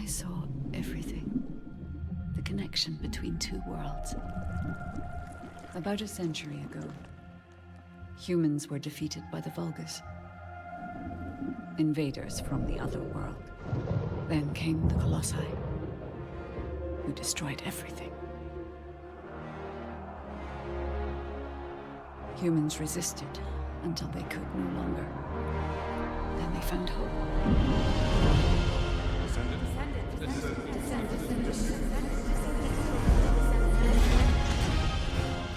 I saw everything. The connection between two worlds. About a century ago, humans were defeated by the Vulgus. Invaders from the other world. Then came the Colossi, who destroyed everything. Humans resisted until they could no longer. Then they found hope.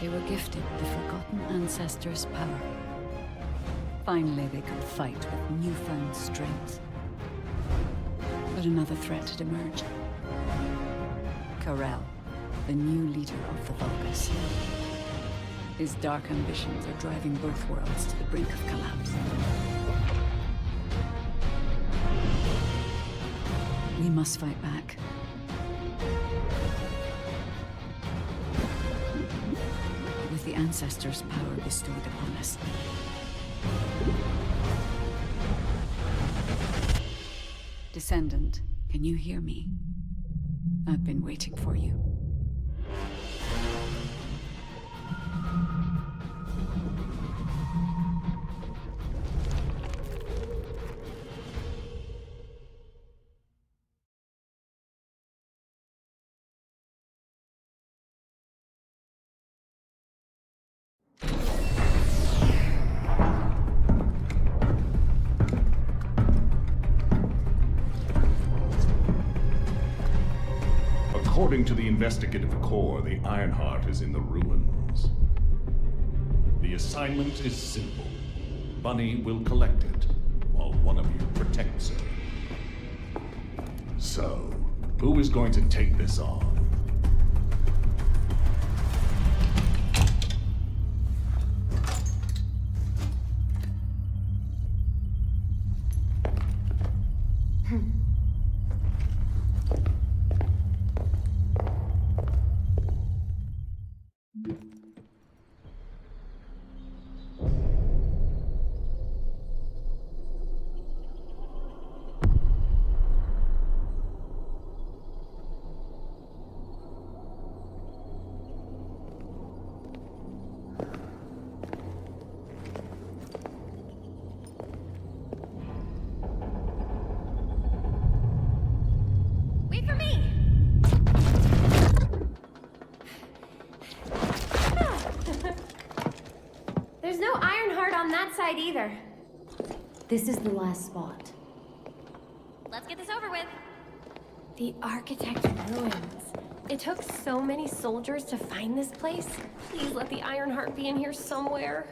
They were gifted the forgotten ancestors' power. Finally, they could fight with newfound strength. But another threat had emerged. Karel, the new leader of the Vulgus. His dark ambitions are driving both worlds to the brink of collapse. We must fight back. With the ancestors' power bestowed upon us. Descendant, can you hear me? I've been waiting for you. According to the investigative corps, the Ironheart is in the ruins. The assignment is simple. Bunny will collect it, while one of you protects her. So, who is going to take this on? Either. This is the last spot. Let's get this over with. The architect's ruins. It took so many soldiers to find this place. Please let the Ironheart be in here somewhere.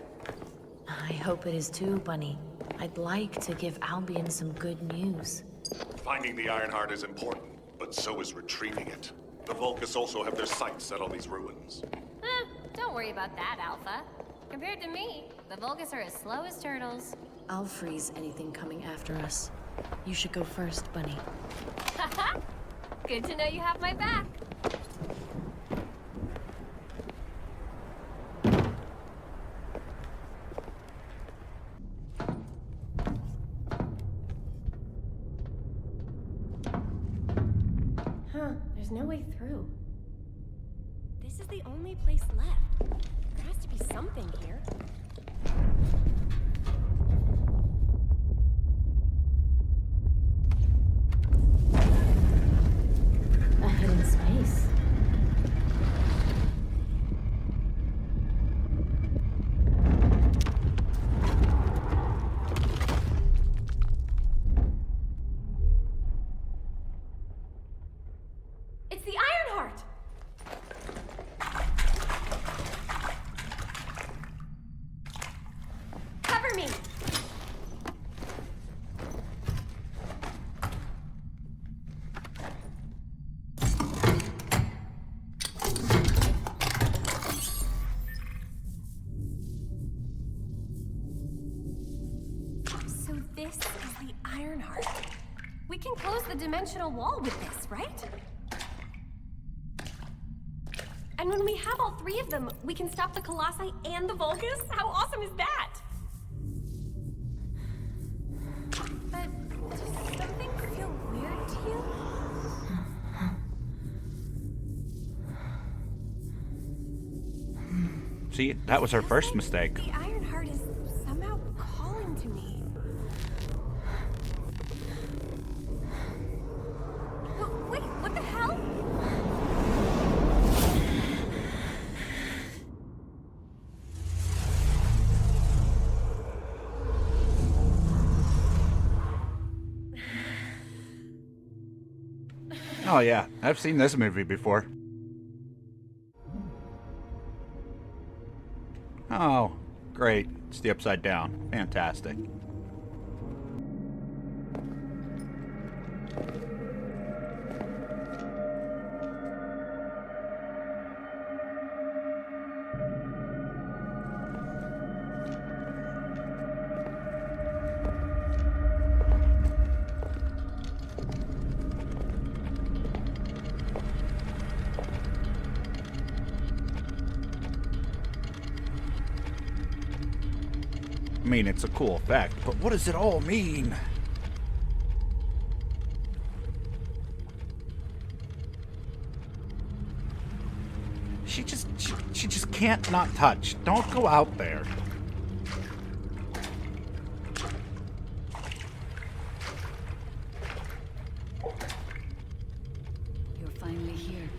I hope it is too, Bunny. I'd like to give Albion some good news. Finding the Ironheart is important, but so is retrieving it. The Vulgus also have their sights set on these ruins. Don't worry about that, Alpha. Compared to me, the Vulgus are as slow as turtles. I'll freeze anything coming after us. You should go first, Bunny. Haha! Good to know you have my back. There's no way through. This is the only place left. There has to be something here. A hidden space. It's the Ironheart! Cover me! So this is the Ironheart. We can close the dimensional wall with this, right? And when we have all three of them, we can stop the Colossi and the Vulgus? How awesome is that? But does something feel weird to you? See, that was her first mistake. The Ironheart is somehow calling to me. Oh, wait, what the hell? Oh yeah, I've seen this movie before. Oh, great. It's the Upside Down. Fantastic. I mean, it's a cool effect, but what does it all mean? She just can't not touch. Don't go out there. You're finally here.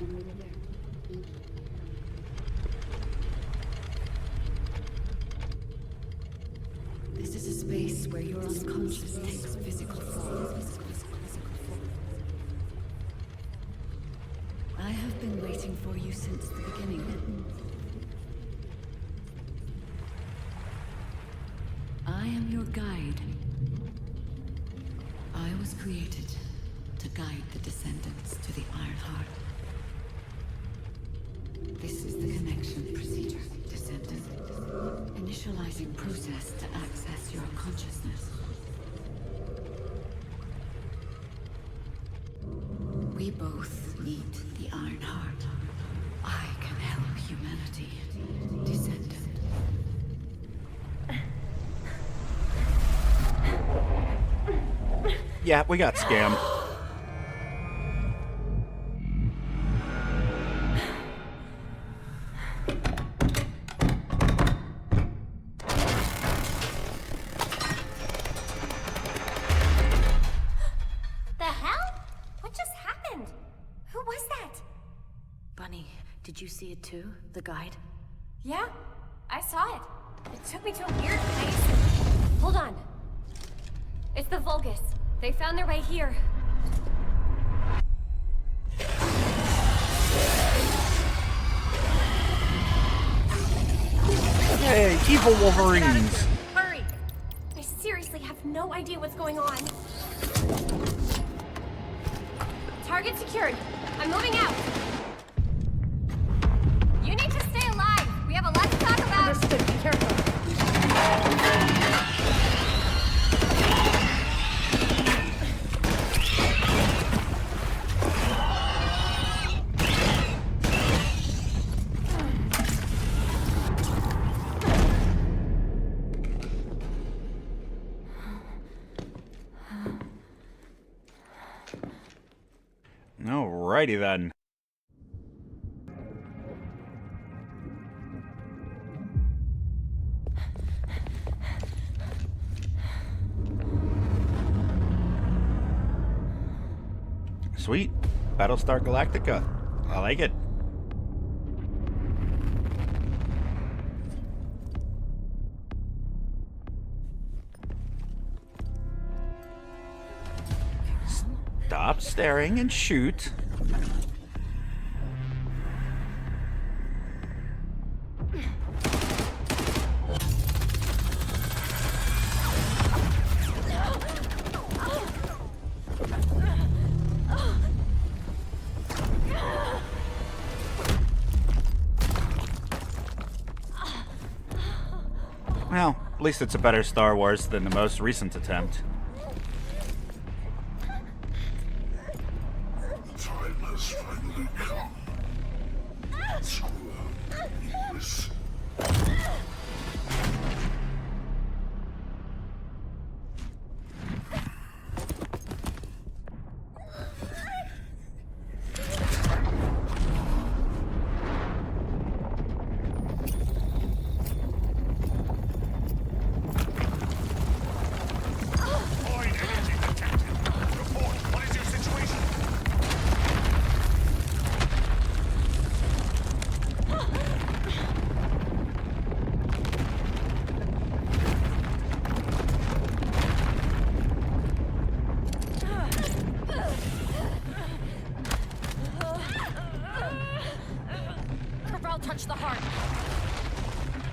This is a space where your unconscious takes physical form. I have been waiting for you since the beginning. I am your guide. I was created to guide the Descendants to the Ironheart. This is the connection procedure, Descendant. Initializing process to access your consciousness. We both need the Ironheart. I can help humanity, Descendant. Yeah, we got scammed. The hell? What just happened? Who was that? Bunny, did you see it too? The guide? Yeah, I saw it. It took me to a weird place. Hold on. It's the Vulgus. They found their way here. Hey, evil Wolverines! Hurry! I seriously have no idea what's going on. Target secured. I'm moving out. You need to stay alive. We have a lot to talk about. Understood. Be careful. Alrighty then. Sweet. Battlestar Galactica. I like it. Stop staring and shoot. Well, at least it's a better Star Wars than the most recent attempt. Time has finally come. touch the heart.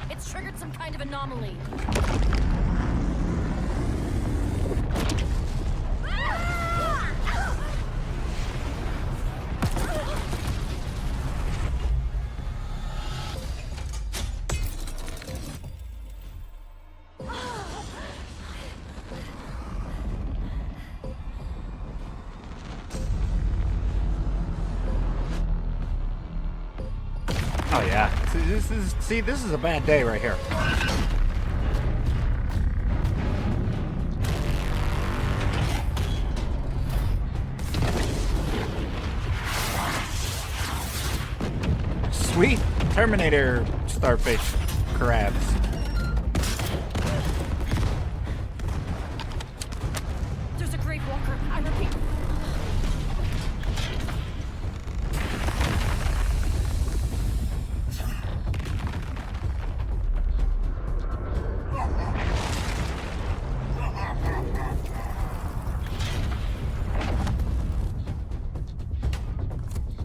It's triggered some kind of anomaly. Oh yeah. This is a bad day right here. Sweet Terminator starfish crabs. There's a Grave Walker. I repeat.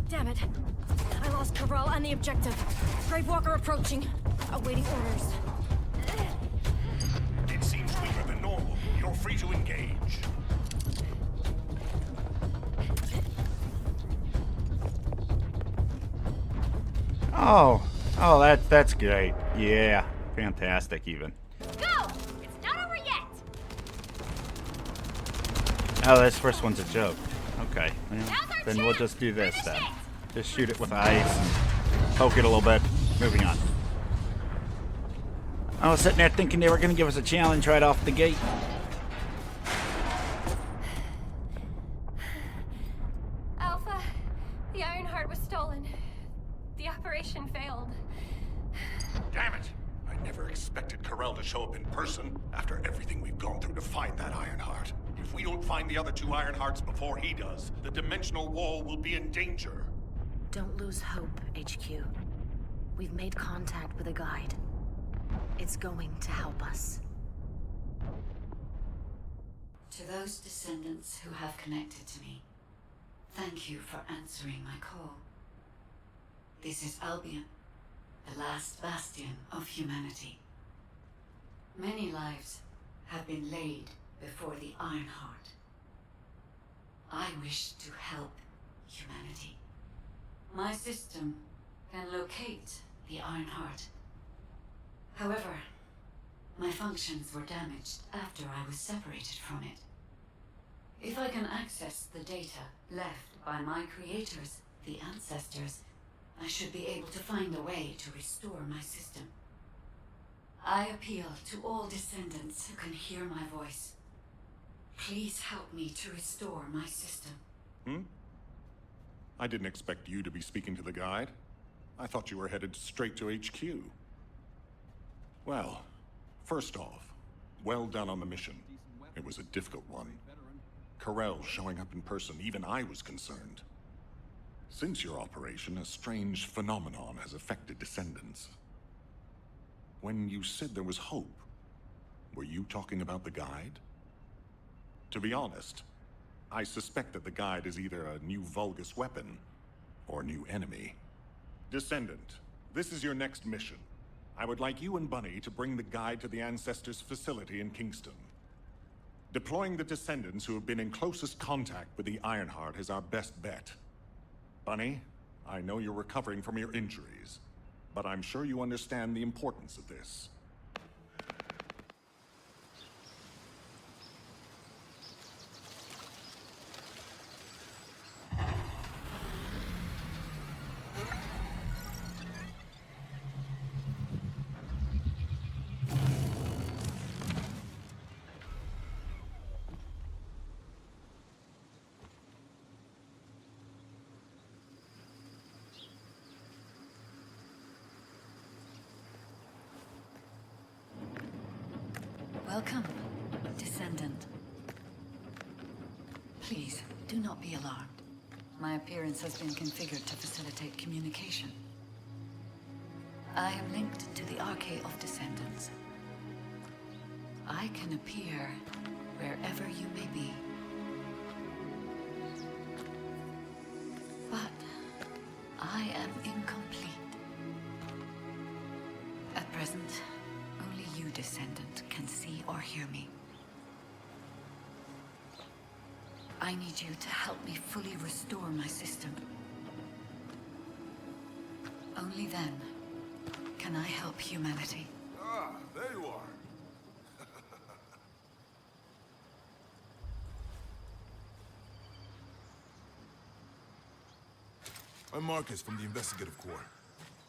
Damn it. I lost Corral and the objective. Grave Walker approaching. Awaiting orders. It seems weaker than normal. You're free to engage. Oh, that's great. Yeah, fantastic even. Go! It's not over yet! Oh, this first one's a joke. Okay, well, Now's our then we'll chance. just do this Finish then. it. Just shoot it with ice and poke it a little bit. Moving on. I was sitting there thinking they were going to give us a challenge right off the gate. Alpha, the Ironheart was stolen. The operation failed. Damn it! I never expected Corell to show up in person after everything we've gone through to find that Ironheart. If we don't find the other two Ironhearts before he does, the dimensional wall will be in danger. Don't lose hope, HQ. We've made contact with a guide. It's going to help us. To those descendants who have connected to me, thank you for answering my call. This is Albion, the last bastion of humanity. Many lives have been laid before the Ironheart. I wish to help humanity. My system can locate the Ironheart. However, my functions were damaged after I was separated from it. If I can access the data left by my creators, the ancestors, I should be able to find a way to restore my system. I appeal to all descendants who can hear my voice. Please help me to restore my system. I didn't expect you to be speaking to the guide. I thought you were headed straight to HQ. Well, first off, well done on the mission. It was a difficult one. Corell showing up in person, even I was concerned. Since your operation, a strange phenomenon has affected Descendants. When you said there was hope, were you talking about the guide? To be honest, I suspect that the guide is either a new Vulgus weapon or a new enemy. Descendant, this is your next mission. I would like you and Bunny to bring the guide to the Ancestors' facility in Kingston. Deploying the Descendants who have been in closest contact with the Ironheart is our best bet. Bunny, I know you're recovering from your injuries, but I'm sure you understand the importance of this. Welcome, Descendant. Please, do not be alarmed. My appearance has been configured to facilitate communication. I am linked to the Arcade of Descendants. I can appear wherever you may be. But I am incomplete. present, only you, Descendant, can see or hear me. I need you to help me fully restore my system. Only then can I help humanity. Ah, there you are. I'm Marcus from the Investigative Corps.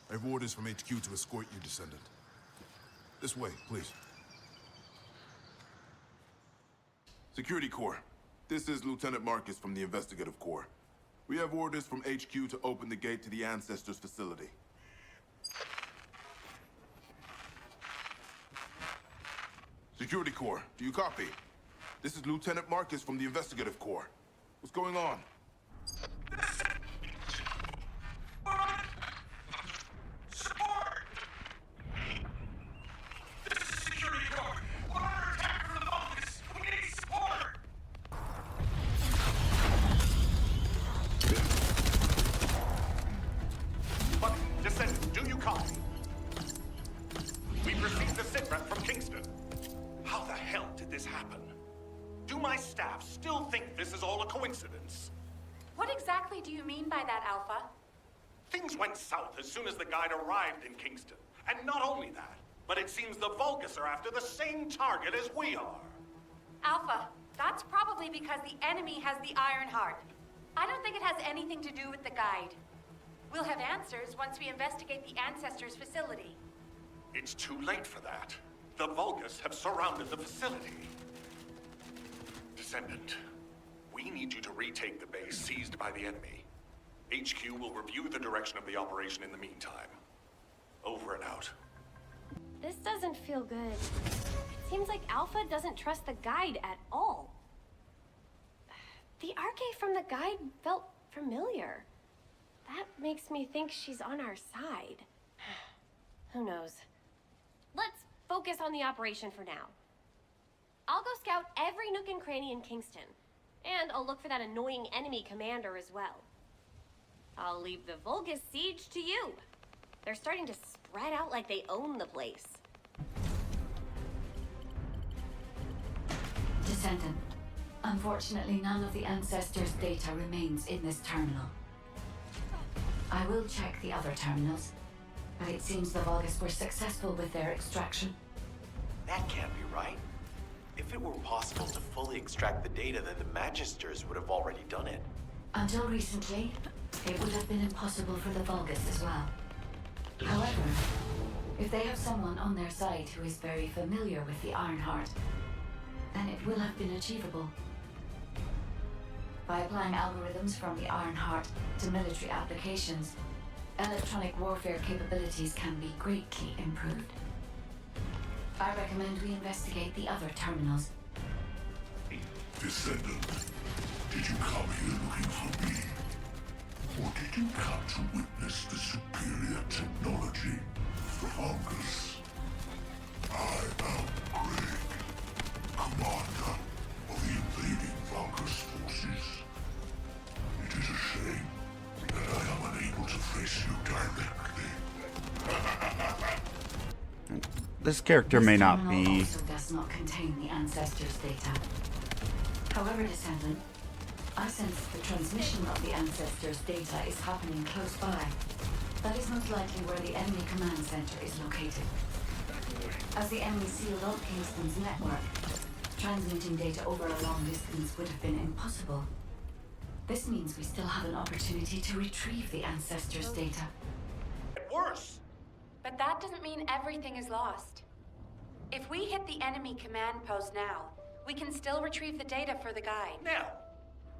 I have orders from HQ to escort you, Descendant. This way, please. Security Corps. This is Lieutenant Marcus from the Investigative Corps. We have orders from HQ to open the gate to the Ancestors facility. Security Corps, do you copy? This is Lieutenant Marcus from the Investigative Corps. What's going on? Descendant, do you copy? We've received a sitrep from Kingston. How the hell did this happen? Do my staff still think this is all a coincidence? What exactly do you mean by that, Alpha? Things went south as soon as the guide arrived in Kingston. And not only that, but it seems the Vulgus are after the same target as we are. Alpha, that's probably because the enemy has the Iron Heart. I don't think it has anything to do with the guide. We'll have answers once we investigate the Ancestors facility. It's too late for that. The Vulgus have surrounded the facility. Descendant, we need you to retake the base seized by the enemy. HQ will review the direction of the operation in the meantime. Over and out. This doesn't feel good. It seems like Alpha doesn't trust the guide at all. The arcade from the guide felt familiar. That makes me think she's on our side. Who knows? Let's focus on the operation for now. I'll go scout every nook and cranny in Kingston, and I'll look for that annoying enemy commander as well. I'll leave the Vulgus siege to you. They're starting to spread out like they own the place. Descendant, unfortunately none of the Ancestors' data remains in this terminal. I will check the other terminals, but it seems the Vulgus were successful with their extraction. That can't be right. If it were possible to fully extract the data, then the Magisters would have already done it. Until recently, it would have been impossible for the Vulgus as well. However, if they have someone on their side who is very familiar with the Ironheart, then it will have been achievable. By applying algorithms from the Ironheart to military applications, electronic warfare capabilities can be greatly improved. I recommend we investigate the other terminals. Descendant, did you come here looking for me? Or did you come to witness the superior technology of Vulgus? I am Greg, commander of the invading Vulgus forces. It is a shame that I am unable to face you directly. This character may not terminal be. also does not contain the Ancestors' data. However, Descendant, I sense the transmission of the Ancestors' data is happening close by. That is most likely where the enemy command center is located. As the enemy sealed off Kingston's network, transmitting data over a long distance would have been impossible. This means we still have an opportunity to retrieve the Ancestors' data. Worse! But that doesn't mean everything is lost. If we hit the enemy command post now, we can still retrieve the data for the guide. Now,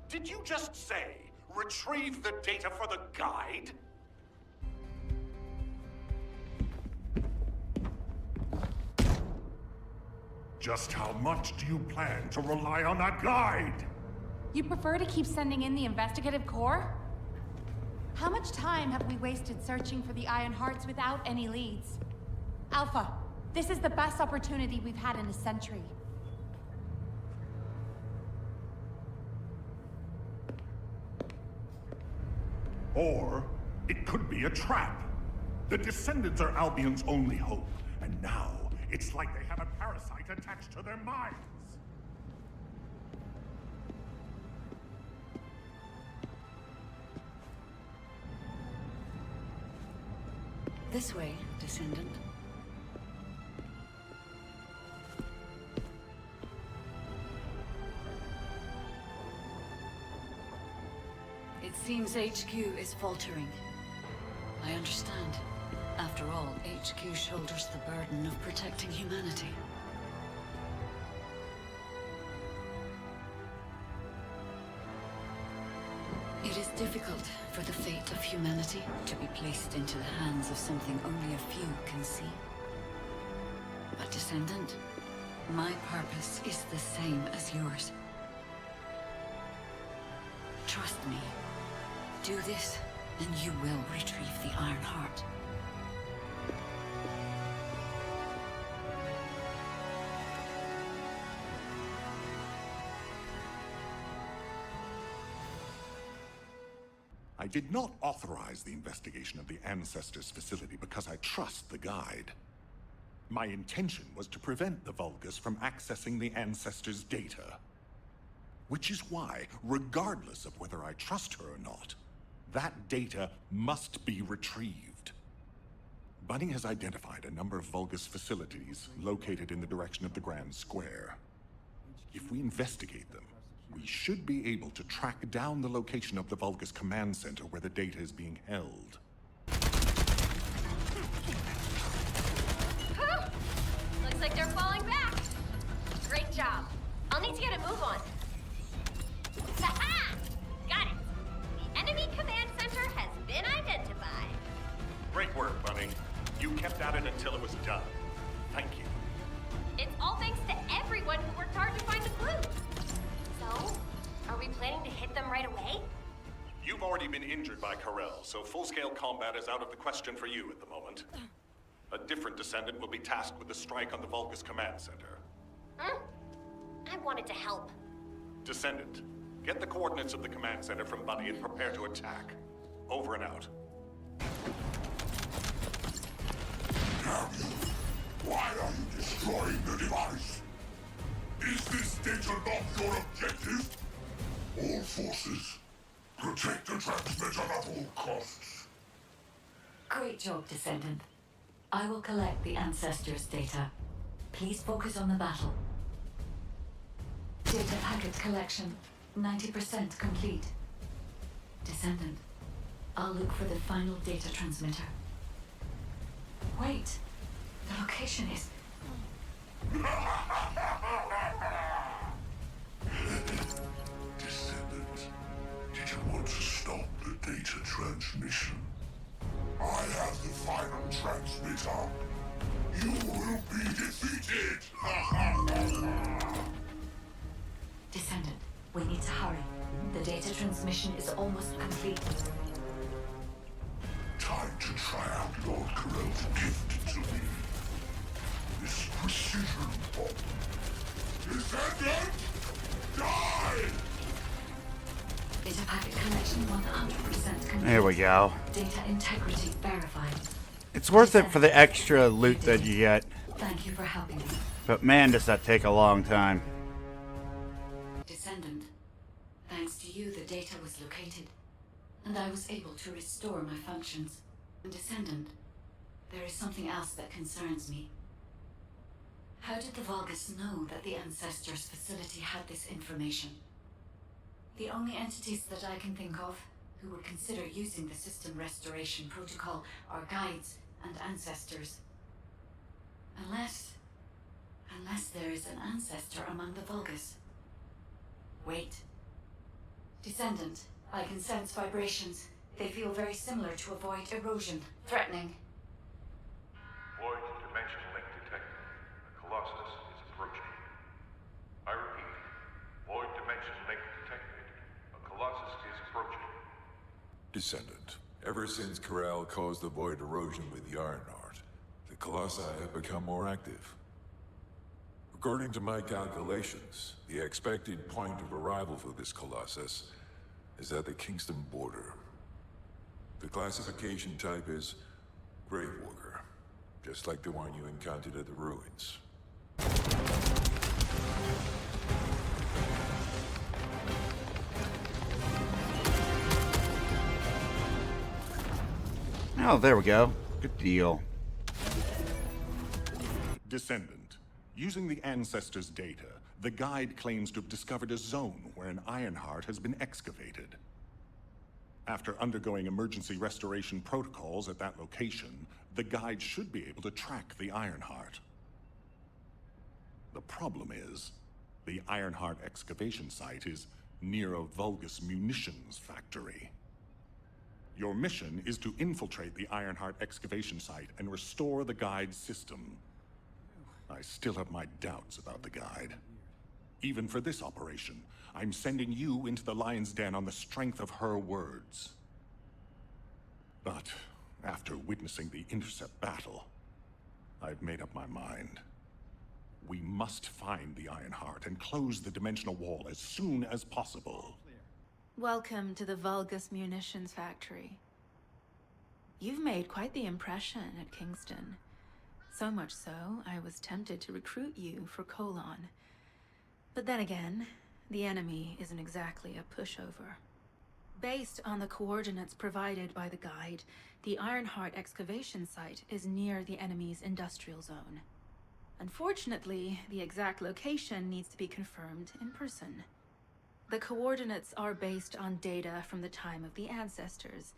did you just say, retrieve the data for the guide? Just how much do you plan to rely on that guide? You prefer to keep sending in the Investigative Corps? How much time have we wasted searching for the Iron Hearts without any leads? Alpha, this is the best opportunity we've had in a century. Or it could be a trap. The Descendants are Albion's only hope, And now, it's like they have a parasite attached to their minds. This way, Descendant. It seems HQ is faltering. I understand. After all, HQ shoulders the burden of protecting humanity. It is difficult for the fate of humanity to be placed into the hands of something only a few can see. But Descendant, my purpose is the same as yours. Trust me. Do this, and you will retrieve the Iron Heart. I did not authorize the investigation of the Ancestors' facility because I trust the Guide. My intention was to prevent the Vulgus from accessing the Ancestors' data. Which is why, regardless of whether I trust her or not, that data must be retrieved. Bunny has identified a number of Vulgus facilities located in the direction of the Grand Square. If we investigate them, we should be able to track down the location of the Vulgus command center where the data is being held. Looks like they're falling back. Great job. I'll need to get a move on. Ha-ha! Got it. The enemy command center has been identified. Great work, Bunny. You kept at it until it was done. Thank you. It's all thanks to everyone who worked hard to find the clue. So, are we planning to hit them right away? You've already been injured by Karel, so full-scale combat is out of the question for you at the moment. A different Descendant will be tasked with the strike on the Vulgus command center. I wanted to help. Descendant, get the coordinates of the command center from Bunny and prepare to attack. Over and out. Damn you! Why are you destroying the device? Is this data not your objective? All forces, protect the transmitter at all costs. Great job, Descendant. I will collect the Ancestors' data. Please focus on the battle. Data packet collection, 90% complete. Descendant, I'll look for the final data transmitter. Wait, the location is... Descendant, did you want to stop the data transmission? I have the final transmitter. You will be defeated! Descendant, we need to hurry. The data transmission is almost complete. Time to try out Lord Karel's gift to me. This precision bomb. Descendant! Die! Data packet connection 100% complete. There we go. Data integrity verified. It's worth it for the extra loot that you get. Thank you for helping me. But man, does that take a long time. Descendant, thanks to you, the data was located, and I was able to restore my functions. And Descendant, there is something else that concerns me. How did the Vulgus know that the Ancestors' facility had this information? The only entities that I can think of who would consider using the system restoration protocol are guides and ancestors. Unless there is an ancestor among the Vulgus. Wait. Descendant, I can sense vibrations. They feel very similar to a void erosion. Threatening. Void dimension link detected. The Colossus is approaching. I repeat, void dimension link detected. A Colossus is approaching. Descendant, ever since Karel caused the void erosion with the Ironheart, the Colossi have become more active. According to my calculations, the expected point of arrival for this Colossus is at the Kingston border. The classification type is Grave Walker. just like the one you encountered at the ruins. Oh, there we go. Good deal. Descendant. Using the Ancestors' data, the Guide claims to have discovered a zone where an Ironheart has been excavated. After undergoing emergency restoration protocols at that location, the Guide should be able to track the Ironheart. The problem is, the Ironheart excavation site is near a Vulgus munitions factory. Your mission is to infiltrate the Ironheart excavation site and restore the Guide's system. I still have my doubts about the Guide. Even for this operation, I'm sending you into the Lion's Den on the strength of her words. But after witnessing the intercept battle, I've made up my mind. We must find the Ironheart and close the dimensional wall as soon as possible. Welcome to the Vulgus Munitions Factory. You've made quite the impression at Kingston. So much so, I was tempted to recruit you for Colon. But then again, the enemy isn't exactly a pushover. Based on the coordinates provided by the Guide, the Ironheart excavation site is near the enemy's industrial zone. Unfortunately, the exact location needs to be confirmed in person. The coordinates are based on data from the time of the Ancestors,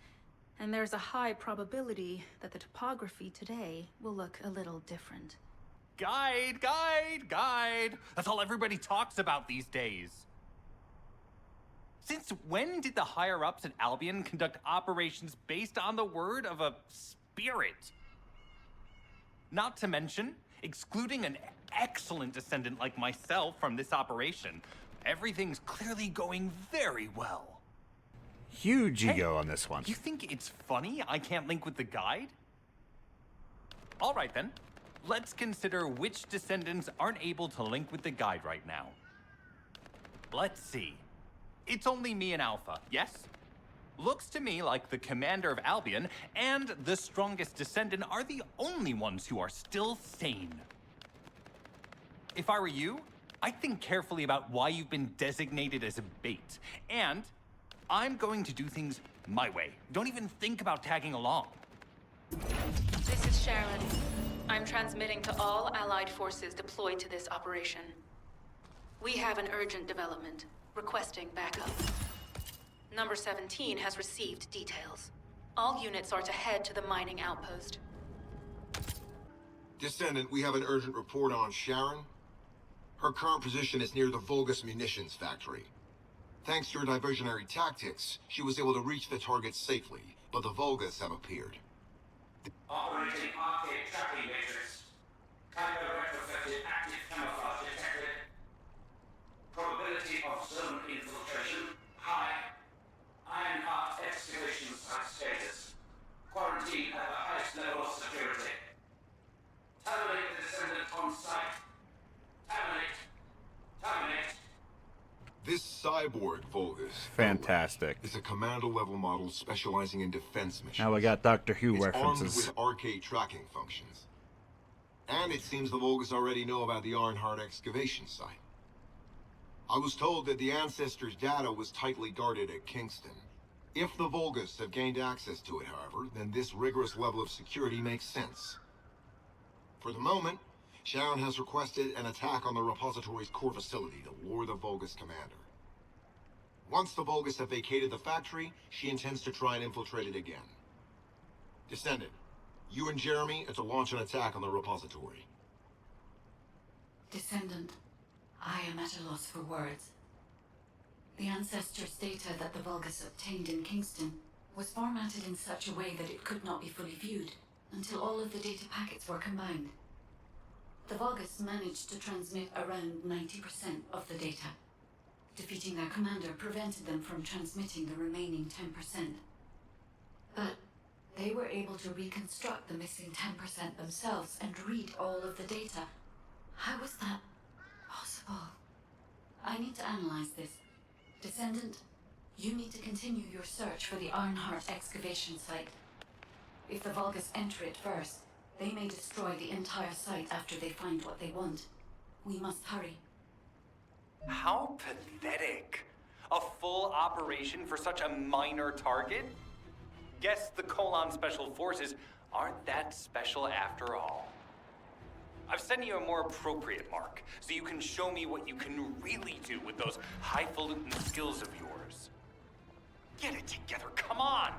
and there's a high probability that the topography today will look a little different. Guide! That's all everybody talks about these days. Since when did the higher-ups at Albion conduct operations based on the word of a spirit? Not to mention, excluding an excellent descendant like myself from this operation, everything's clearly going very well. Huge ego on this one. You think it's funny I can't link with the Guide? All right then. Let's consider which descendants aren't able to link with the Guide right now. Let's see. It's only me and Alpha, yes? Looks to me like the commander of Albion and the strongest descendant are the only ones who are still sane. If I were you, I'd think carefully about why you've been designated as a bait. And I'm going to do things my way. Don't even think about tagging along. This is Sharon. I'm transmitting to all Allied forces deployed to this operation. We have an urgent development, requesting backup. Number 17 has received details. All units are to head to the mining outpost. Descendant, we have an urgent report on Sharon. Her current position is near the Vulgus Munitions Factory. Thanks to her diversionary tactics, she was able to reach the target safely, but the Vulgus have appeared. Operating arcade tracking matrix. Type of retrofitted active camouflage detected. Probability of zone infiltration high. Ironheart excavation site status. Quarantine at the highest level of security. Terminate the descendant on site. Terminate. This cyborg Vulgus Fantastic. is a commando-level model specializing in defense missions. Now we got Doctor Who it's references. armed with arcade tracking functions. And it seems the Vulgus already know about the Ironheart excavation site. I was told that the Ancestors' data was tightly guarded at Kingston. If the Vulgus have gained access to it, however, then this rigorous level of security makes sense. For the moment, Sharon has requested an attack on the repository's core facility to lure the Vulgus commander. Once the Vulgus have vacated the factory, she intends to try and infiltrate it again. Descendant, you and Jeremy are to launch an attack on the repository. Descendant, I am at a loss for words. The Ancestors' data that the Vulgus obtained in Kingston was formatted in such a way that it could not be fully viewed until all of the data packets were combined. The Vulgus managed to transmit around 90% of the data. Defeating their commander prevented them from transmitting the remaining 10%. But they were able to reconstruct the missing 10% themselves and read all of the data. How was that possible? I need to analyze this. Descendant, you need to continue your search for the Ironheart excavation site. If the Vulgus enter it first, They may destroy the entire site after they find what they want. We must hurry. How pathetic. A full operation for such a minor target? Guess the Colon Special Forces aren't that special after all. I've sent you a more appropriate mark, so you can show me what you can really do with those highfalutin skills of yours. Get it together, come on!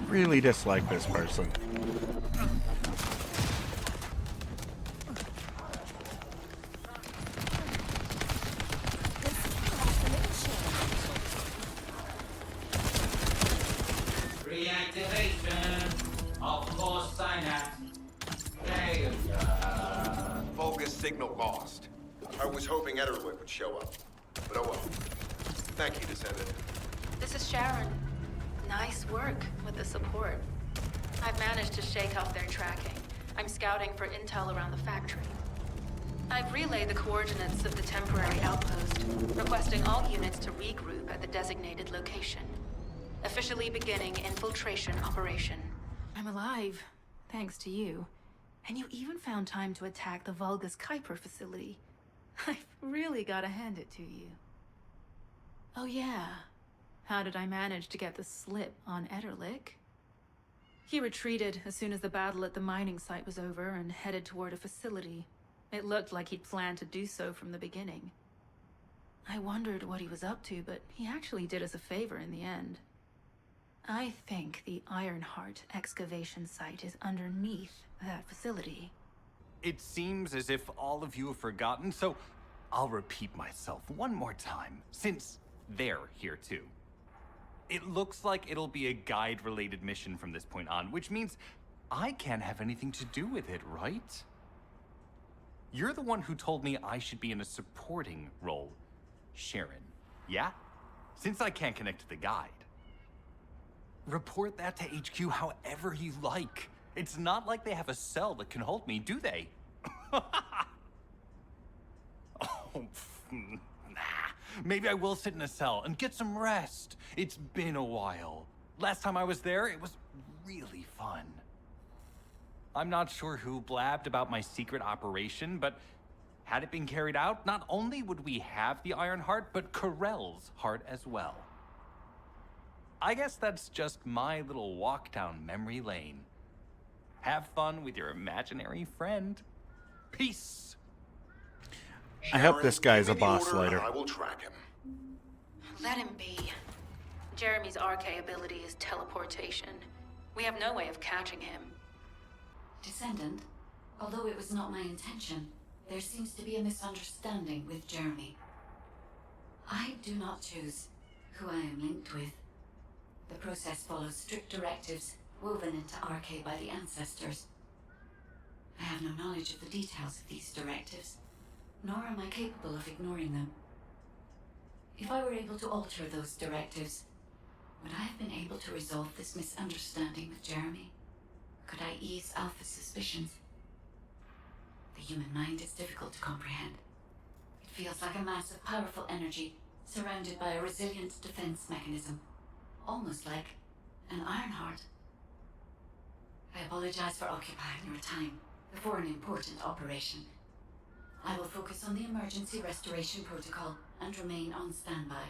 Really dislike this person. Reactivation of force synapse. Failure. Vulgus signal lost. I was hoping Ederlick would show up, but oh well. Thank you, Descendant. This is Sharon. Nice work with the support. I've managed to shake off their tracking. I'm scouting for intel around the factory. I've relayed the coordinates of the temporary outpost, requesting all units to regroup at the designated location. Officially beginning infiltration operation. I'm alive, thanks to you. And you even found time to attack the Vulgus Kuiper facility. I've really gotta hand it to you. Oh yeah. How did I manage to get the slip on Ederlick? He retreated as soon as the battle at the mining site was over and headed toward a facility. It looked like he'd planned to do so from the beginning. I wondered what he was up to, but he actually did us a favor in the end. I think the Ironheart excavation site is underneath that facility. It seems as if all of you have forgotten, so I'll repeat myself one more time, since they're here too. It looks like it'll be a guide-related mission from this point on, which means I can't have anything to do with it, right? You're the one who told me I should be in a supporting role, Sharon, yeah? Since I can't connect to the guide. Report that to HQ however you like. It's not like they have a cell that can hold me, do they? Oh, nah. Maybe I will sit in a cell and get some rest. It's been a while. Last time I was there, it was really fun. I'm not sure who blabbed about my secret operation, but had it been carried out, not only would we have the Iron Heart, but Corell's heart as well. I guess that's just my little walk down memory lane. Have fun with your imaginary friend. Peace. I hope this guy's a boss later. I will track him. Let him be. Jeremy's RK ability is teleportation. We have no way of catching him. Descendant, although it was not my intention, there seems to be a misunderstanding with Jeremy. I do not choose who I am linked with. The process follows strict directives woven into RK by the ancestors. I have no knowledge of the details of these directives, nor am I capable of ignoring them. If I were able to alter those directives, would I have been able to resolve this misunderstanding with Jeremy? Could I ease Alpha's suspicions? The human mind is difficult to comprehend. It feels like a mass of powerful energy surrounded by a resilient defense mechanism, almost like an Ironheart. I apologize for occupying your time before an important operation. I will focus on the emergency restoration protocol and remain on standby.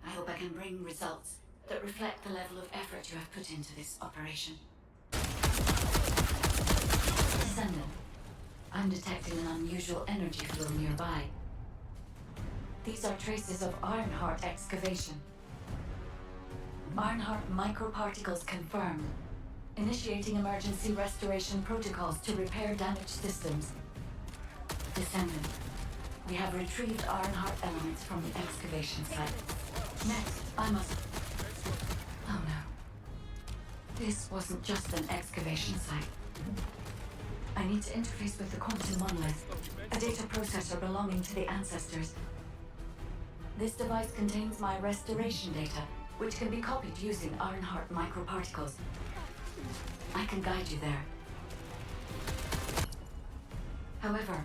I hope I can bring results that reflect the level of effort you have put into this operation. Descendant, I'm detecting an unusual energy flow nearby. These are traces of Ironheart excavation. Ironheart microparticles confirmed. Initiating emergency restoration protocols to repair damaged systems. Descendant, we have retrieved Ironheart elements from the excavation site. Next, I must... Oh no. This wasn't just an excavation site. I need to interface with the quantum monolith, a data processor belonging to the ancestors. This device contains my restoration data, which can be copied using Ironheart microparticles. I can guide you there. However,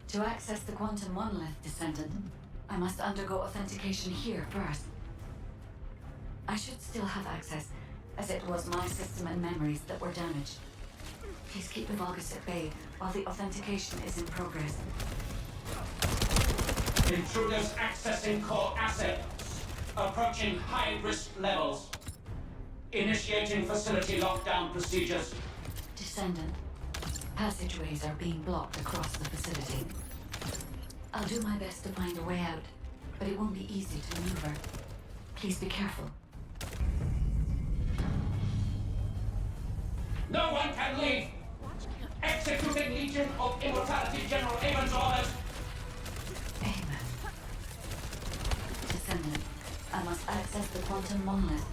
to access the quantum monolith, Descendant, I must undergo authentication here first. I should still have access, as it was my system and memories that were damaged. Please keep the Vulgus at bay while the authentication is in progress. Intruders accessing core assets. Approaching high-risk levels. Initiating facility lockdown procedures. Descendant. Passageways are being blocked across the facility. I'll do my best to find a way out, but it won't be easy to maneuver. Please be careful. No one can leave! Executing Legion of Immortality General Amon's orders! Descendant, I must access the quantum monolith.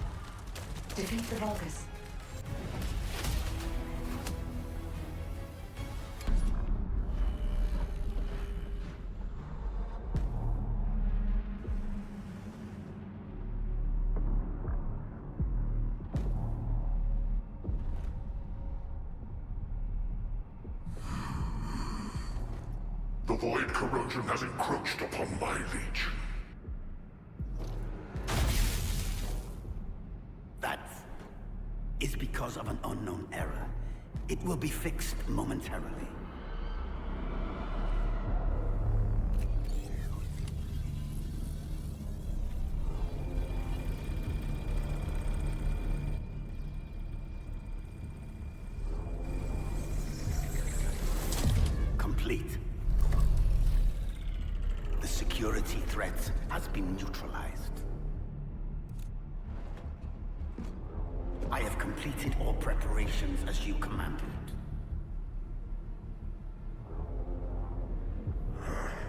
Defeat the Vulgus. The void corrosion has encroached upon my legion. That is because of an unknown error. It will be fixed momentarily. Complete. The security threat has been neutralized. I have completed all preparations as you commanded.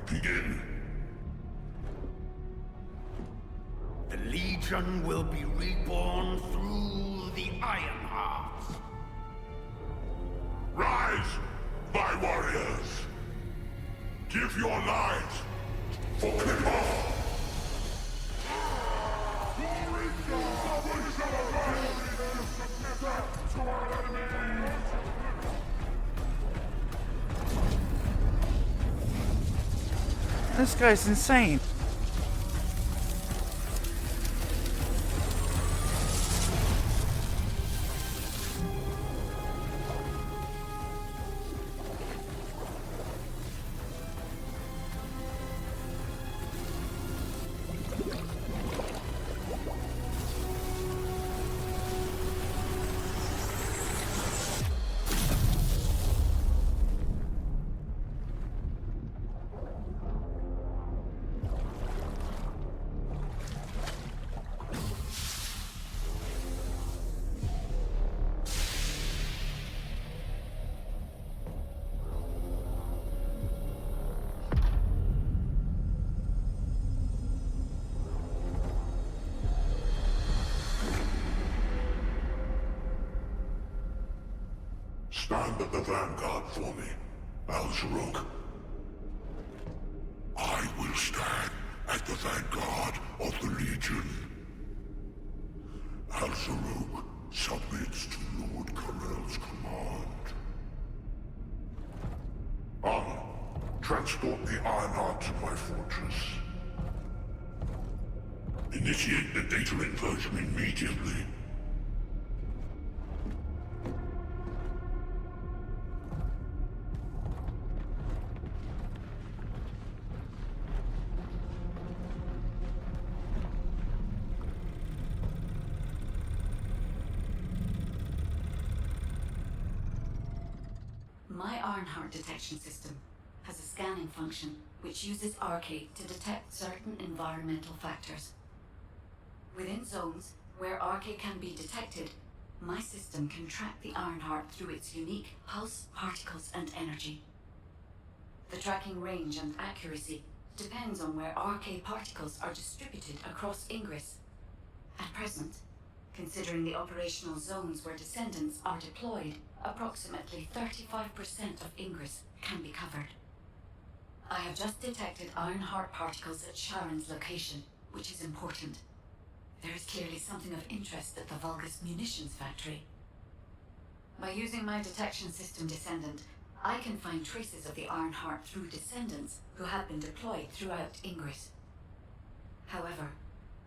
Begin. The Legion will be reborn through the Ironheart. Rise, my warriors! Give your lives for Clipper! This guy's insane. Stand at the vanguard for me, Al-Zaruk. I will stand at the vanguard of the Legion. Al-Zaruk submits to Lord Karel's command. Anna, transport the Ironheart to my fortress. Initiate the data inversion immediately. My Ironheart detection system has a scanning function which uses Arcade to detect certain environmental factors. Within zones where Arcade can be detected, my system can track the Ironheart through its unique pulse, particles, and energy. The tracking range and accuracy depends on where Arcade particles are distributed across Ingress. At present, considering the operational zones where Descendants are deployed, approximately 35% of Ingress can be covered. I have just detected Ironheart particles at Sharon's location, which is important. There is clearly something of interest at the Vulgus munitions factory. By using my detection system Descendant, I can find traces of the Ironheart through Descendants who have been deployed throughout Ingress. However,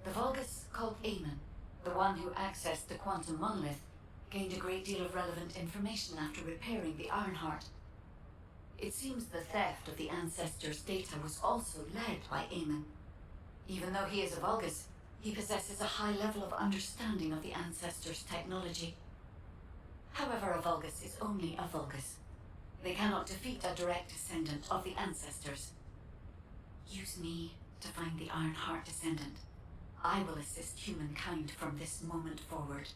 the Vulgus called Amon The one who accessed the quantum monolith gained a great deal of relevant information after repairing the Ironheart. It seems the theft of the Ancestors' data was also led by Eamon. Even though he is a Vulgus, he possesses a high level of understanding of the Ancestors' technology. However, a Vulgus is only a Vulgus. They cannot defeat a direct descendant of the Ancestors. Use me to find the Ironheart Descendant. I will assist humankind from this moment forward.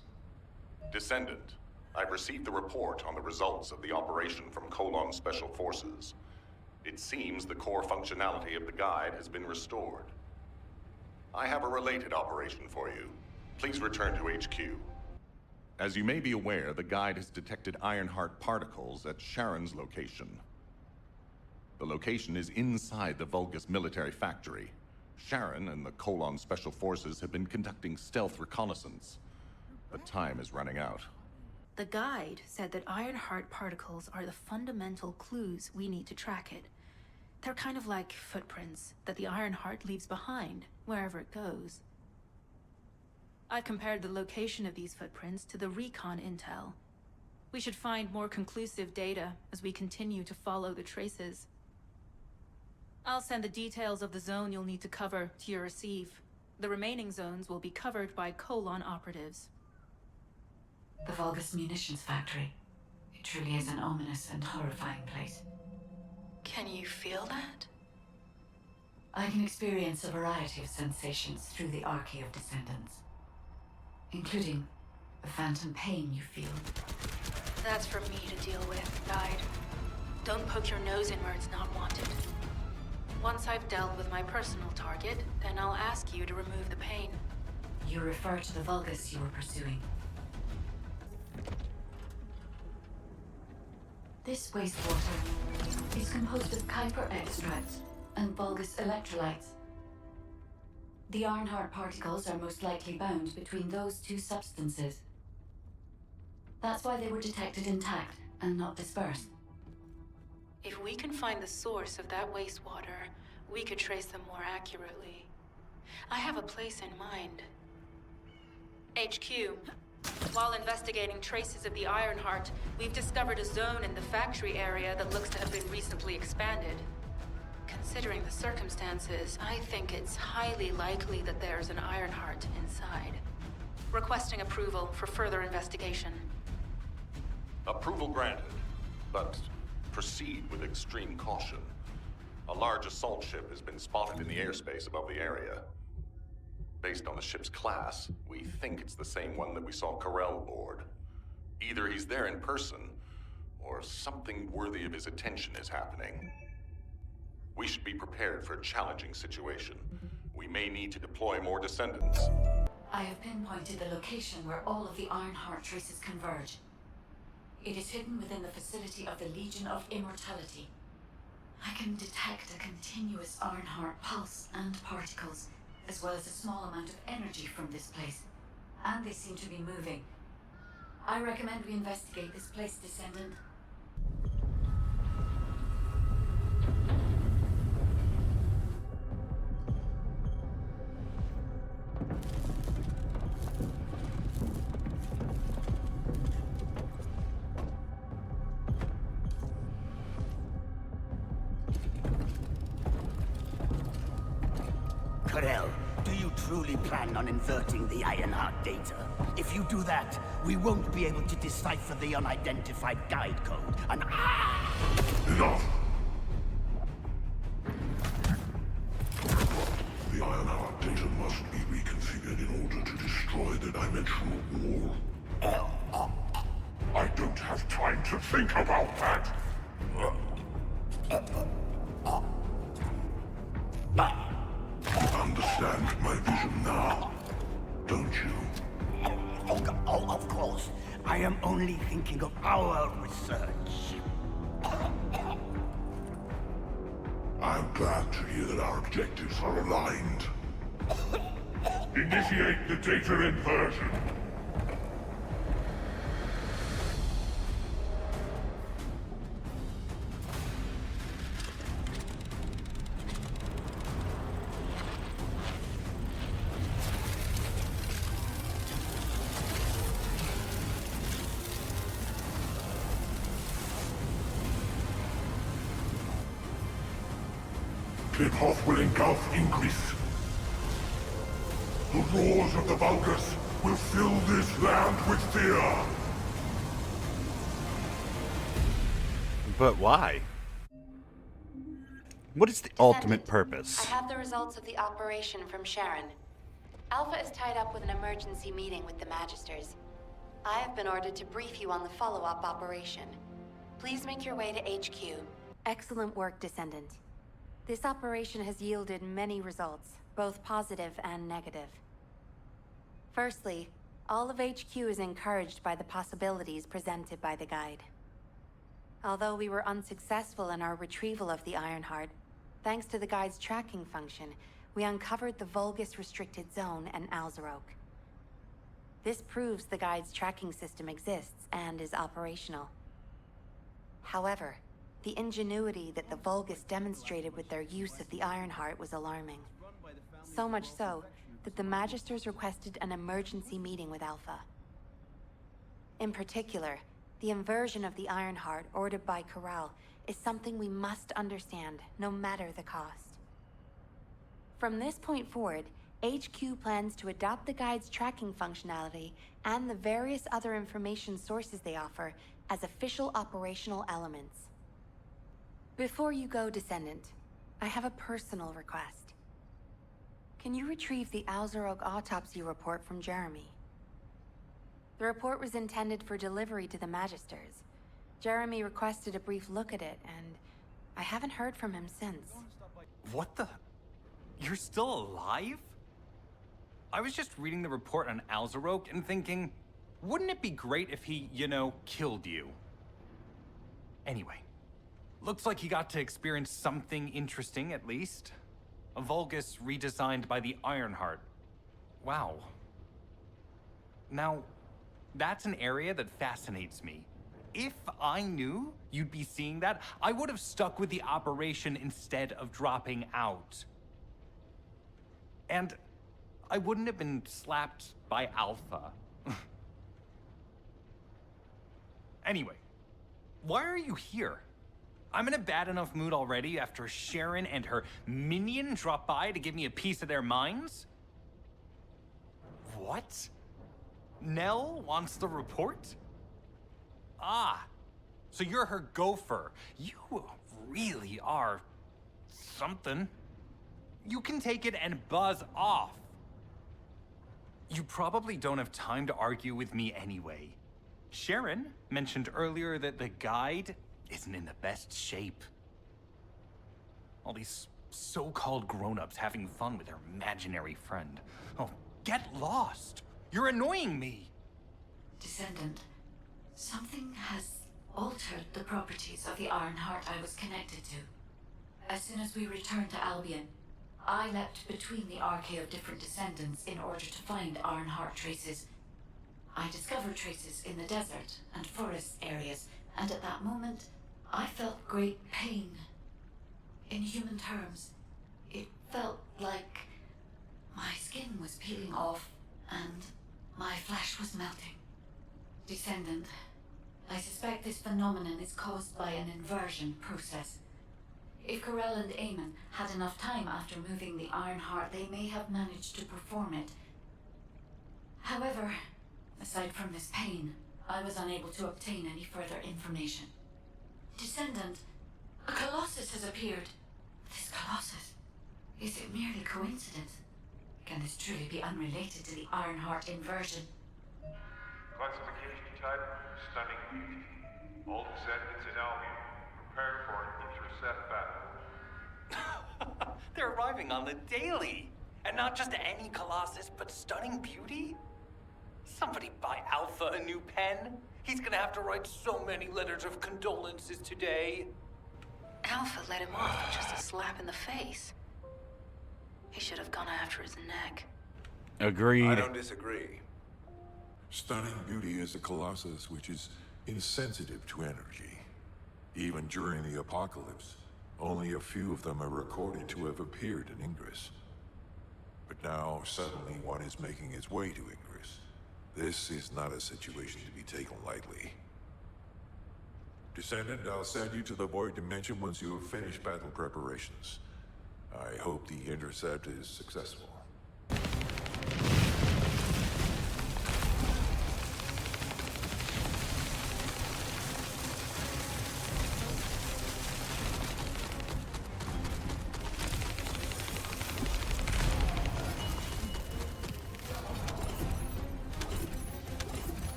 Descendant, I've received the report on the results of the operation from Colon Special Forces. It seems the core functionality of the guide has been restored. I have a related operation for you. Please return to HQ. As you may be aware, the guide has detected Ironheart particles at Sharon's location. The location is inside the Vulgus military factory. Sharon and the Colon Special Forces have been conducting stealth reconnaissance, but time is running out. The guide said that Ironheart particles are the fundamental clues we need to track it. They're kind of like footprints that the Ironheart leaves behind, wherever it goes. I compared the location of these footprints to the recon intel. We should find more conclusive data as we continue to follow the traces. I'll send the details of the zone you'll need to cover to your receive. The remaining zones will be covered by Colon operatives. The Vulgus munitions factory. It truly is an ominous and horrifying place. Can you feel that? I can experience a variety of sensations through the Archy of Descendants, including the phantom pain you feel. That's for me to deal with, Guide. Don't poke your nose in where it's not wanted. Once I've dealt with my personal target, then I'll ask you to remove the pain. You refer to the Vulgus you were pursuing. This wastewater is composed of Kuiper extracts and Vulgus electrolytes. The Ironheart particles are most likely bound between those two substances. That's why they were detected intact and not dispersed. If we can find the source of that wastewater, we could trace them more accurately. I have a place in mind. HQ. While investigating traces of the Ironheart, we've discovered a zone in the factory area that looks to have been recently expanded. Considering the circumstances, I think it's highly likely that there's an Ironheart inside. Requesting approval for further investigation. Approval granted, but proceed with extreme caution. A large assault ship has been spotted in the airspace above the area. Based on the ship's class, we think it's the same one that we saw Corell board. Either he's there in person, or something worthy of his attention is happening. We should be prepared for a challenging situation. We may need to deploy more Descendants. I have pinpointed the location where all of the Ironheart traces converge. It is hidden within the facility of the Legion of Immortality. I can detect a continuous Ironheart pulse and particles, as well as a small amount of energy from this place. And they seem to be moving. I recommend we investigate this place, Descendant. Corell, do you truly plan on inverting the Ironheart data? If you do that, we won't be able to decipher the unidentified guide code, and Enough! The Ironheart data must be reconfigured in order to destroy the dimensional wall. I don't have time to think about that! Understand my vision now, don't you? Oh, of course. I am only thinking of our research. I'm glad to hear that our objectives are aligned. Initiate the data inversion. the path will engulf Ingress. The roars of the Valkus will fill this land with fear. But why? What is the ultimate purpose? I have the results of the operation from Sharon. Alpha is tied up with an emergency meeting with the Magisters. I have been ordered to brief you on the follow-up operation. Please make your way to HQ. Excellent work, Descendant. This operation has yielded many results, both positive and negative. Firstly, all of HQ is encouraged by the possibilities presented by the guide. Although we were unsuccessful in our retrieval of the Ironheart, thanks to the guide's tracking function, we uncovered the Vulgus restricted zone and Alzarok. This proves the guide's tracking system exists and is operational. However, the ingenuity that the Vulgus demonstrated with their use of the Ironheart was alarming. So much so, that the Magisters requested an emergency meeting with Alpha. In particular, the inversion of the Ironheart ordered by Corral is something we must understand, no matter the cost. From this point forward, HQ plans to adopt the guide's tracking functionality and the various other information sources they offer as official operational elements. Before you go, Descendant, I have a personal request. Can you retrieve the Alzarok autopsy report from Jeremy? The report was intended for delivery to the Magisters. Jeremy requested a brief look at it, and I haven't heard from him since. What the? You're still alive? I was just reading the report on Alzarok and thinking, wouldn't it be great if he, killed you? Anyway, looks like he got to experience something interesting at least. A Vulgus redesigned by the Ironheart. Wow. Now, that's an area that fascinates me. If I knew you'd be seeing that, I would have stuck with the operation instead of dropping out. And I wouldn't have been slapped by Alpha. Anyway, why are you here? I'm in a bad enough mood already after Sharon and her minion drop by to give me a piece of their minds? What? Nell wants the report? Ah, so you're her gopher. You really are something. You can take it and buzz off. You probably don't have time to argue with me anyway. Sharon mentioned earlier that the guide isn't in the best shape. All these so-called grown-ups having fun with their imaginary friend. Oh, get lost! You're annoying me! Descendant, something has altered the properties of the Ironheart I was connected to. As soon as we returned to Albion, I leapt between the arcade of different descendants in order to find Ironheart traces. I discovered traces in the desert and forest areas, and at that moment, I felt great pain. In human terms, it felt like my skin was peeling off and my flesh was melting. Descendant, I suspect this phenomenon is caused by an inversion process. If Corell and Eamon had enough time after moving the Ironheart, they may have managed to perform it. However, aside from this pain, I was unable to obtain any further information. Descendant, a Colossus has appeared. This Colossus, is it merely coincidence? Can this truly be unrelated to the Ironheart inversion? Classification type, stunning beauty. All descendants in Albion, prepare for an intercept battle. They're arriving on the daily. And not just any Colossus, but stunning beauty? Somebody buy Alpha a new pen. He's gonna have to write so many letters of condolences today. Alpha let him off with just a slap in the face. He should have gone after his neck. Agreed. I don't disagree. Stunning beauty is a colossus which is insensitive to energy. Even during the apocalypse, only a few of them are recorded to have appeared in Ingress. But now, suddenly one is making its way to Ingress. This is not a situation to be taken lightly. Descendant, I'll send you to the Void Dimension once you have finished battle preparations. I hope the intercept is successful.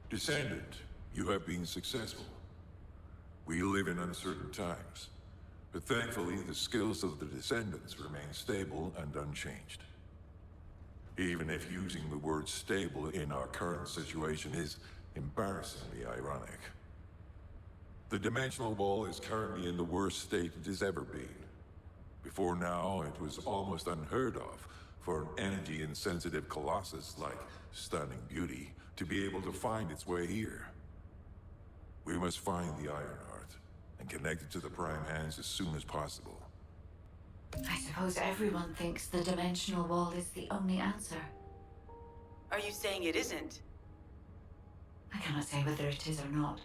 Descendant, you have been successful. We live in uncertain times, but thankfully the skills of the Descendants remain stable and unchanged. Even if using the word stable in our current situation is embarrassingly ironic. The dimensional wall is currently in the worst state it has ever been. Before now, it was almost unheard of for an energy-insensitive colossus like Stunning Beauty to be able to find its way here. We must find the Ironheart and connect it to the Prime Hands as soon as possible. I suppose everyone thinks the dimensional wall is the only answer. Are you saying it isn't? I cannot say whether it is or not.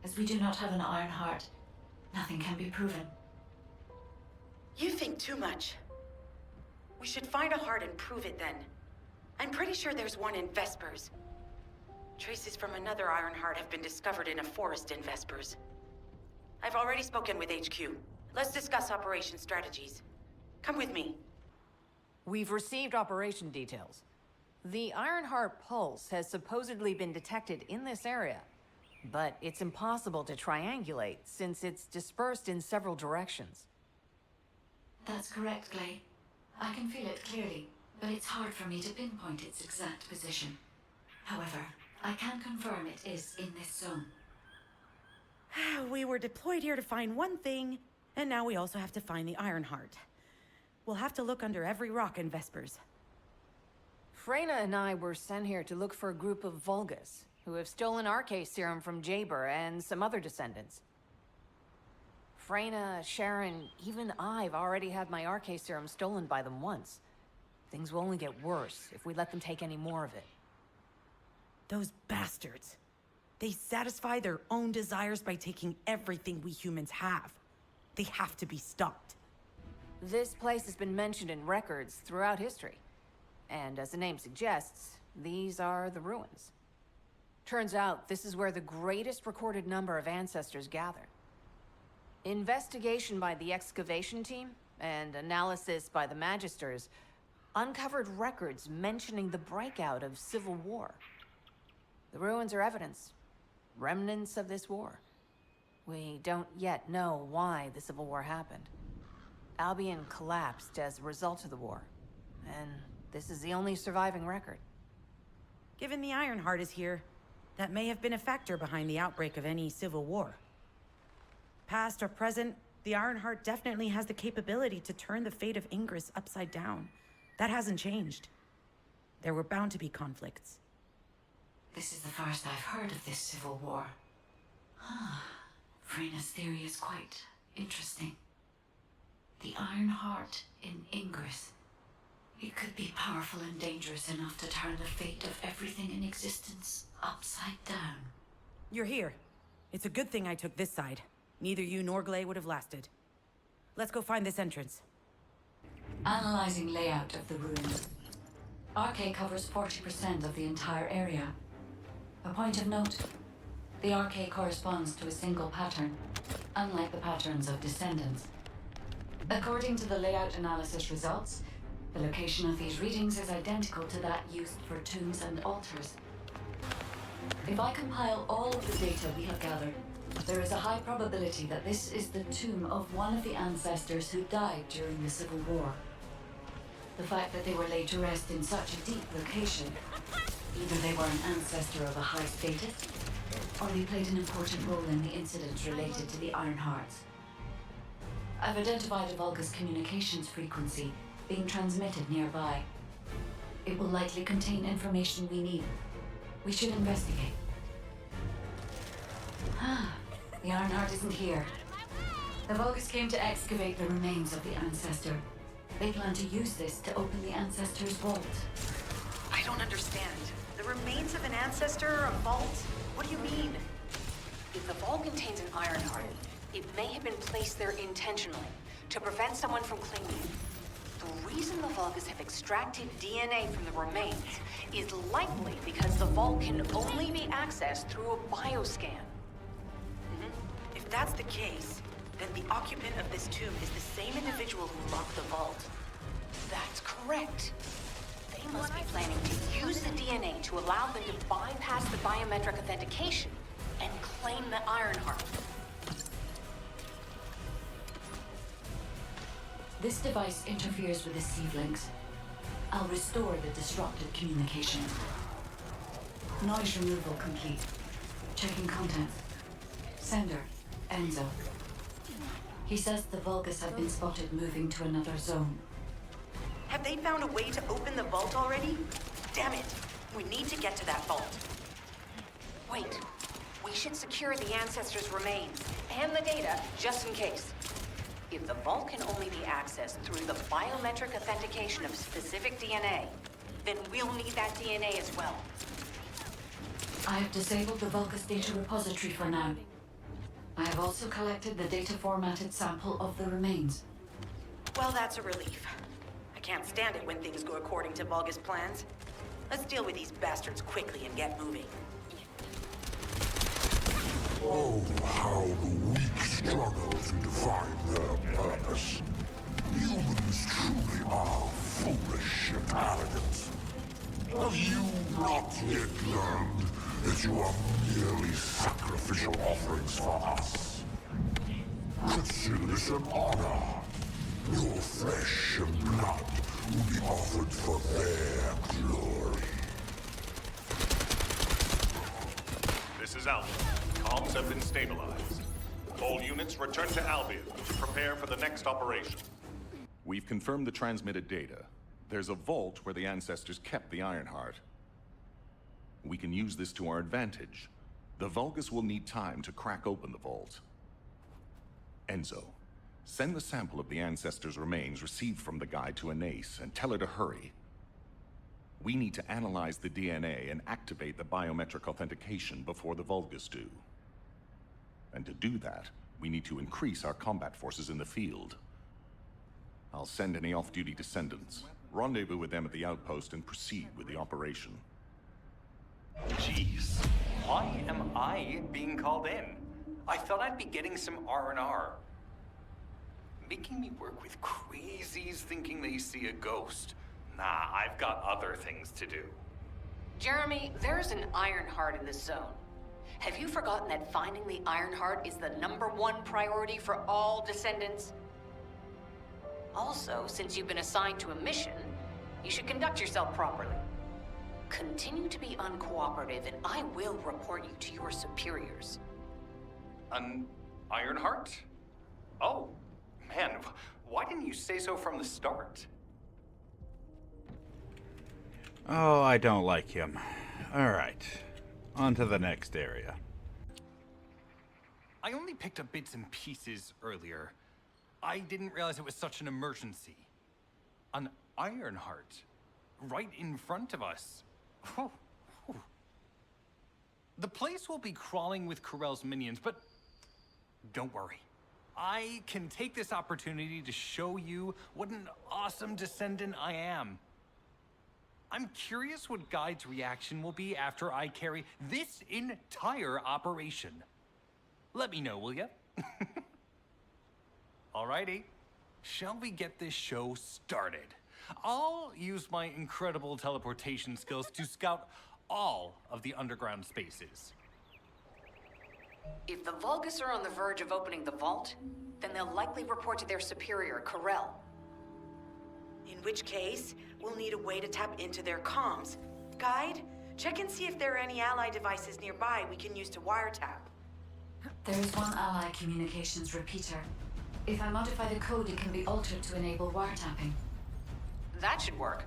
As we do not have an Ironheart, nothing can be proven. You think too much. We should find a heart and prove it then. I'm pretty sure there's one in Vespers. Traces from another Ironheart have been discovered in a forest in Vespers. I've already spoken with HQ. Let's discuss operation strategies. Come with me. We've received operation details. The Ironheart pulse has supposedly been detected in this area, but it's impossible to triangulate since it's dispersed in several directions. That's correct, Glay. I can feel it clearly, but it's hard for me to pinpoint its exact position. However, I can confirm it is in this zone. We were deployed here to find one thing, and now we also have to find the Ironheart. We'll have to look under every rock in Vespers. Freyna and I were sent here to look for a group of Vulgus, who have stolen RK serum from Jaber and some other Descendants. Freyna, Sharon, even I've already had my RK serum stolen by them once. Things will only get worse if we let them take any more of it. Those bastards. They satisfy their own desires by taking everything we humans have. They have to be stopped. This place has been mentioned in records throughout history. And as the name suggests, these are the ruins. Turns out this is where the greatest recorded number of ancestors gathered. Investigation by the excavation team and analysis by the Magisters uncovered records mentioning the breakout of civil war. The ruins are evidence, remnants of this war. We don't yet know why the Civil War happened. Albion collapsed as a result of the war, and this is the only surviving record. Given the Ironheart is here, that may have been a factor behind the outbreak of any civil war. Past or present, the Ironheart definitely has the capability to turn the fate of Ingress upside down. That hasn't changed. There were bound to be conflicts. This is the first I've heard of this civil war. Freyna's theory is quite interesting. The Ironheart in Ingress. It could be powerful and dangerous enough to turn the fate of everything in existence upside down. You're here. It's a good thing I took this side. Neither you nor Glay would have lasted. Let's go find this entrance. Analyzing layout of the ruins. RK covers 40% of the entire area. A point of note, the RK corresponds to a single pattern, unlike the patterns of Descendants. According to the layout analysis results, the location of these readings is identical to that used for tombs and altars. If I compile all of the data we have gathered, there is a high probability that this is the tomb of one of the ancestors who died during the Civil War. The fact that they were laid to rest in such a deep location, either they were an ancestor of a high status, or they played an important role in the incidents related to the Ironhearts. I've identified a Vulgus communications frequency being transmitted nearby. It will likely contain information we need. We should investigate. The Ironheart isn't here. The Vulgus came to excavate the remains of the ancestor. They plan to use this to open the ancestor's vault. I don't understand. The remains of an ancestor, a vault? What do you mean? If the vault contains an Ironheart, It may have been placed there intentionally, to prevent someone from claiming it. The reason the Vulgus have extracted DNA from the remains is likely because the vault can only be accessed through a bioscan. If that's the case, then the occupant of this tomb is the same individual who locked the vault. That's correct. They must be planning to use the DNA to allow them to bypass the biometric authentication and claim the Ironheart. This device interferes with the seed links. I'll restore the disrupted communication. Noise removal complete. Checking contents. Sender, Enzo. He says the Vulgus have been spotted moving to another zone. Have they found a way to open the vault already? Damn it! We need to get to that vault. Wait. We should secure the Ancestors' remains and the data just in case. If the vault can only be accessed through the biometric authentication of specific DNA, then we'll need that DNA as well. I have disabled the Vulgus data repository for now. I have also collected the data formatted sample of the remains. Well, that's a relief. I can't stand it when things go according to Vulgus plans. Let's deal with these bastards quickly and get moving. Oh, how the weak struggle to define their purpose. Humans truly are foolish and arrogant. Have you not yet learned that you are merely sacrificial offerings for us? Consider this an honor. Your flesh and blood will be offered for their glory. This is Alpha. Comms have been stabilized. All units return to Albion to prepare for the next operation. We've confirmed the transmitted data. There's a vault where the Ancestors kept the Ironheart. We can use this to our advantage. The Vulgus will need time to crack open the vault. Enzo, send the sample of the Ancestors' remains received from the guide to Anais and tell her to hurry. We need to analyze the DNA and activate the biometric authentication before the Vulgus do. And to do that, we need to increase our combat forces in the field. I'll send any off-duty Descendants, rendezvous with them at the outpost, and proceed with the operation. Jeez, why am I being called in? I thought I'd be getting some R&R. Making me work with crazies thinking they see a ghost. Nah, I've got other things to do. Jeremy, there's an Ironheart in this zone. Have you forgotten that finding the Ironheart is the #1 priority for all Descendants? Also, since you've been assigned to a mission, you should conduct yourself properly. Continue to be uncooperative, and I will report you to your superiors. An Ironheart? Oh, man, why didn't you say so from the start? Oh, I don't like him. Alright, on to the next area. I only picked up bits and pieces earlier. I didn't realize it was such an emergency. An Ironheart, right in front of us. Oh. The place will be crawling with Corell's minions, but don't worry. I can take this opportunity to show you what an awesome Descendant I am. I'm curious what Guide's reaction will be after I carry this entire operation. Let me know, will ya? Alrighty, shall we get this show started? I'll use my incredible teleportation skills to scout all of the underground spaces. If the Vulgus are on the verge of opening the vault, then they'll likely report to their superior, Corell. In which case, we'll need a way to tap into their comms. Guide, check and see if there are any ally devices nearby we can use to wiretap. There is one ally communications repeater. If I modify the code, it can be altered to enable wiretapping. That should work.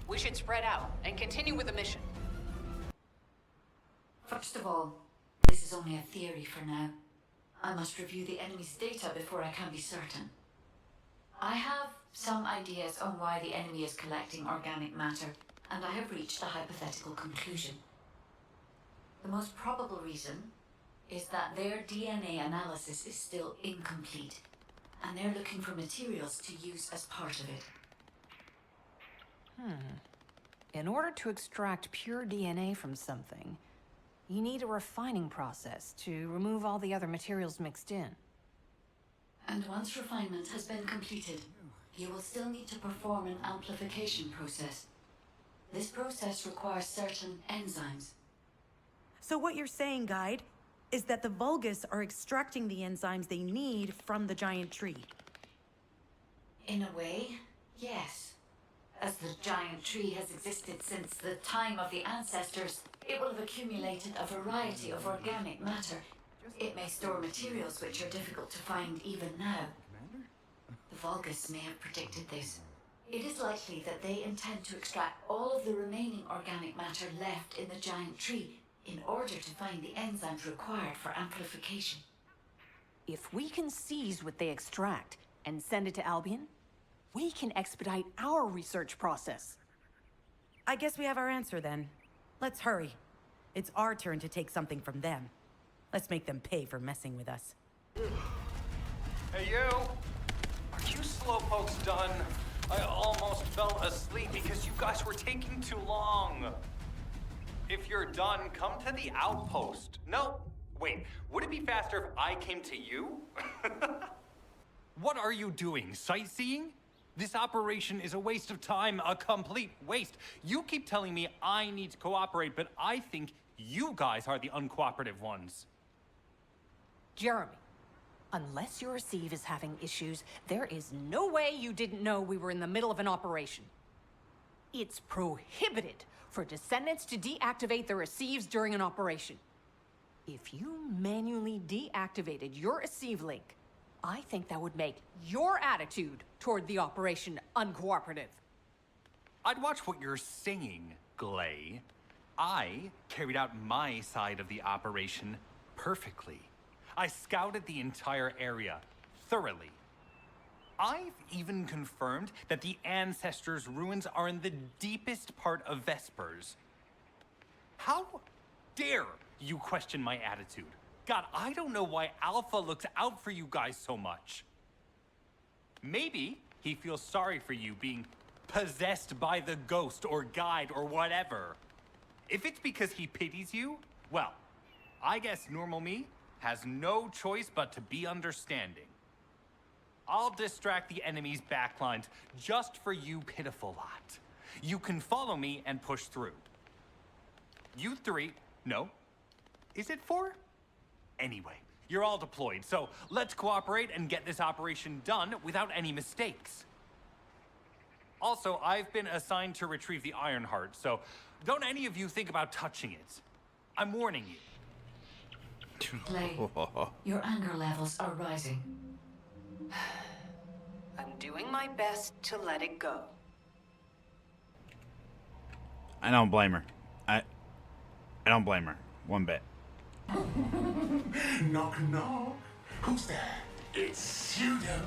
We should spread out and continue with the mission. First of all, this is only a theory for now. I must review the enemy's data before I can be certain. I have some ideas on why the enemy is collecting organic matter, and I have reached a hypothetical conclusion. The most probable reason is that their DNA analysis is still incomplete, and they're looking for materials to use as part of it. In order to extract pure DNA from something, you need a refining process to remove all the other materials mixed in. And once refinement has been completed, you will still need to perform an amplification process. This process requires certain enzymes. So what you're saying, Guide, is that the Vulgus are extracting the enzymes they need from the giant tree. In a way, yes. As the giant tree has existed since the time of the ancestors, it will have accumulated a variety of organic matter. It may store materials which are difficult to find even now. The Vulgus may have predicted this. It is likely that they intend to extract all of the remaining organic matter left in the giant tree in order to find the enzymes required for amplification. If we can seize what they extract and send it to Albion, we can expedite our research process. I guess we have our answer then. Let's hurry. It's our turn to take something from them. Let's make them pay for messing with us. Hey, you! Are you slowpokes done? I almost fell asleep because you guys were taking too long. If you're done, come to the outpost. No, wait, would it be faster if I came to you? What are you doing, sightseeing? This operation is a waste of time, a complete waste. You keep telling me I need to cooperate, but I think you guys are the uncooperative ones. Jeremy, unless your receive is having issues, there is no way you didn't know we were in the middle of an operation. It's prohibited for Descendants to deactivate the receives during an operation. If you manually deactivated your receive link, I think that would make your attitude toward the operation uncooperative. I'd watch what you're saying, Glay. I carried out my side of the operation perfectly. I scouted the entire area thoroughly. I've even confirmed that the Ancestors' ruins are in the deepest part of Vespers. How dare you question my attitude? God, I don't know why Alpha looks out for you guys so much. Maybe he feels sorry for you being possessed by the ghost or guide or whatever. If it's because he pities you, well, I guess normal me has no choice but to be understanding. I'll distract the enemy's backlines just for you pitiful lot. You can follow me and push through. You three, no, is it 4? Anyway, you're all deployed, so let's cooperate and get this operation done without any mistakes. Also, I've been assigned to retrieve the Ironheart, so don't any of you think about touching it. I'm warning you. Blay, your anger levels are rising. I'm doing my best to let it go. I don't blame her. I don't blame her one bit. Knock, knock. Who's there? It's Pseudo.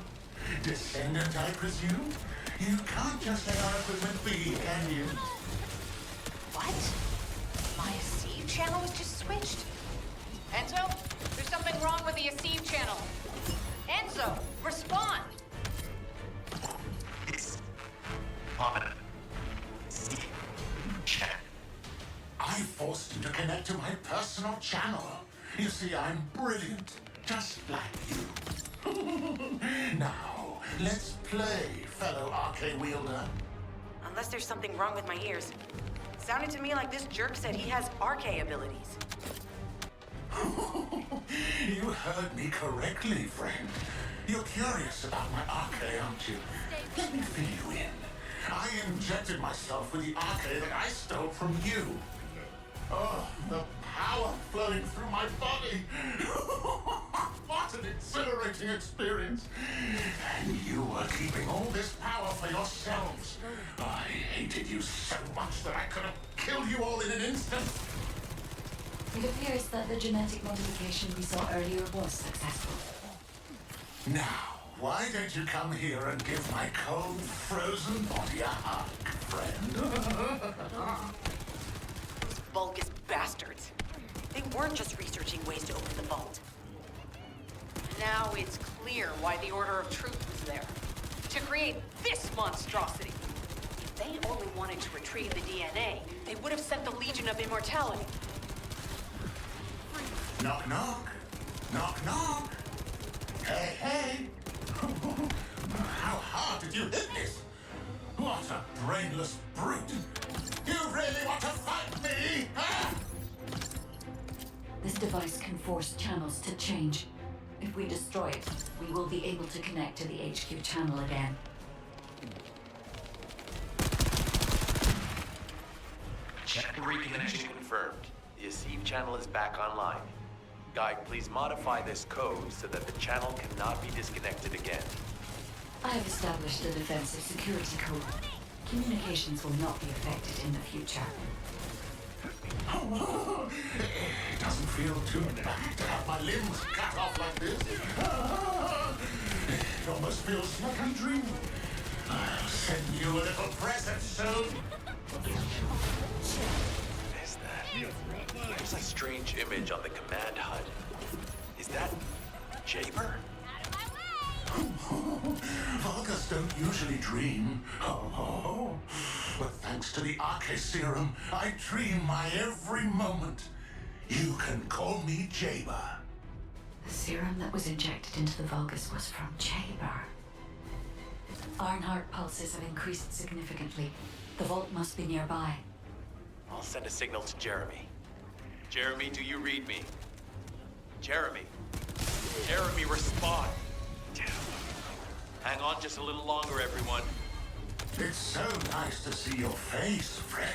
Descendant, I presume? You can't just let our equipment be, can you? What? My receive channel was just switched? Enzo, there's something wrong with the receive channel. Enzo, respond! It's on chat. I forced him to connect to my personal channel. You see, I'm brilliant, just like you. Now, let's play, fellow RK wielder. Unless there's something wrong with my ears. Sounded to me like this jerk said he has RK abilities. You heard me correctly, friend. You're curious about my RK, aren't you? Let me fill you in. I injected myself with the RK that I stole from you. Oh, the power flowing through my body. What an exhilarating experience. And you were keeping all this power for yourselves. I hated you so much that I could have killed you all in an instant. It appears that the genetic modification we saw earlier was successful. Now, why don't you come here and give my cold, frozen body a hug, friend? Vulgus bastards. They weren't just researching ways to open the vault. Now it's clear why the Order of Truth was there. To create this monstrosity. If they only wanted to retrieve the DNA, they would have sent the Legion of Immortality. Knock, knock. Knock, knock. Hey, hey. How hard did you hit this? What a brainless brute. You really want to fight me, huh? This device can force channels to change. If we destroy it, we will be able to connect to the HQ channel again. Channel reconnection confirmed. The EST channel is back online. Guide, please modify this code so that the channel cannot be disconnected again. I have established a defensive security code. Communications will not be affected in the future. It doesn't feel too bad to have my limbs cut off like this. It almost feels like I'm dreaming. I'll send you a little present soon. What is that? There's a strange image on the command HUD. Is that Jaber? Vulgus don't usually dream. But thanks to the Arche serum, I dream my every moment. You can call me Jaber. The serum that was injected into the Vulgus was from Jaber. Ironheart pulses have increased significantly. The vault must be nearby. I'll send a signal to Jeremy. Jeremy, do you read me? Jeremy. Jeremy, respond. Hang on just a little longer, everyone. It's so nice to see your face, friend.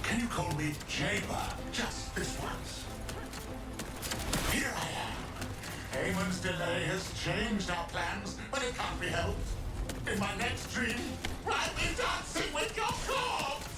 Can you call me Jaber just this once? Here I am. Eamon's delay has changed our plans, but it can't be helped. In my next dream, I'll be dancing with your corpse!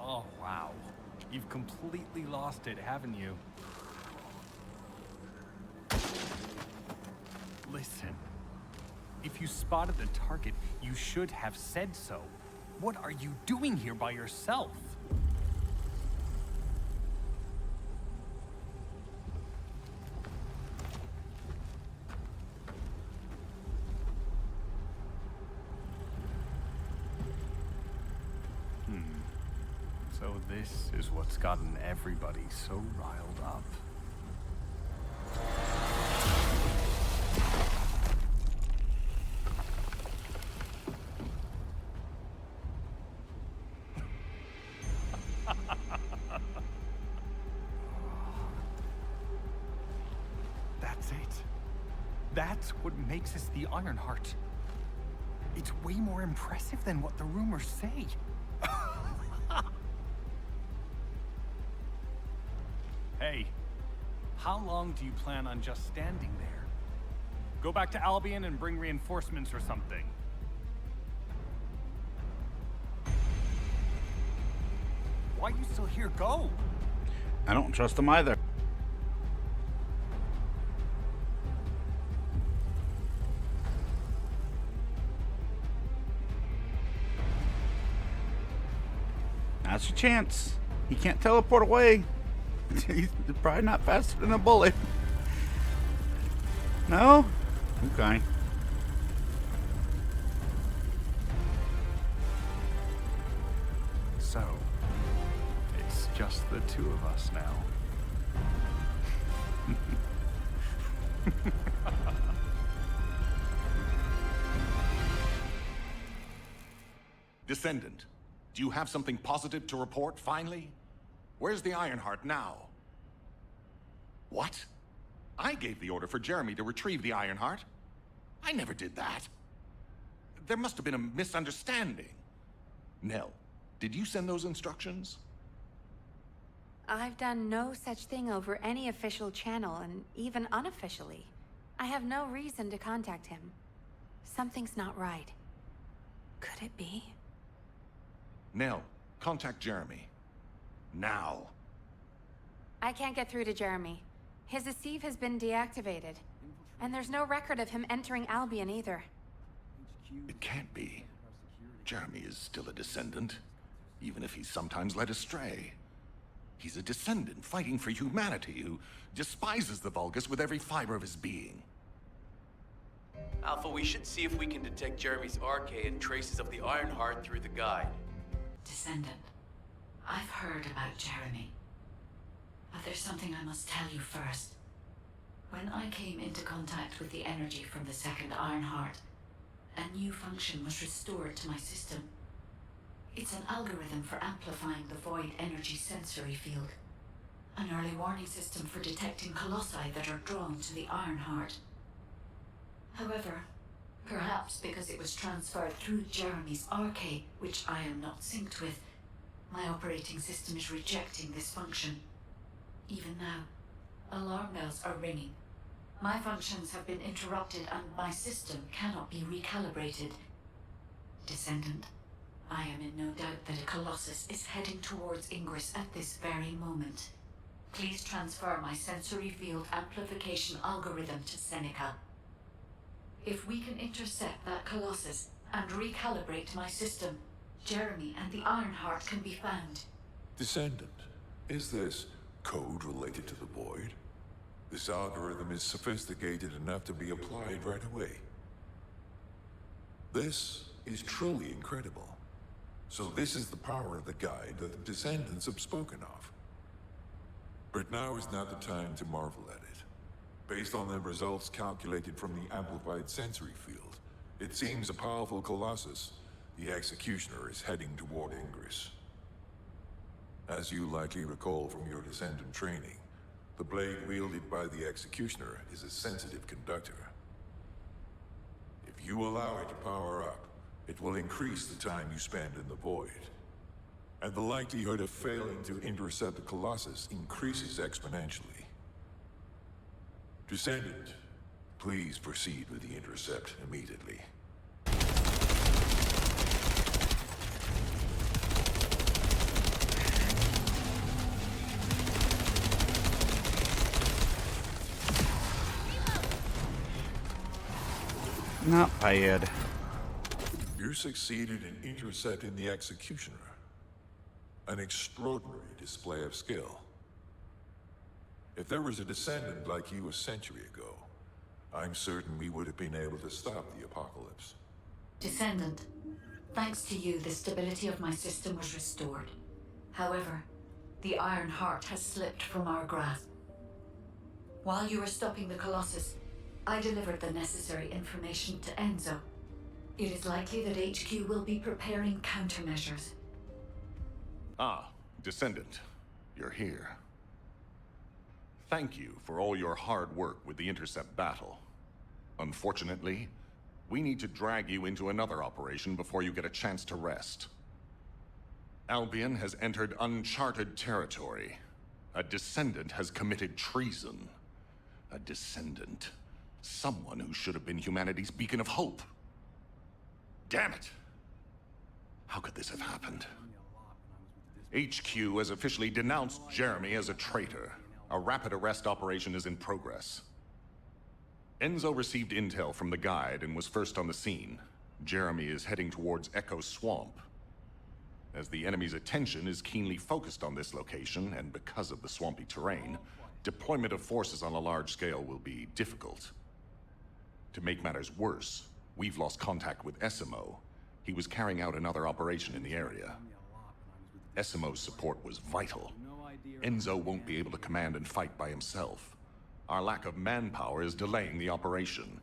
Oh, wow. You've completely lost it, haven't you? Listen. If you spotted the target, you should have said so. What are you doing here by yourself? So this is what's gotten everybody so riled up. That's it. That's what makes us the Ironheart. It's way more impressive than what the rumors say. Hey, how long do you plan on just standing there? Go back to Albion and bring reinforcements or something. Why are you still here? Go! I don't trust them either. That's your chance. He can't teleport away. He's probably not faster than a bullet. No? Okay. So, it's just the two of us now. Descendant, do you have something positive to report, finally? Where's the Ironheart now? What? I gave the order for Jeremy to retrieve the Ironheart. I never did that. There must have been a misunderstanding. Nell, did you send those instructions? I've done no such thing over any official channel, and even unofficially. I have no reason to contact him. Something's not right. Could it be? Nell, contact Jeremy. Now. I can't get through to Jeremy. His Deceive has been deactivated. And there's no record of him entering Albion either. It can't be. Jeremy is still a Descendant, even if he's sometimes led astray. He's a Descendant fighting for humanity who despises the Vulgus with every fiber of his being. Alpha, we should see if we can detect Jeremy's RK and traces of the Ironheart through the guide. Descendant, I've heard about Jeremy. But there's something I must tell you first. When I came into contact with the energy from the second Ironheart, a new function was restored to my system. It's an algorithm for amplifying the void energy sensory field. An early warning system for detecting colossi that are drawn to the Ironheart. However, perhaps because it was transferred through Jeremy's RK, which I am not synced with, my operating system is rejecting this function. Even now, alarm bells are ringing. My functions have been interrupted and my system cannot be recalibrated. Descendant, I am in no doubt that a Colossus is heading towards Ingress at this very moment. Please transfer my sensory field amplification algorithm to Seneca. If we can intercept that Colossus and recalibrate my system, Jeremy and the Ironheart can be found. Descendant, is this code related to the Void? This algorithm is sophisticated enough to be applied right away. This is truly incredible. So this is the power of the guide that the Descendants have spoken of. But now is not the time to marvel at it. Based on the results calculated from the amplified sensory field, it seems a powerful Colossus, the Executioner, is heading toward Ingress. As you likely recall from your Descendant training, the blade wielded by the Executioner is a sensitive conductor. If you allow it to power up, it will increase the time you spend in the Void. And the likelihood of failing to intercept the Colossus increases exponentially. Descendant, please proceed with the intercept immediately. Not bad. You succeeded in intercepting the Executioner. An extraordinary display of skill. If there was a Descendant like you a century ago, I'm certain we would have been able to stop the apocalypse. Descendant, thanks to you, the stability of my system was restored. However, the Ironheart has slipped from our grasp. While you were stopping the Colossus, I delivered the necessary information to Enzo. It is likely that HQ will be preparing countermeasures. Ah, Descendant, you're here. Thank you for all your hard work with the intercept battle. Unfortunately, we need to drag you into another operation before you get a chance to rest. Albion has entered uncharted territory. A Descendant has committed treason. A Descendant. Someone who should have been humanity's beacon of hope. Damn it! How could this have happened? HQ has officially denounced Jeremy as a traitor. A rapid arrest operation is in progress. Enzo received intel from the guide and was first on the scene. Jeremy is heading towards Echo Swamp. As the enemy's attention is keenly focused on this location, and because of the swampy terrain, deployment of forces on a large scale will be difficult. To make matters worse, we've lost contact with Essimo. He was carrying out another operation in the area. Essimo's support was vital. Enzo won't be able to command and fight by himself. Our lack of manpower is delaying the operation.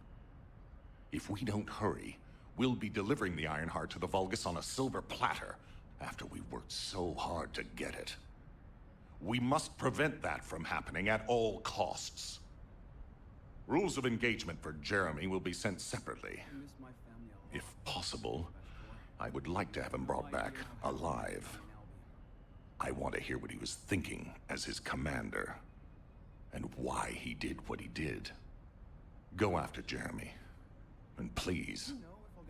If we don't hurry, we'll be delivering the Ironheart to the Vulgus on a silver platter after we've worked so hard to get it. We must prevent that from happening at all costs. Rules of engagement for Jeremy will be sent separately. If possible, I would like to have him brought back alive. I want to hear what he was thinking as his commander, and why he did what he did. Go after Jeremy, and please,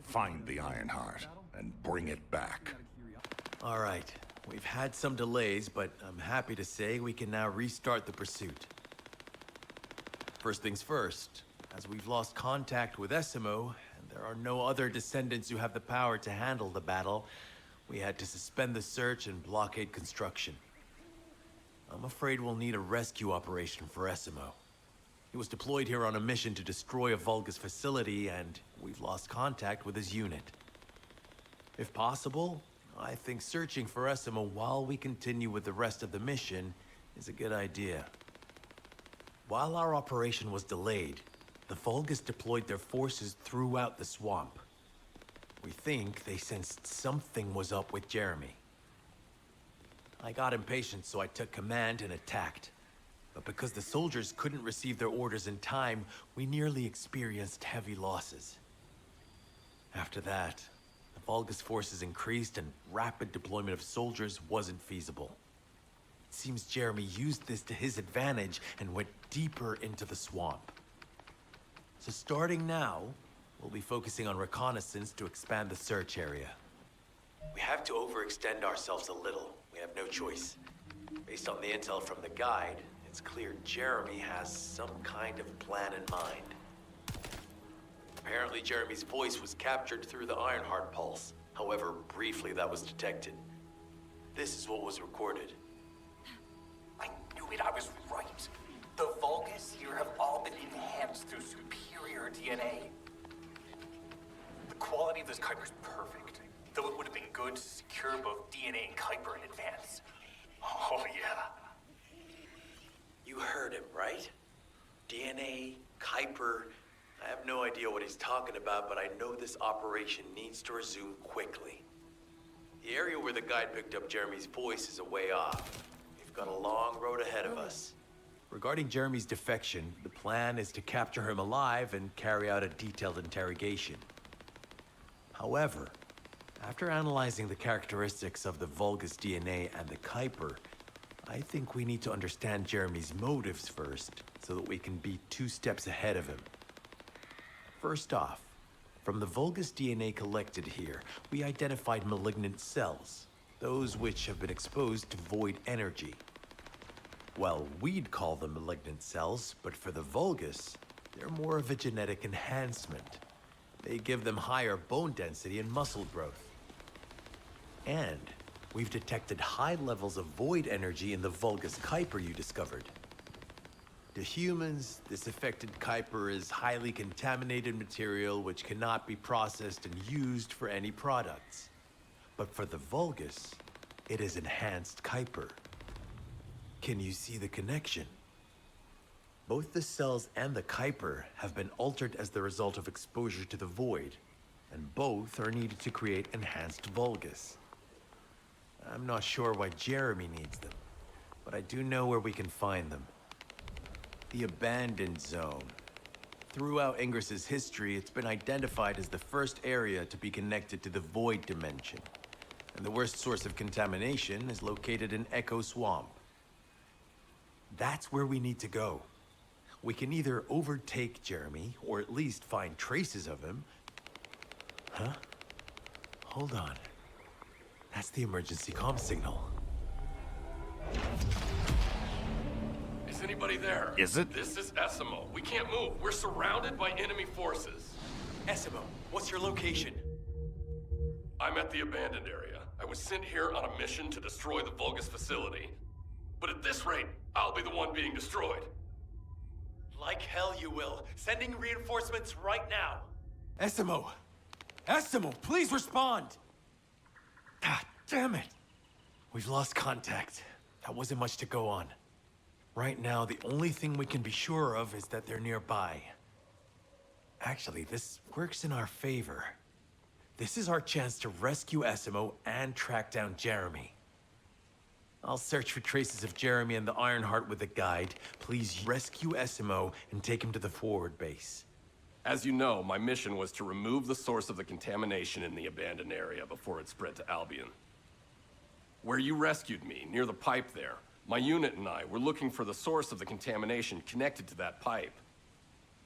find the Ironheart and bring it back. All right. We've had some delays, but I'm happy to say we can now restart the pursuit. First things first, as we've lost contact with Essimo, and there are no other Descendants who have the power to handle the battle, we had to suspend the search and blockade construction. I'm afraid we'll need a rescue operation for Essimo. He was deployed here on a mission to destroy a Vulgus facility, and we've lost contact with his unit. If possible, I think searching for Essimo while we continue with the rest of the mission is a good idea. While our operation was delayed, the Vulgus deployed their forces throughout the swamp. We think they sensed something was up with Jeremy. I got impatient, so I took command and attacked. But because the soldiers couldn't receive their orders in time, we nearly experienced heavy losses. After that, the Vulgus forces increased and rapid deployment of soldiers wasn't feasible. It seems Jeremy used this to his advantage and went deeper into the swamp. So starting now, we'll be focusing on reconnaissance to expand the search area. We have to overextend ourselves a little. We have no choice. Based on the intel from the guide, it's clear Jeremy has some kind of plan in mind. Apparently Jeremy's voice was captured through the Ironheart pulse. However, briefly that was detected. This is what was recorded. I knew it, I was right. The Vulgus here have all been enhanced through superior DNA. The quality of this Kuiper's perfect, though it would have been good to secure both DNA and Kuiper in advance. Oh yeah. You heard him, right? DNA, Kuiper. I have no idea what he's talking about, but I know this operation needs to resume quickly. The area where the guide picked up Jeremy's voice is a way off. We've got a long road ahead of us. Regarding Jeremy's defection, the plan is to capture him alive and carry out a detailed interrogation. However, after analyzing the characteristics of the Vulgus DNA and the Kuiper, I think we need to understand Jeremy's motives first, so that we can be 2 steps ahead of him. First off, from the Vulgus DNA collected here, we identified malignant cells, those which have been exposed to void energy. Well, we'd call them malignant cells, but for the Vulgus, they're more of a genetic enhancement. They give them higher bone density and muscle growth. And we've detected high levels of void energy in the Vulgus Kuiper you discovered. To humans, this affected Kuiper is highly contaminated material which cannot be processed and used for any products. But for the Vulgus, it is enhanced Kuiper. Can you see the connection? Both the cells and the Kuiper have been altered as the result of exposure to the void, and both are needed to create enhanced Vulgus. I'm not sure why Jeremy needs them, but I do know where we can find them. The Abandoned Zone. Throughout Ingris's history, it's been identified as the first area to be connected to the Void Dimension, and the worst source of contamination is located in Echo Swamp. That's where we need to go. We can either overtake Jeremy, or at least find traces of him. Huh? Hold on. That's the emergency comm signal. Is anybody there? Is it? This is Essimo. We can't move. We're surrounded by enemy forces. Essimo, what's your location? I'm at the abandoned area. I was sent here on a mission to destroy the Vulgus facility. But at this rate, I'll be the one being destroyed. Like hell you will. Sending reinforcements right now. Essimo! Essimo, please respond! God damn it! We've lost contact. That wasn't much to go on. Right now, the only thing we can be sure of is that they're nearby. Actually, this works in our favor. This is our chance to rescue Essimo and track down Jeremy. I'll search for traces of Jeremy and the Ironheart with the guide. Please rescue Essimo and take him to the forward base. As you know, my mission was to remove the source of the contamination in the abandoned area before it spread to Albion. Where you rescued me, near the pipe there. My unit and I were looking for the source of the contamination connected to that pipe.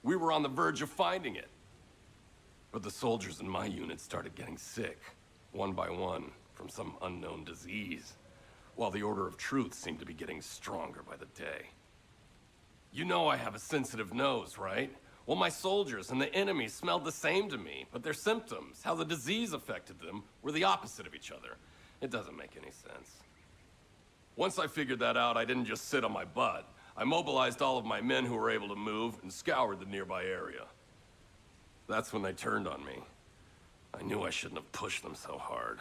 We were on the verge of finding it. But the soldiers in my unit started getting sick, one by one, from some unknown disease, while the Order of Truth seemed to be getting stronger by the day. You know I have a sensitive nose, right? Well, my soldiers and the enemy smelled the same to me, but their symptoms, how the disease affected them, were the opposite of each other. It doesn't make any sense. Once I figured that out, I didn't just sit on my butt. I mobilized all of my men who were able to move and scoured the nearby area. That's when they turned on me. I knew I shouldn't have pushed them so hard.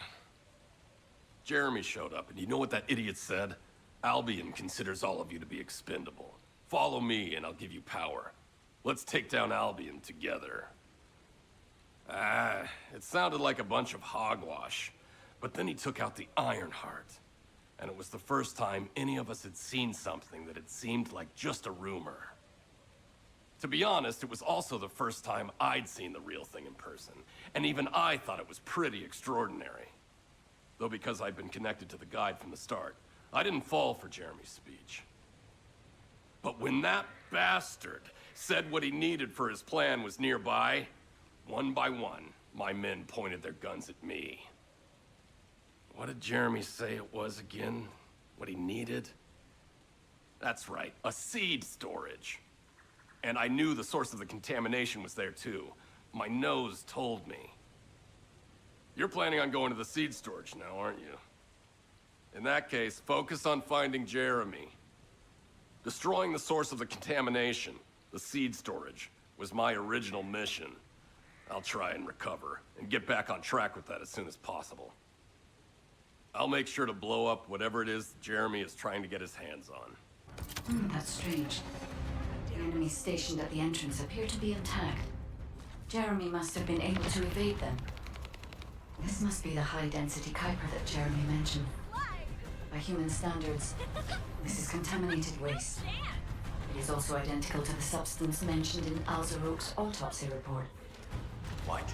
Jeremy showed up, and you know what that idiot said? Albion considers all of you to be expendable. Follow me, and I'll give you power. Let's take down Albion together. It sounded like a bunch of hogwash. But then he took out the Ironheart. And it was the first time any of us had seen something that had seemed like just a rumor. To be honest, it was also the first time I'd seen the real thing in person. And even I thought it was pretty extraordinary. Though because I'd been connected to the guide from the start, I didn't fall for Jeremy's speech. But when that bastard said what he needed for his plan was nearby, one by one, my men pointed their guns at me. What did Jeremy say it was again? What he needed? That's right, a seed storage. And I knew the source of the contamination was there too. My nose told me. You're planning on going to the seed storage now, aren't you? In that case, focus on finding Jeremy. Destroying the source of the contamination, the seed storage, was my original mission. I'll try and recover, and get back on track with that as soon as possible. I'll make sure to blow up whatever it is Jeremy is trying to get his hands on. That's strange. The enemies stationed at the entrance appear to be intact. Jeremy must have been able to evade them. This must be the high-density Kuiper that Jeremy mentioned. By human standards, this is contaminated waste. It is also identical to the substance mentioned in Alzarok's autopsy report. What?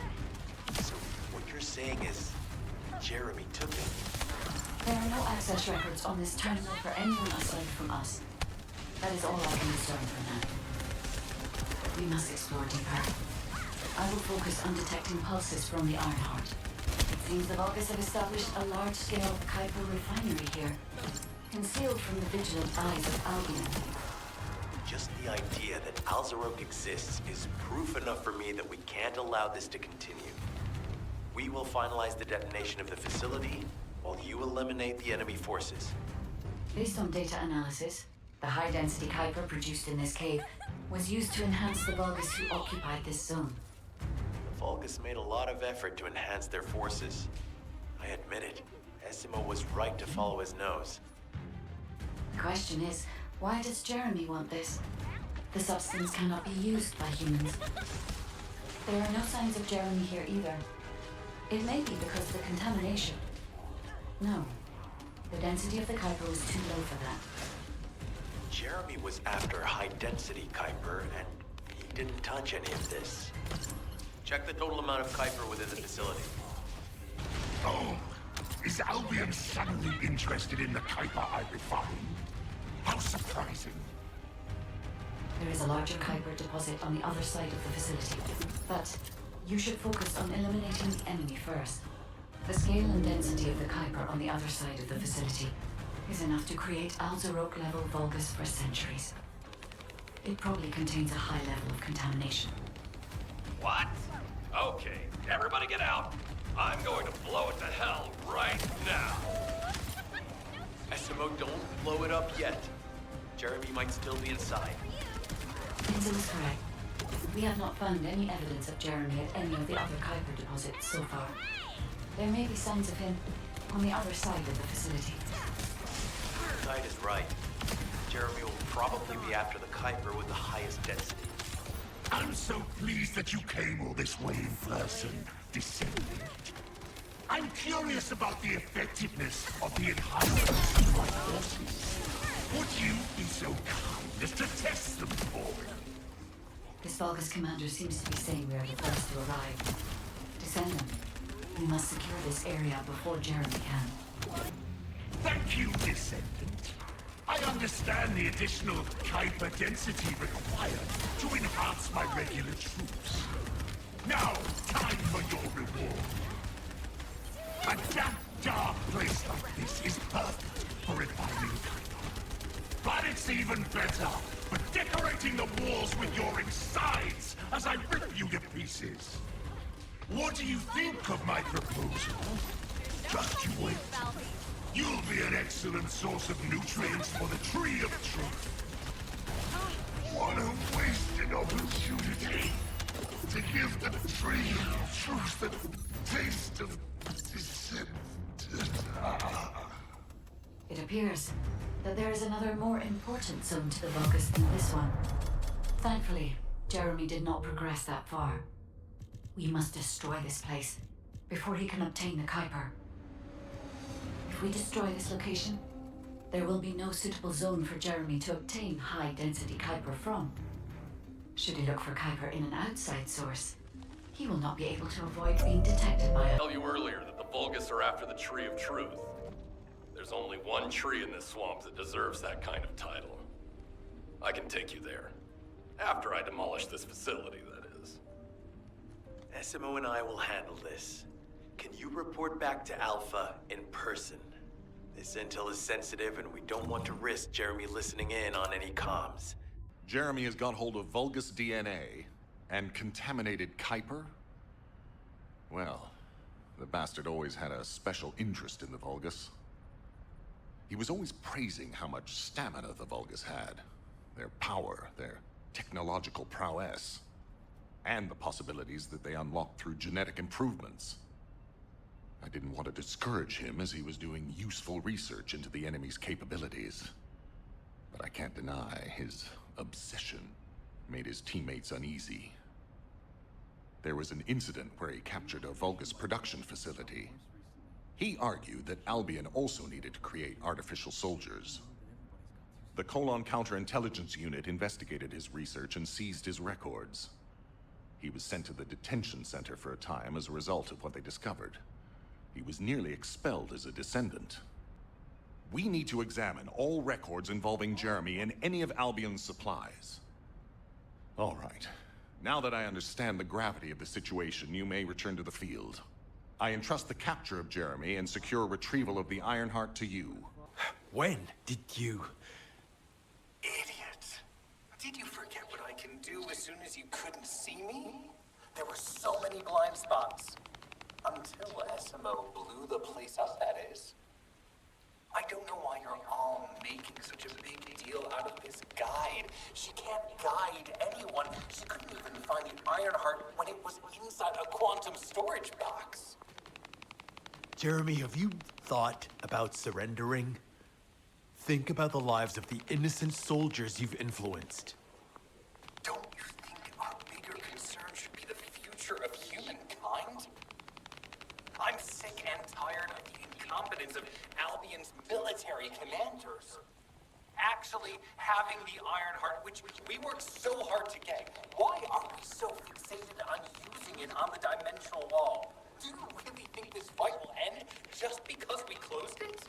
So what you're saying is Jeremy took it? There are no access records on this terminal for anyone aside from us. That is all I can discern for now. We must explore deeper. I will focus on detecting pulses from the Ironheart. It seems the Vulgus have established a large-scale Kuiper refinery here, concealed from the vigilant eyes of Albion. Just the idea that Alzarok exists is proof enough for me that we can't allow this to continue. We will finalize the detonation of the facility, while you eliminate the enemy forces. Based on data analysis, the high-density Kuiper produced in this cave was used to enhance the Vulgus who occupied this zone. The Vulgus made a lot of effort to enhance their forces. I admit it. Essimo was right to follow his nose. The question is, why does Jeremy want this? The substance cannot be used by humans. There are no signs of Jeremy here either. It may be because of the contamination. No. The density of the Kuiper was too low for that. Jeremy was after high-density Kuiper, and he didn't touch any of this. Check the total amount of Kuiper within the facility. Oh, is Albion suddenly interested in the Kuiper I refine? How surprising. There is a larger Kuiper deposit on the other side of the facility, but you should focus on eliminating the enemy first. The scale and density of the Kuiper on the other side of the facility is enough to create Alzarok-level Vulgus for centuries. It probably contains a high level of contamination. What? Okay, everybody get out. I'm going to blow it to hell right now. Essimo, don't blow it up yet. Jeremy might still be inside. Intel is correct. We have not found any evidence of Jeremy at any of the other Kuiper deposits so far. There may be signs of him on the other side of the facility. Tide is right. Jeremy will probably be after the Kuiper with the highest density. I'm so pleased that you came all this way in person, Descendant. I'm curious about the effectiveness of the enhancements to my forces. Would you be so kind as to test them for me? This Vulgus commander seems to be saying we are the first to arrive. Descendant, we must secure this area before Jeremy can. Thank you, Descendant. I understand the additional Kuiper density required to enhance my regular troops. Now, time for your reward. A damp, dark place like this is perfect for refining Kuiper. But it's even better for decorating the walls with your insides as I rip you to pieces. What do you think of my proposal? Just you wait. You'll be an excellent source of nutrients for the Tree of Truth. What a wasted opportunity to give the Tree of Truth the taste of Descendant. It appears that there is another more important zone to the Vulgus than this one. Thankfully, Jeremy did not progress that far. We must destroy this place before he can obtain the Kuiper. If we destroy this location, there will be no suitable zone for Jeremy to obtain high-density Kuiper from. Should he look for Kuiper in an outside source, he will not be able to avoid being detected by us. I told you earlier that the Vulgus are after the Tree of Truth. There's only one tree in this swamp that deserves that kind of title. I can take you there. After I demolish this facility, that is. SMO and I will handle this. Can you report back to Alpha in person? This intel is sensitive and we don't want to risk Jeremy listening in on any comms. Jeremy has got hold of Vulgus DNA and contaminated Kuiper? Well, the bastard always had a special interest in the Vulgus. He was always praising how much stamina the Vulgus had, their power, their technological prowess, and the possibilities that they unlocked through genetic improvements. I didn't want to discourage him as he was doing useful research into the enemy's capabilities. But I can't deny his obsession made his teammates uneasy. There was an incident where he captured a Vulgus production facility. He argued that Albion also needed to create artificial soldiers. The Colon Counterintelligence Unit investigated his research and seized his records. He was sent to the detention center for a time as a result of what they discovered. He was nearly expelled as a Descendant. We need to examine all records involving Jeremy and any of Albion's supplies. All right. Now that I understand the gravity of the situation, you may return to the field. I entrust the capture of Jeremy and secure retrieval of the Ironheart to you. When did you... Idiot. Did you forget what I can do as soon as you couldn't see me? There were so many blind spots. Until SMO blew the place up, that is. I don't know why you're all making such a big deal out of this guide. She can't guide anyone. She couldn't even find the Ironheart when it was inside a quantum storage box. Jeremy, have you thought about surrendering? Think about the lives of the innocent soldiers you've influenced. Don't you think our bigger concern should be the future of humankind? I'm sick and tired of the incompetence of Albion's military commanders. Actually having the Ironheart, which we worked so hard to get, why are we so fixated on using it on the dimensional wall? Do you really think this fight will end just because we closed it?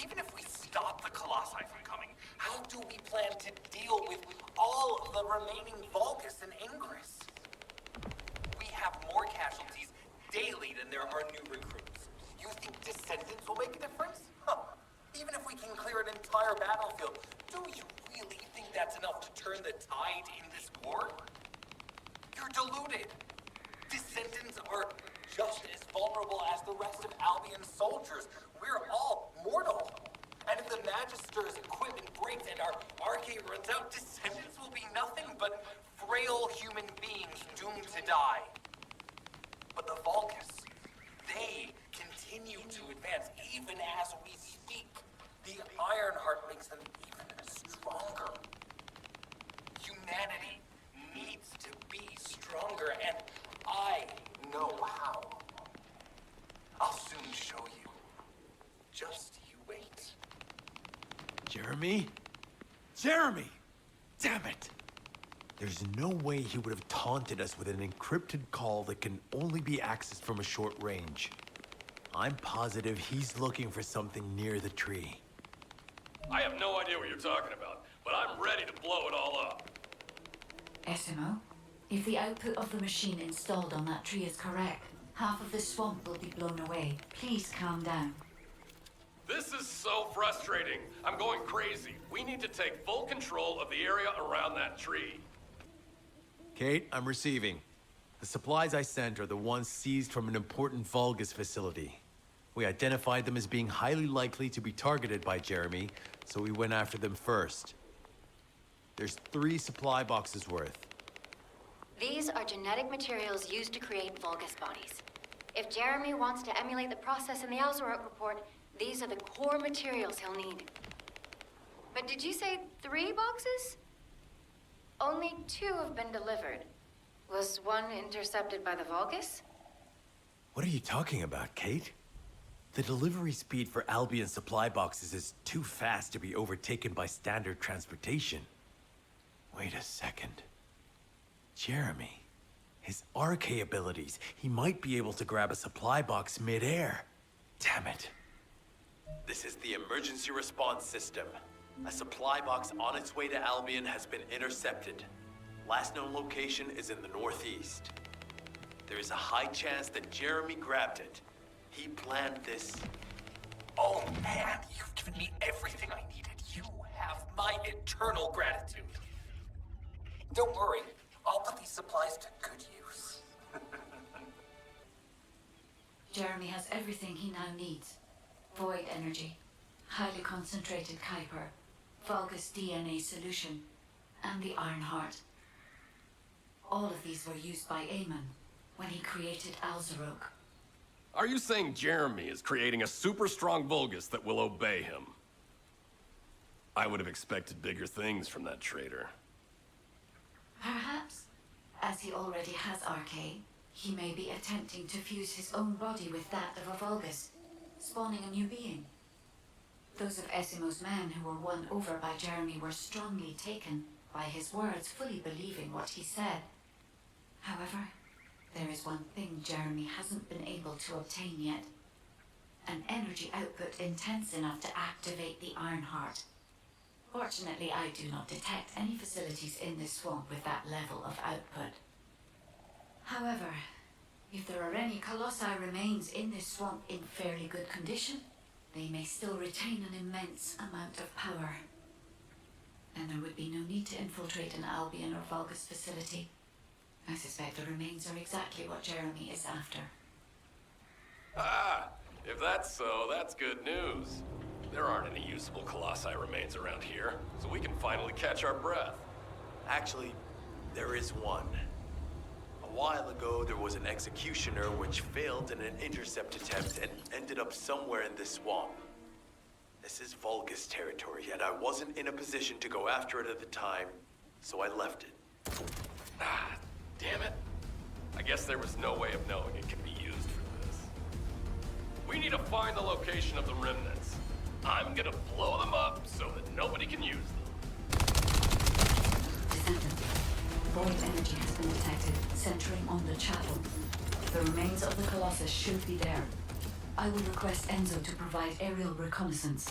Even if we stop the Colossi from coming, how do we plan to deal with all of the remaining Vulgus and Ingress? We have more casualties daily than there are new recruits. You think Descendants will make a difference? Huh. Even if we can clear an entire battlefield, do you really think that's enough to turn the tide in this war? You're deluded. Descendants are just as vulnerable as the rest of Albion's soldiers. We're all mortal. And if the Magister's equipment breaks and our arcade runs out, Descendants will be nothing but frail human beings doomed to die. But the Vulgus, they continue to advance even as we speak. The Ironheart makes them even stronger. Humanity needs to be stronger, and I know how. I'll soon show you. Just you wait. Jeremy? Jeremy! Damn it! There's no way he would have taunted us with an encrypted call that can only be accessed from a short range. I'm positive he's looking for something near the tree. I have no idea what you're talking about, but I'm ready to blow it all up. SMO, if the output of the machine installed on that tree is correct, half of the swamp will be blown away. Please calm down. This is so frustrating. I'm going crazy. We need to take full control of the area around that tree. Kate, I'm receiving. The supplies I sent are the ones seized from an important Vulgus facility. We identified them as being highly likely to be targeted by Jeremy, so we went after them first. There's 3 supply boxes worth. These are genetic materials used to create Vulgus bodies. If Jeremy wants to emulate the process in the Alzarok report, these are the core materials he'll need. But did you say 3 boxes? Only 2 have been delivered. Was one intercepted by the Vulgus? What are you talking about, Kate? The delivery speed for Albion supply boxes is too fast to be overtaken by standard transportation. Wait a second. Jeremy. His RK abilities. He might be able to grab a supply box mid-air. Damn it. This is the emergency response system. A supply box on its way to Albion has been intercepted. Last known location is in the northeast. There is a high chance that Jeremy grabbed it. He planned this. Oh man, you've given me everything I needed. You have my eternal gratitude. Don't worry, I'll put these supplies to good use. Jeremy has everything he now needs. Void energy, highly concentrated Kuiper, Vulgus DNA solution, and the Iron Heart. All of these were used by Aemon when he created Alzarok. Are you saying Jeremy is creating a super strong Vulgus that will obey him? I would have expected bigger things from that traitor. Perhaps, as he already has RK, he may be attempting to fuse his own body with that of a Vulgus, spawning a new being. Those of Esimo's men who were won over by Jeremy were strongly taken by his words, fully believing what he said. However, there is one thing Jeremy hasn't been able to obtain yet. An energy output intense enough to activate the Iron Heart. Fortunately, I do not detect any facilities in this swamp with that level of output. However, if there are any Colossi remains in this swamp in fairly good condition, they may still retain an immense amount of power. And there would be no need to infiltrate an Albion or Vulgus facility. I suspect the remains are exactly what Jeremy is after. Ah, if that's so, that's good news. There aren't any usable Colossi remains around here, so we can finally catch our breath. Actually, there is one. A while ago, there was an executioner which failed in an intercept attempt and ended up somewhere in this swamp. This is Vulgus territory, and I wasn't in a position to go after it at the time, so I left it. Ah, damn it. I guess there was no way of knowing it could be used for this. We need to find the location of the remnants. I'm gonna blow them up so that nobody can use them. Descendant. Void energy has been detected, centering on the chapel. The remains of the Colossus should be there. I will request Enzo to provide aerial reconnaissance.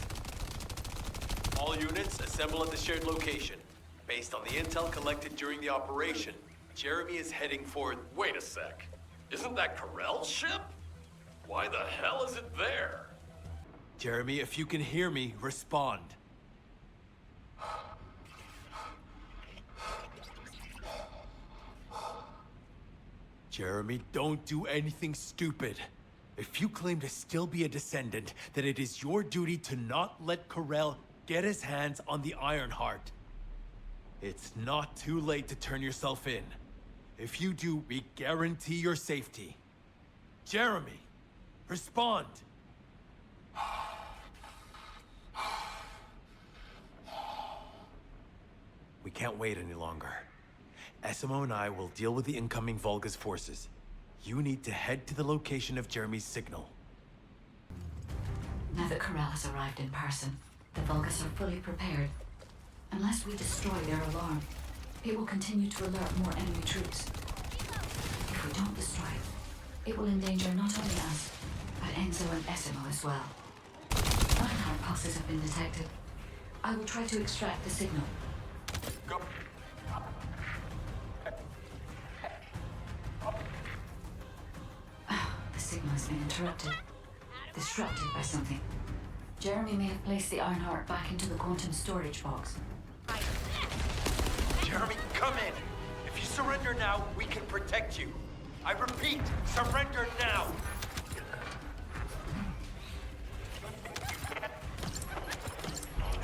All units assemble at the shared location. Based on the intel collected during the operation, Jeremy is heading for... Wait a sec. Isn't that Corell's ship? Why the hell is it there? Jeremy, if you can hear me, respond. Jeremy, don't do anything stupid. If you claim to still be a Descendant, then it is your duty to not let Corell get his hands on the Iron Heart. It's not too late to turn yourself in. If you do, we guarantee your safety. Jeremy, respond. We can't wait any longer. Esimo and I will deal with the incoming Vulgus forces. You need to head to the location of Jeremy's signal. Now that Corell has arrived in person, the Vulgus are fully prepared. Unless we destroy their alarm, it will continue to alert more enemy troops. If we don't destroy it, it will endanger not only us, but Enzo and Essimo as well. Ironheart pulses have been detected. I will try to extract the signal. Go. The signal has been interrupted. Disrupted by something. Jeremy may have placed the Ironheart back into the quantum storage box. Jeremy, come in. If you surrender now, we can protect you. I repeat, surrender now.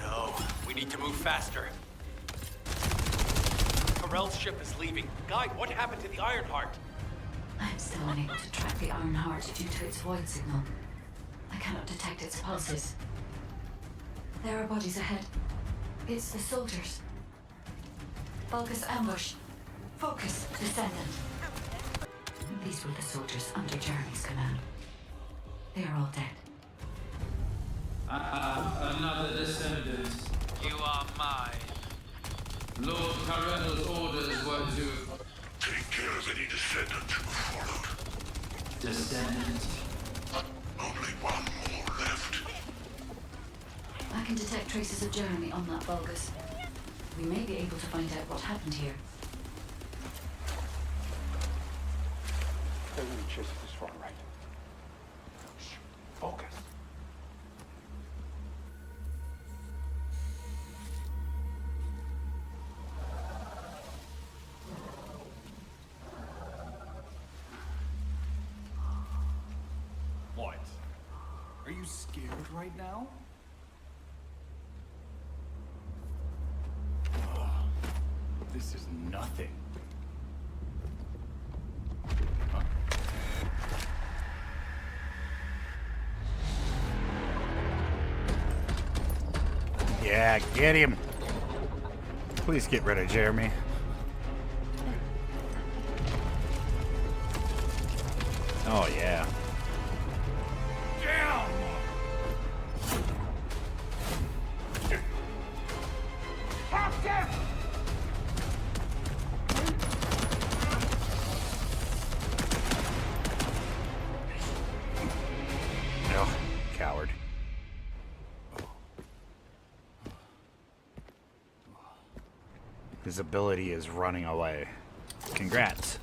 No, we need to move faster. Karel's ship is leaving. Guy, what happened to the Ironheart? I'm still unable to track the Ironheart due to its void signal. I cannot detect its pulses. There are bodies ahead. It's the soldiers. Focus ambush. Focus, Descendant. These were the soldiers under Jeremy's command. They are all dead. Another Descendant. You are mine. Lord Karel's orders were to... Take care of any Descendant who followed. Descendant? Only one more left. I can detect traces of Jeremy on that Vulgus. We may be able to find out what happened here. They're really chasing this far, right? Shh. Focus. What? Are you scared right now? This is nothing. Yeah, get him. Please get rid of Jeremy. Oh, yeah. Oh, coward. His ability is running away. Congrats.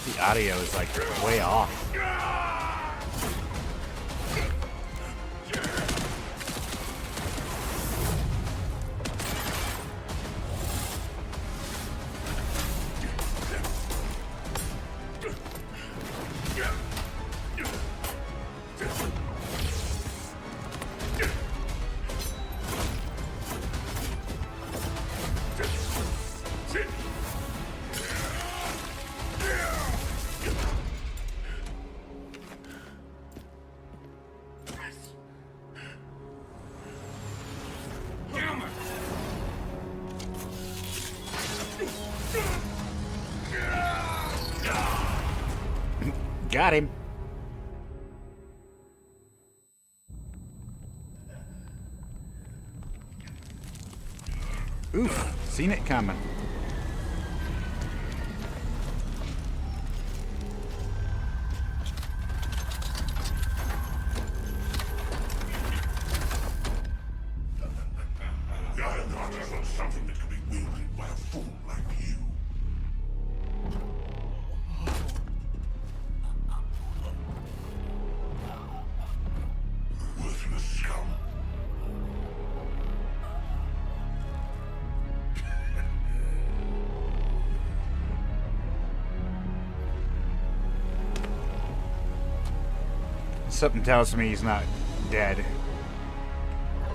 The audio is like way off. Got him. Oof, seen it coming. The Ironheart is not something that can be wielded by a fool like you. Something tells me he's not dead.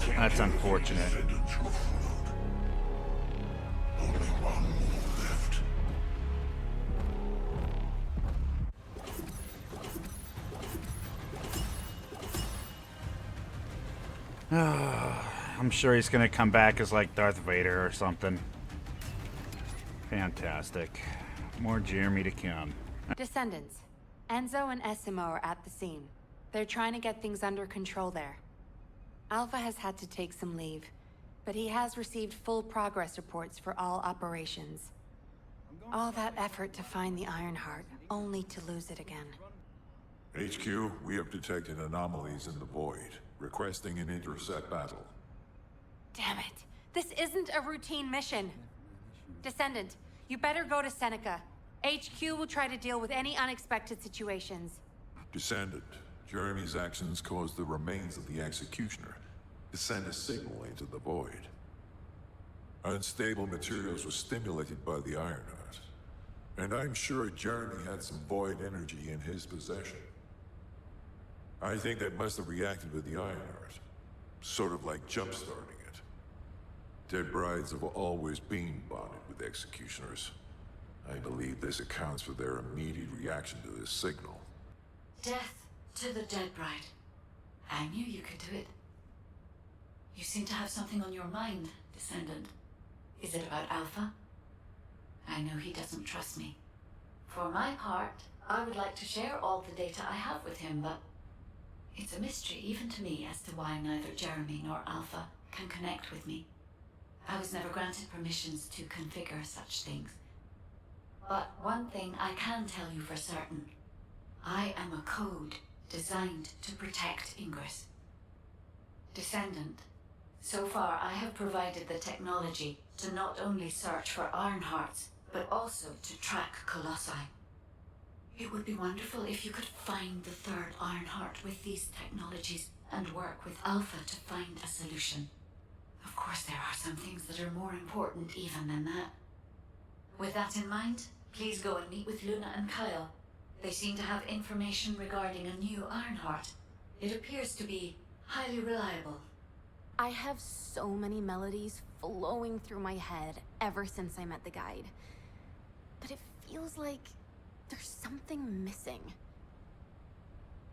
That's unfortunate. Descendants were followed. Only one more left. I'm sure he's gonna come back as like Darth Vader or something. Fantastic. More Jeremy to come. Descendants. Enzo and Essimo are at the scene. They're trying to get things under control there. Alpha has had to take some leave, but he has received full progress reports for all operations. All that effort to find the Ironheart, only to lose it again. HQ, we have detected anomalies in the void, requesting an intercept battle. Damn it. This isn't a routine mission. Descendant, you better go to Seneca. HQ will try to deal with any unexpected situations. Descendant, Jeremy's actions caused the remains of the executioner to send a signal into the void. Unstable materials were stimulated by the Ironheart, and I'm sure Jeremy had some void energy in his possession. I think that must have reacted with the Ironheart, sort of like jump-starting it. Dead brides have always been bonded with executioners. I believe this accounts for their immediate reaction to this signal. Death to the dead bride. I knew you could do it. You seem to have something on your mind, Descendant. Is it about Alpha? I know he doesn't trust me. For my part, I would like to share all the data I have with him, but it's a mystery even to me as to why neither Jeremy nor Alpha can connect with me. I was never granted permissions to configure such things. But one thing I can tell you for certain. I am a code designed to protect Ingress. Descendant, so far I have provided the technology to not only search for Ironhearts, but also to track Colossi. It would be wonderful if you could find the third Ironheart with these technologies and work with Alpha to find a solution. Of course, there are some things that are more important even than that. With that in mind, please go and meet with Luna and Kyle. They seem to have information regarding a new Ironheart. It appears to be highly reliable. I have so many melodies flowing through my head ever since I met the guide. But it feels like there's something missing.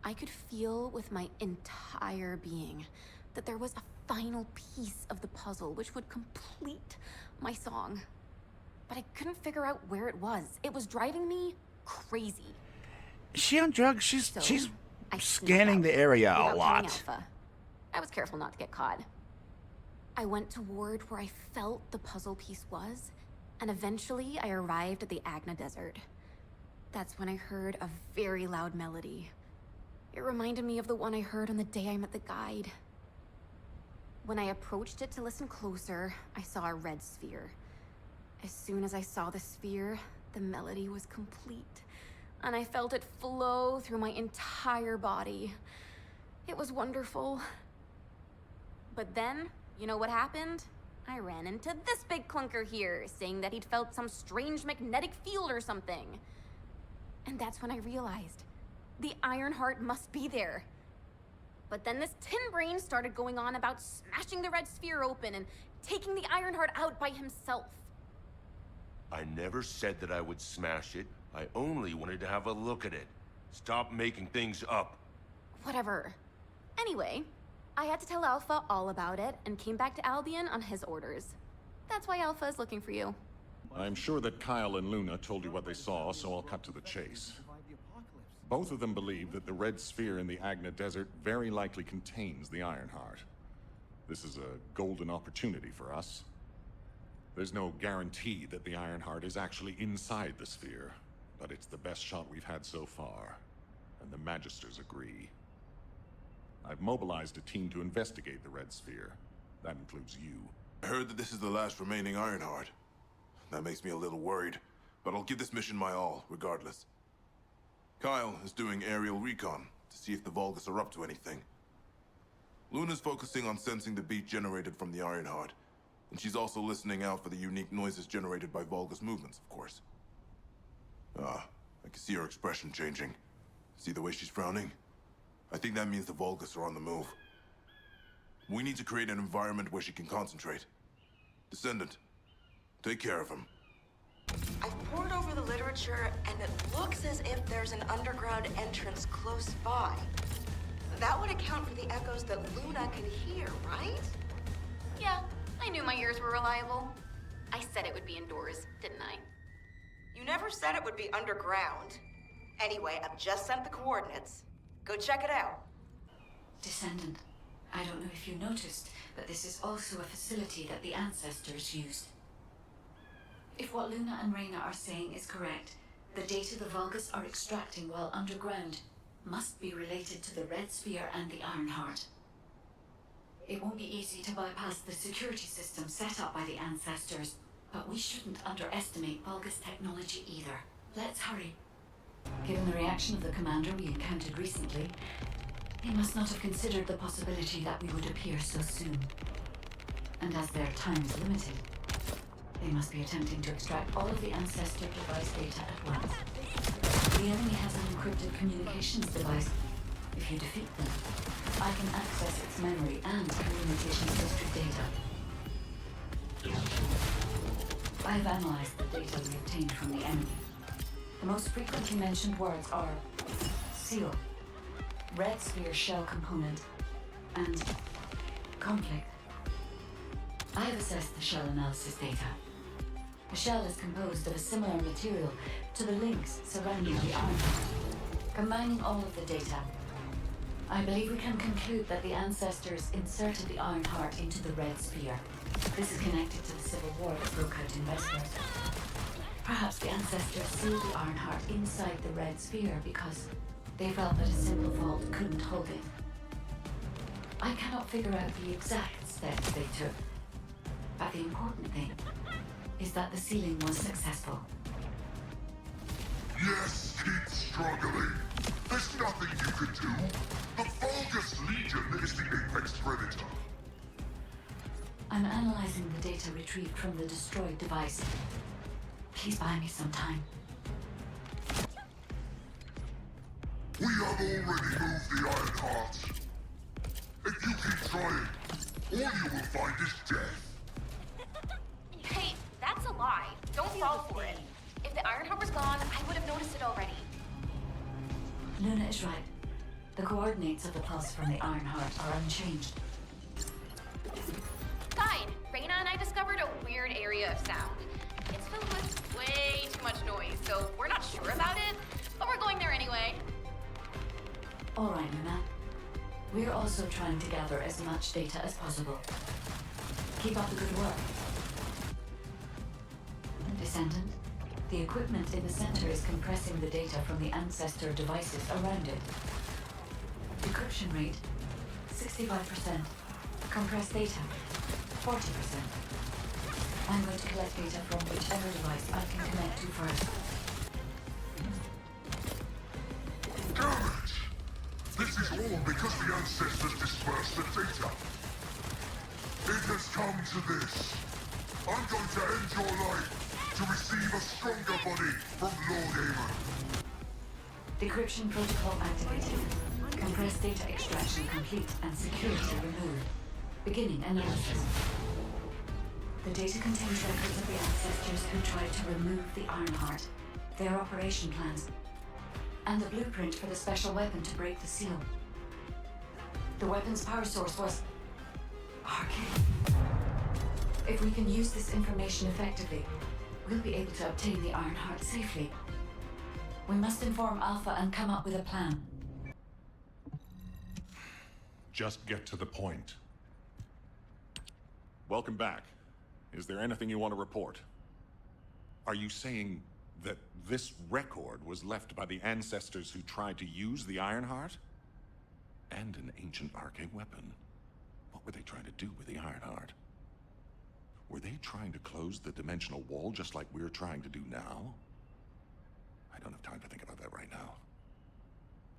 I could feel with my entire being that there was a final piece of the puzzle which would complete my song. But I couldn't figure out where it was. It was driving me crazy. Is she on drugs? She's I scanning the area a without telling lot. Alpha. I was careful not to get caught. I went toward where I felt the puzzle piece was, and eventually I arrived at the Agna Desert. That's when I heard a very loud melody. It reminded me of the one I heard on the day I met the guide. When I approached it to listen closer, I saw a red sphere. As soon as I saw the sphere, the melody was complete, and I felt it flow through my entire body. It was wonderful. But then, you know what happened? I ran into this big clunker here, saying that he'd felt some strange magnetic field or something. And that's when I realized, the Ironheart must be there. But then this tin brain started going on about smashing the red sphere open and taking the Ironheart out by himself. I never said that I would smash it. I only wanted to have a look at it. Stop making things up. Whatever. Anyway, I had to tell Alpha all about it and came back to Albion on his orders. That's why Alpha is looking for you. I'm sure that Kyle and Luna told you what they saw, so I'll cut to the chase. Both of them believe that the red sphere in the Agna Desert very likely contains the Ironheart. This is a golden opportunity for us. There's no guarantee that the Ironheart is actually inside the sphere, but it's the best shot we've had so far, and the Magisters agree. I've mobilized a team to investigate the red sphere. That includes you. I heard that this is the last remaining Ironheart. That makes me a little worried, but I'll give this mission my all, regardless. Kyle is doing aerial recon to see if the Vulgus are up to anything. Luna's focusing on sensing the beat generated from the Ironheart, and she's also listening out for the unique noises generated by Vulgus movements, of course. I can see her expression changing. See the way she's frowning? I think that means the Vulgus are on the move. We need to create an environment where she can concentrate. Descendant, take care of him. I've pored over the literature, and it looks as if there's an underground entrance close by. That would account for the echoes that Luna can hear, right? Yeah, I knew my ears were reliable. I said it would be indoors, didn't I? You never said it would be underground. Anyway, I've just sent the coordinates. Go check it out. Descendant, I don't know if you noticed, but this is also a facility that the ancestors used. If what Luna and Reyna are saying is correct, the data the Vulgus are extracting while underground must be related to the Red Sphere and the Ironheart. It won't be easy to bypass the security system set up by the ancestors, but we shouldn't underestimate Vulgus technology either. Let's hurry. Given the reaction of the commander we encountered recently, they must not have considered the possibility that we would appear so soon. And as their time is limited, they must be attempting to extract all of the ancestor device data at once. The enemy has an encrypted communications device. If you defeat them, I can access its memory and communications history data. I have analyzed the data we obtained from the enemy. The most frequently mentioned words are seal, Red Sphere shell component, and conflict. I have assessed the shell analysis data. The shell is composed of a similar material to the links surrounding the Ironheart. Combining all of the data, I believe we can conclude that the ancestors inserted the Ironheart into the Red Sphere. This is connected to the civil war that broke out in Westeros. Perhaps the ancestors sealed the Ironheart inside the Red Sphere because they felt that a simple vault couldn't hold it. I cannot figure out the exact steps they took, but the important thing is that the sealing was successful. Yes, keep struggling. There's nothing you can do. The Vulgus Legion is the apex predator. I'm analyzing the data retrieved from the destroyed device. Please buy me some time. We have already moved the Ironheart. If you keep trying, all you will find is death. Hey, that's a lie. Don't fall for it. If the Ironheart was gone, I would have noticed it already. Luna is right. The coordinates of the pulse from the Ironheart are unchanged. Guide, Reyna and I discovered a weird area of sound. It's filled with way too much noise, so we're not sure about it, but we're going there anyway. All right, Luna. We're also trying to gather as much data as possible. Keep up the good work. Descendant, the equipment in the center is compressing the data from the ancestor devices around it. Decryption rate, 65%. Compressed data, 40%. I'm going to collect data from whichever device I can connect to first. Damn it! This is all because the ancestors dispersed the data. It has come to this. I'm going to end your life to receive a stronger body from Lord Aemon. Decryption protocol activated. Compressed data extraction complete and security removed. Beginning analysis. The data contains records of the ancestors who tried to remove the Ironheart, their operation plans, and the blueprint for the special weapon to break the seal. The weapon's power source was arcane. If we can use this information effectively, we'll be able to obtain the Ironheart safely. We must inform Alpha and come up with a plan. Just get to the point. Welcome back. Is there anything you want to report? Are you saying that this record was left by the ancestors who tried to use the Ironheart? And an ancient arcane weapon. What were they trying to do with the Ironheart? Were they trying to close the dimensional wall just like we're trying to do now? I don't have time to think about that right now.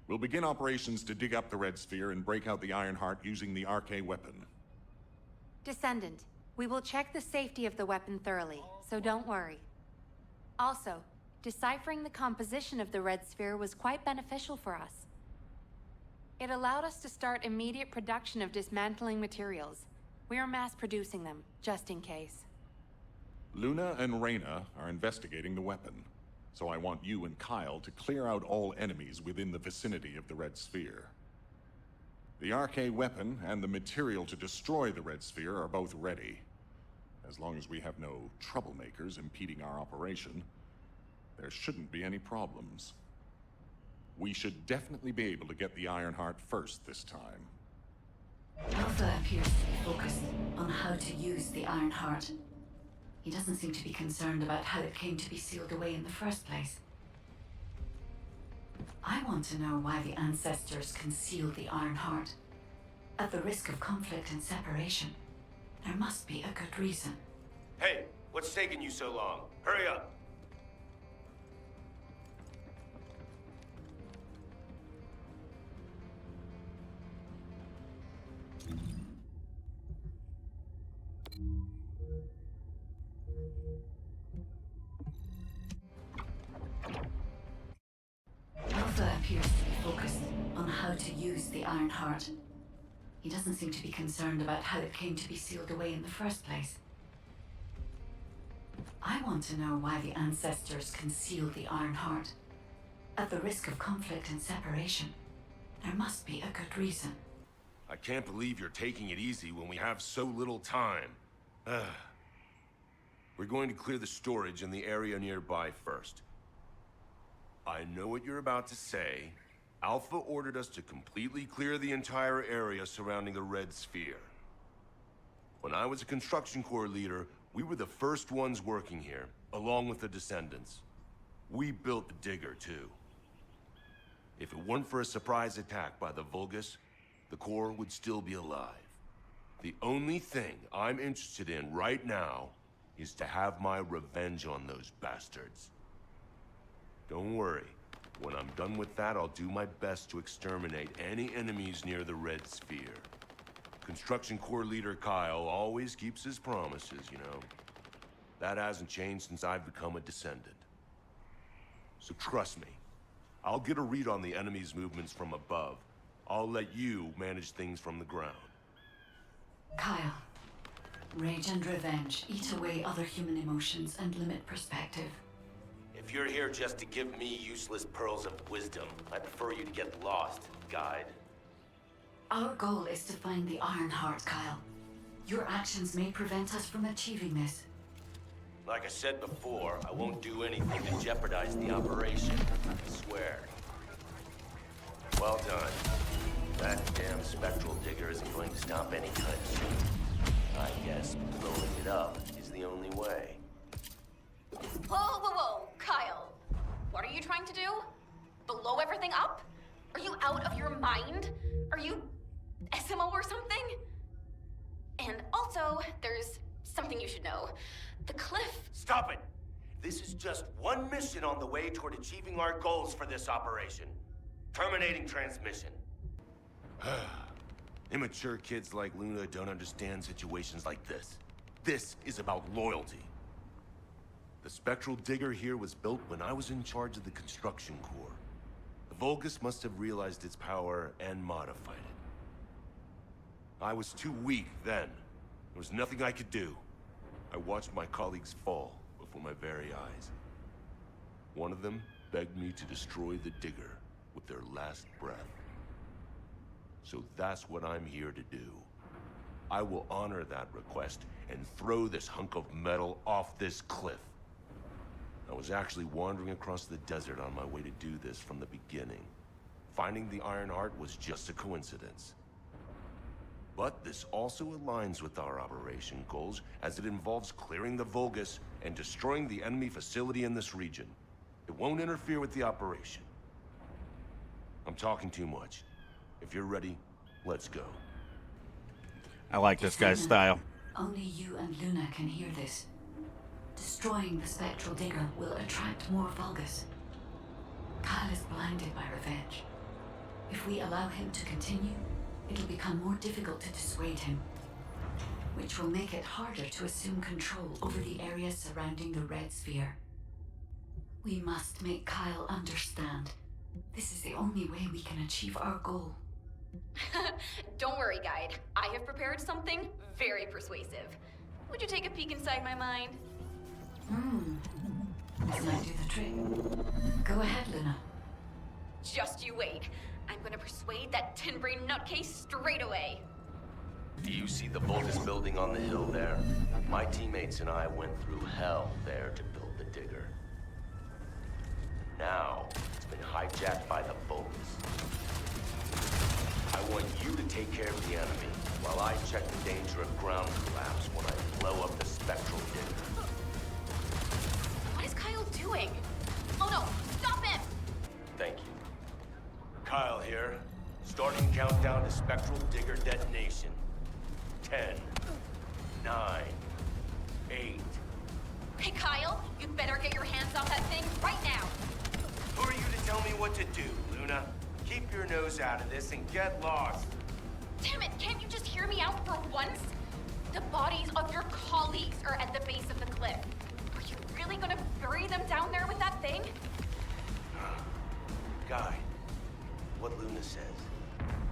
We'll begin operations to dig up the Red Sphere and break out the Ironheart using the arcane weapon. Descendant, we will check the safety of the weapon thoroughly, so don't worry. Also, deciphering the composition of the Red Sphere was quite beneficial for us. It allowed us to start immediate production of dismantling materials. We are mass producing them, just in case. Luna and Reyna are investigating the weapon, so I want you and Kyle to clear out all enemies within the vicinity of the Red Sphere. The RK weapon and the material to destroy the Red Sphere are both ready. As long as we have no troublemakers impeding our operation, there shouldn't be any problems. We should definitely be able to get the Ironheart first this time. Alpha appears to be focused on how to use the Ironheart. He doesn't seem to be concerned about how it came to be sealed away in the first place. I want to know why the ancestors concealed the Ironheart. At the risk of conflict and separation, there must be a good reason. Hey, what's taking you so long? Hurry up! Alpha appears to be focused on how to use the Ironheart. He doesn't seem to be concerned about how it came to be sealed away in the first place. I want to know why the ancestors concealed the Ironheart. At the risk of conflict and separation, there must be a good reason. I can't believe you're taking it easy when we have so little time. We're going to clear the storage in the area nearby first. I know what you're about to say. Alpha ordered us to completely clear the entire area surrounding the Red Sphere. When I was a construction corps leader, we were the first ones working here, along with the Descendants. We built the digger, too. If it weren't for a surprise attack by the Vulgus, the Corps would still be alive. The only thing I'm interested in right now is to have my revenge on those bastards. Don't worry. When I'm done with that, I'll do my best to exterminate any enemies near the Red Sphere. Construction Corps leader Kyle always keeps his promises, you know. That hasn't changed since I've become a Descendant. So trust me, I'll get a read on the enemy's movements from above. I'll let you manage things from the ground. Kyle, rage and revenge eat away other human emotions and limit perspective. If you're here just to give me useless pearls of wisdom, I prefer you to get lost, guide. Our goal is to find the Ironheart, Kyle. Your actions may prevent us from achieving this. Like I said before, I won't do anything to jeopardize the operation. I swear. Well done. That damn spectral digger isn't going to stop anytime soon. I guess blowing it up is the only way. Whoa, Kyle. What are you trying to do? Blow everything up? Are you out of your mind? Are you SMO or something? And also, there's something you should know. The cliff... Stop it! This is just one mission on the way toward achieving our goals for this operation. Terminating transmission. Immature kids like Luna don't understand situations like this. This is about loyalty. The spectral digger here was built when I was in charge of the construction corps. The Vulgus must have realized its power and modified it. I was too weak then. There was nothing I could do. I watched my colleagues fall before my very eyes. One of them begged me to destroy the digger with their last breath. So that's what I'm here to do. I will honor that request and throw this hunk of metal off this cliff. I was actually wandering across the desert on my way to do this from the beginning. Finding the Ironheart was just a coincidence. But this also aligns with our operation goals, as it involves clearing the Vulgus and destroying the enemy facility in this region. It won't interfere with the operation. I'm talking too much. If you're ready, let's go. I like this guy's style. Only you and Luna can hear this. Destroying the spectral digger will attract more Vulgus. Kyle is blinded by revenge. If we allow him to continue, it'll become more difficult to dissuade him, which will make it harder to assume control over the area surrounding the Red Sphere. We must make Kyle understand. This is the only way we can achieve our goal. Don't worry, Guide. I have prepared something very persuasive. Would you take a peek inside my mind? This might do the trick. Go ahead, Luna. Just you wait. I'm gonna persuade that tin-brain nutcase straight away. Do you see the boldest building on the hill there? My teammates and I went through hell there to build the digger. Now, it's been hijacked by the boldest. I want you to take care of the enemy, while I check the danger of ground collapse when I blow up the spectral digger. What is Kyle doing? Oh no, stop him! Thank you. Kyle here. Starting countdown to spectral digger detonation. 10, 9, 8. Hey Kyle, you'd better get your hands off that thing right now! Who are you to tell me what to do, Luna? Keep your nose out of this and get lost. Damn it, can't you just hear me out for once? The bodies of your colleagues are at the base of the cliff. Are you really gonna bury them down there with that thing? Guy, what Luna says,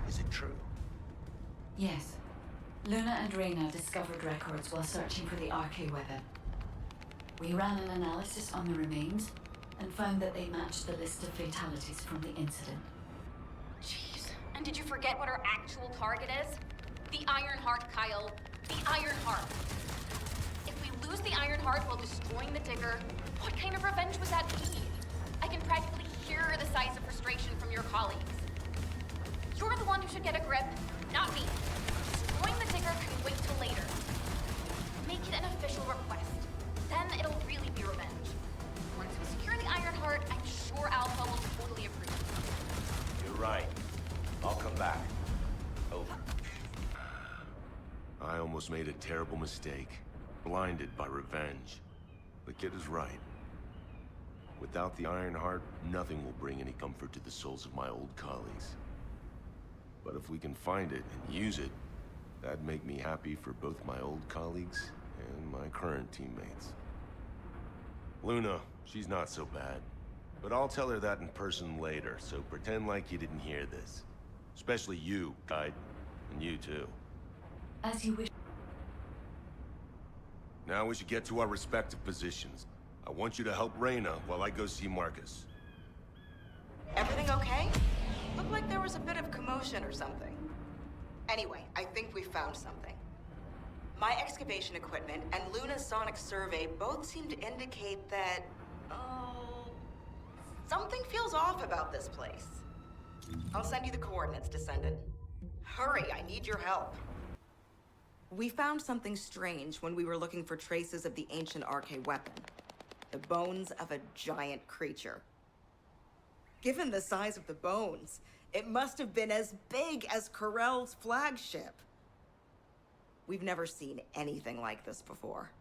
is it true? Yes. Luna and Reyna discovered records while searching for the RK weapon. We ran an analysis on the remains and found that they matched the list of fatalities from the incident. Jeez. And did you forget what our actual target is? The Iron Heart, Kyle. The Iron Heart. If we lose the Iron Heart while destroying the digger, what kind of revenge would that be? I can practically hear the sighs of frustration from your colleagues. You're the one who should get a grip, not me. Destroying the digger can wait till later. Make it an official request. Then it'll really be revenge. Once we secure the Iron Heart, I'm sure Alpha will totally approve. You're right. I'll come back. Over. I almost made a terrible mistake. Blinded by revenge. The kid is right. Without the Iron Heart, nothing will bring any comfort to the souls of my old colleagues. But if we can find it and use it, that'd make me happy for both my old colleagues and my current teammates. Luna, she's not so bad. But I'll tell her that in person later, so pretend like you didn't hear this. Especially you, Guide. And you too. As you wish. Now we should get to our respective positions. I want you to help Reyna while I go see Marcus. Everything okay? Looked like there was a bit of commotion or something. Anyway, I think we found something. My excavation equipment and Luna's sonic survey both seem to indicate that... something feels off about this place. I'll send you the coordinates, Descendant. Hurry, I need your help. We found something strange when we were looking for traces of the ancient RK weapon. The bones of a giant creature. Given the size of the bones, it must have been as big as Corell's flagship. We've never seen anything like this before.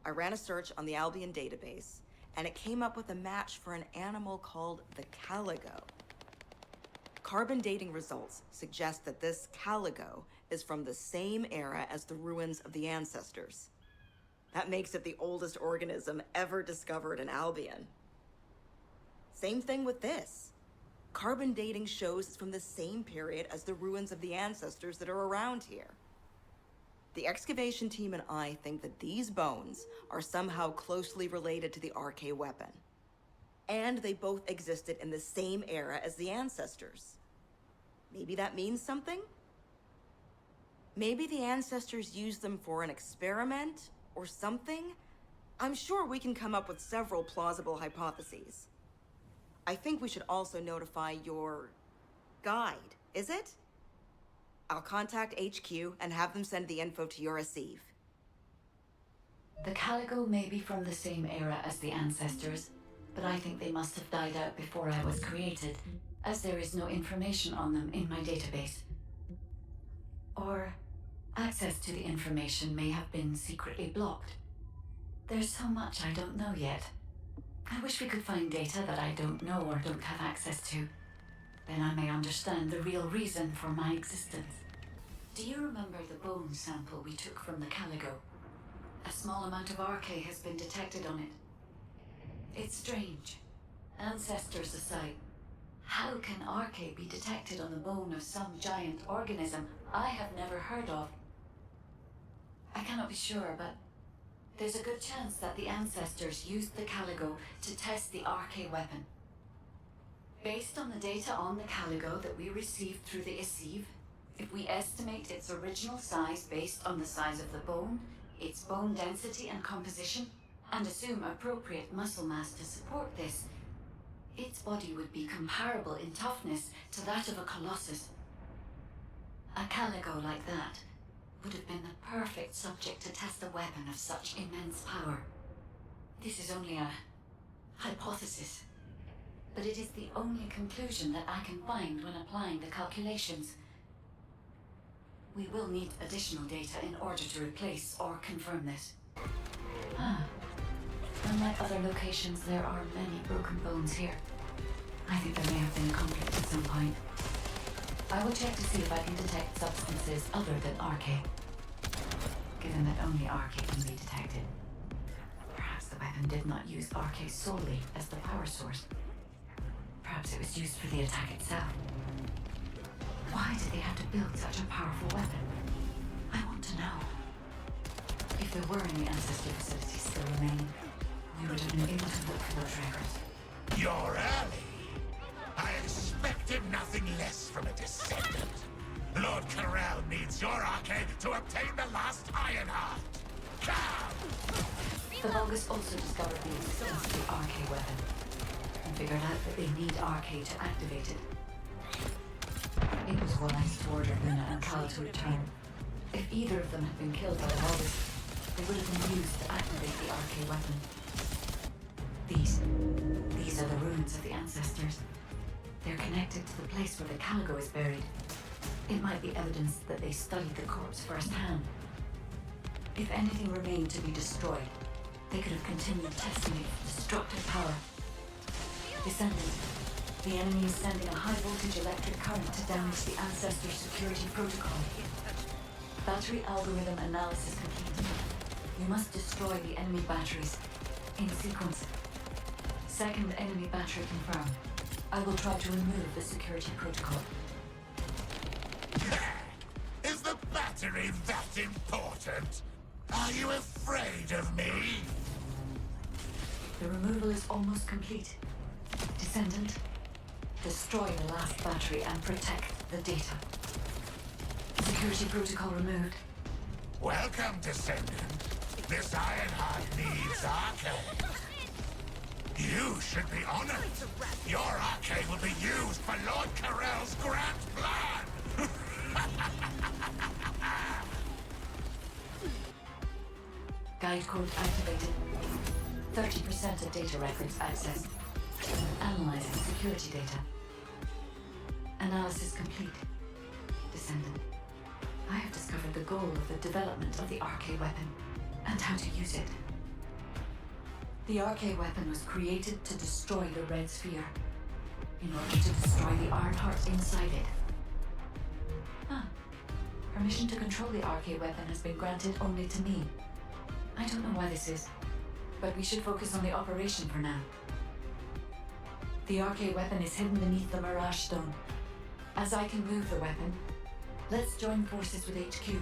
I ran a search on the Albion database, and it came up with a match for an animal called the caligo. Carbon dating results suggest that this caligo is from the same era as the ruins of the ancestors. That makes it the oldest organism ever discovered in Albion. Same thing with this. Carbon dating shows it's from the same period as the ruins of the ancestors that are around here. The excavation team and I think that these bones are somehow closely related to the RK weapon. And they both existed in the same era as the ancestors. Maybe that means something? Maybe the ancestors used them for an experiment or something? I'm sure we can come up with several plausible hypotheses. I think we should also notify your guide, is it? I'll contact HQ and have them send the info to your receive. The caligo may be from the same era as the ancestors, but I think they must have died out before I was created, as there is no information on them in my database. Or access to the information may have been secretly blocked. There's so much I don't know yet. I wish we could find data that I don't know or don't have access to. Then I may understand the real reason for my existence. Do you remember the bone sample we took from the caligo? A small amount of RK has been detected on it. It's strange. Ancestors aside, How can RK be detected on the bone of some giant organism I have never heard of? I cannot be sure, but there's a good chance that the ancestors used the Caligo to test the RK weapon. Based on the data on the Caligo that we received through the EST, if we estimate its original size based on the size of the bone, its bone density and composition, and assume appropriate muscle mass to support this, its body would be comparable in toughness to that of a colossus. A Caligo like that would have been the perfect subject to test a weapon of such immense power. This is only a hypothesis, but it is the only conclusion that I can find when applying the calculations. We will need additional data in order to replace or confirm this. Unlike other locations, there are many broken bones here. I think there may have been a conflict at some point. I will check to see if I can detect substances other than RK. Given that only RK can be detected, perhaps the weapon did not use RK solely as the power source. Perhaps it was used for the attack itself. Why did they have to build such a powerful weapon? I want to know. If there were any ancestor facilities still remaining, we would have been able to look for those records. You're early. I expected nothing less from a descendant. Lord Corel needs your arcade to obtain the last Ironheart. Come! The Vulgus also discovered the existence of the RK weapon, and figured out that they need RK to activate it. It was wise to order Luna and Cal to return. If either of them had been killed by the Vulgus, they would have been used to activate the RK weapon. These are the ruins of the ancestors. They're connected to the place where the Caligo is buried. It might be evidence that they studied the corpse firsthand. If anything remained to be destroyed, they could have continued testing its destructive power. Descendant, the enemy is sending a high-voltage electric current to damage the Ancestor security protocol. Battery algorithm analysis complete. You must destroy the enemy batteries in sequence. Second enemy battery confirmed. I will try to remove the security protocol. Is the battery that important? Are you afraid of me? The removal is almost complete. Descendant, destroy the last battery and protect the data. Security protocol removed. Welcome, Descendant. This Ironheart needs arcade. You should be honored. Your arcade will be used for Lord Corel's grand plan. Guide code activated. 30% of data records accessed. Analyzing security data. Analysis complete. Descendant, I have discovered the goal of the development of the RK weapon and how to use it. The RK weapon was created to destroy the Red Sphere, in order to destroy the Ironheart inside it. Permission to control the RK weapon has been granted only to me. I don't know why this is, but we should focus on the operation for now. The RK weapon is hidden beneath the Mirage Stone. As I can move the weapon, let's join forces with HQ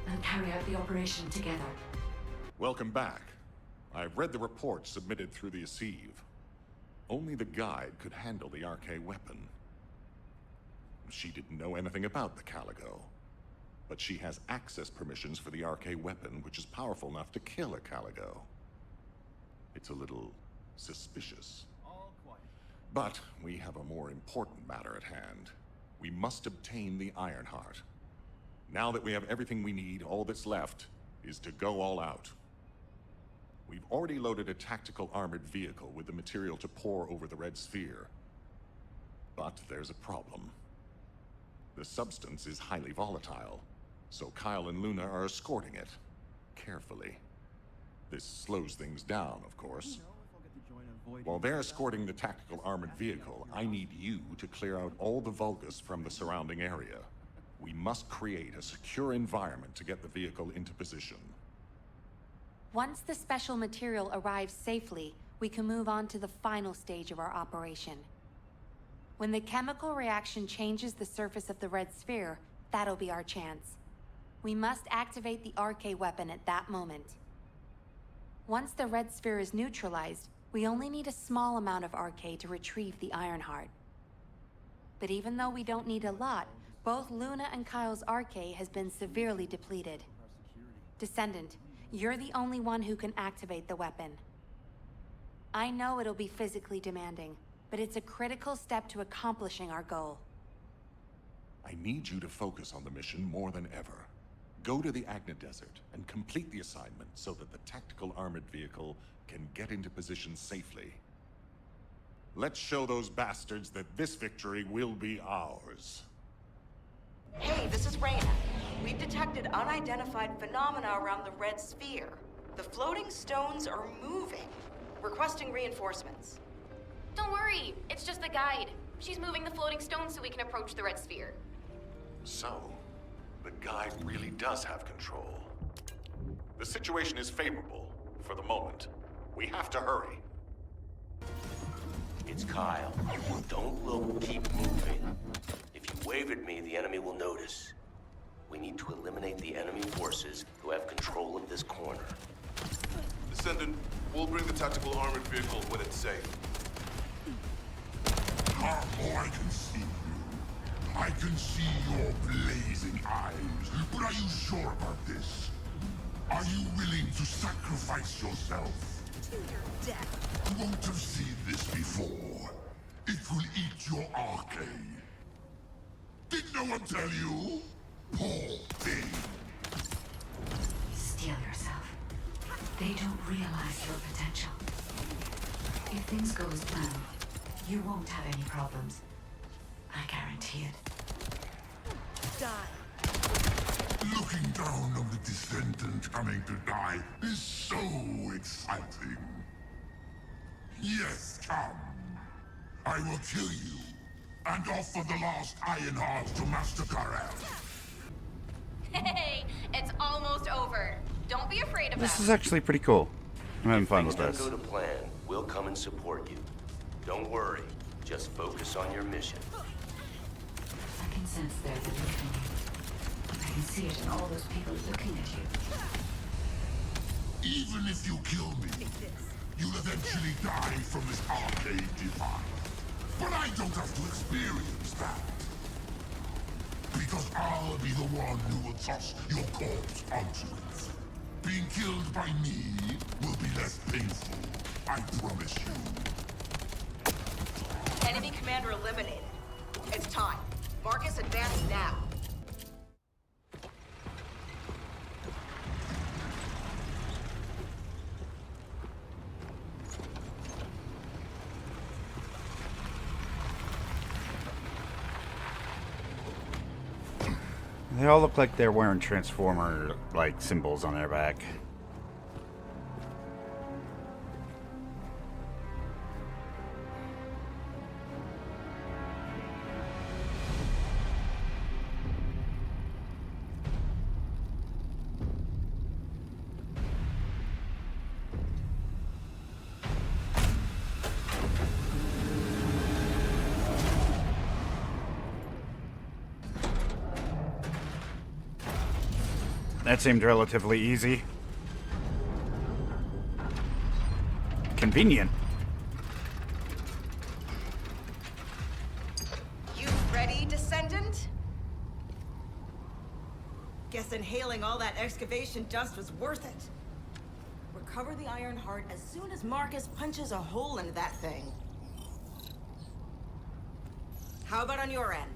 and carry out the operation together. Welcome back. I've read the report submitted through the EST. Only the guide could handle the RK weapon. She didn't know anything about the Caligo, but she has access permissions for the RK weapon, which is powerful enough to kill a Caligo. It's a little suspicious. But we have a more important matter at hand. We must obtain the Ironheart. Now that we have everything we need, all that's left is to go all out. We've already loaded a tactical armored vehicle with the material to pour over the Red Sphere. But there's a problem. The substance is highly volatile, so Kyle and Luna are escorting it, carefully. This slows things down, of course. While they're escorting the tactical armored vehicle, I need you to clear out all the Vulgus from the surrounding area. We must create a secure environment to get the vehicle into position. Once the special material arrives safely, we can move on to the final stage of our operation. When the chemical reaction changes the surface of the red sphere, that'll be our chance. We must activate the RK weapon at that moment. Once the red sphere is neutralized, we only need a small amount of RK to retrieve the Ironheart. But even though we don't need a lot, both Luna and Kyle's RK has been severely depleted. Descendant, you're the only one who can activate the weapon. I know it'll be physically demanding, but it's a critical step to accomplishing our goal. I need you to focus on the mission more than ever. Go to the Agna Desert and complete the assignment so that the tactical armored vehicle can get into position safely. Let's show those bastards that this victory will be ours. Hey, this is Reyna. We've detected unidentified phenomena around the red sphere. The floating stones are moving. Requesting reinforcements. Don't worry, it's just the guide. She's moving the floating stones so we can approach the red sphere. So, the guide really does have control. The situation is favorable, for the moment. We have to hurry. It's Kyle. Don't look, keep moving. If you wave at me, the enemy will notice. We need to eliminate the enemy forces who have control of this corner. Descendant, we'll bring the tactical armored vehicle when it's safe. Now I can see you. I can see your blazing eyes. But are you sure about this? Are you willing to sacrifice yourself? To your death. You won't have seen this before. It will eat your arcade. Did no one tell you? Poor thing. Steel yourself. They don't realize your potential. If things go as planned, you won't have any problems. I guarantee it. Die. Looking down on the Descendant coming to die is so exciting. Yes, come. I will kill you and offer the last Ironheart to Master Karel. Hey, it's almost over. Don't be afraid of This them. is actually pretty cool. I'm having fun with Things this. don't go to plan, we'll come and support you. Don't worry, just focus on your mission. I can sense their belief in you. I can see it in all those people looking at you. Even if you kill me, you'll eventually die from this arcade device. But I don't have to experience that. Because I'll be the one who will toss your corpse onto it. Being killed by me will be less painful, I promise you. Enemy commander eliminated. It's time. Marcus, advance now. They all look like they're wearing Transformer like symbols on their back. That seemed relatively easy. Convenient. You ready, Descendant? Guess inhaling all that excavation dust was worth it. Recover the Ironheart as soon as Marcus punches a hole into that thing. How about on your end?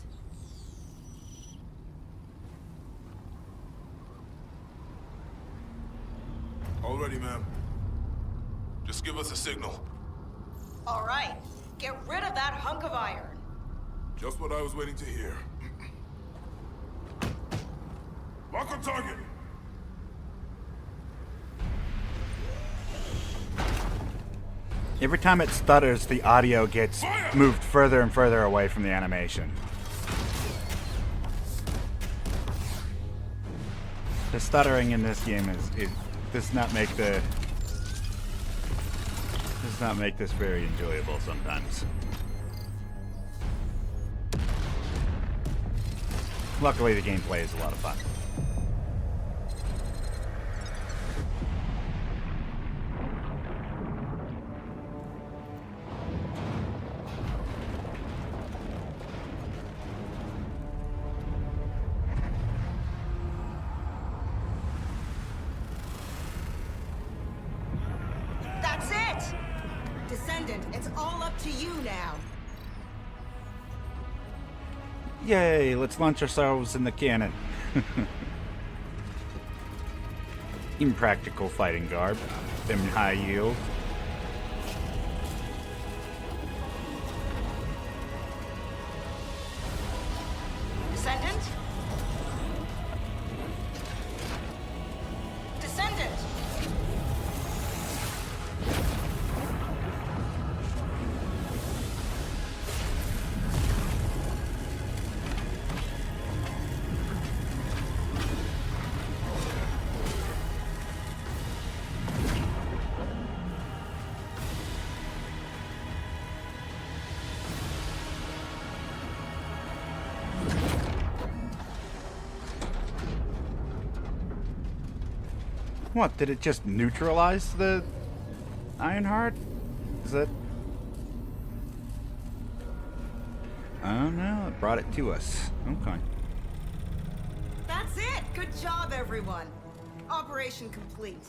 All ready, ma'am. Just give us a signal. All right. Get rid of that hunk of iron. Just what I was waiting to hear. Lock on target! Every time it stutters, the audio gets moved further and further away from the animation. The stuttering in this game does not make this very enjoyable sometimes. Luckily, the gameplay is a lot of fun. That's it! Descendant, it's all up to you now. Yay, let's launch ourselves in the cannon. Impractical fighting garb. Them high yield. Descendant? Descendant! What, did it just neutralize the Ironheart? Is that... Oh no, it brought it to us. Okay. That's it! Good job, everyone. Operation complete.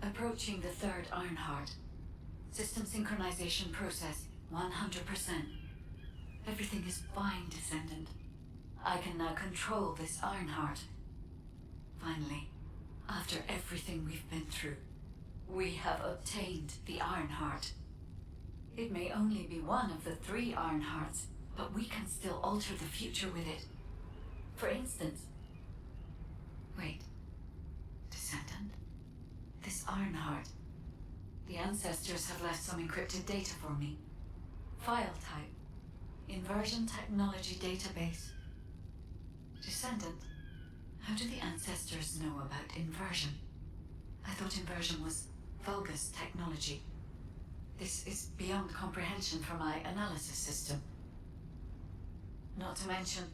Approaching the third Ironheart. System synchronization process 100%. Everything is fine, Descendant. I can now control this Ironheart. Finally, after everything we've been through, we have obtained the Ironheart. It may only be one of the 3 Ironhearts, but we can still alter the future with it. For instance... Wait. Descendant? This Ironheart. The ancestors have left some encrypted data for me. File type. Inversion Technology Database. Descendant, how do the ancestors know about inversion? I thought inversion was Vulgus technology. This is beyond comprehension for my analysis system. Not to mention,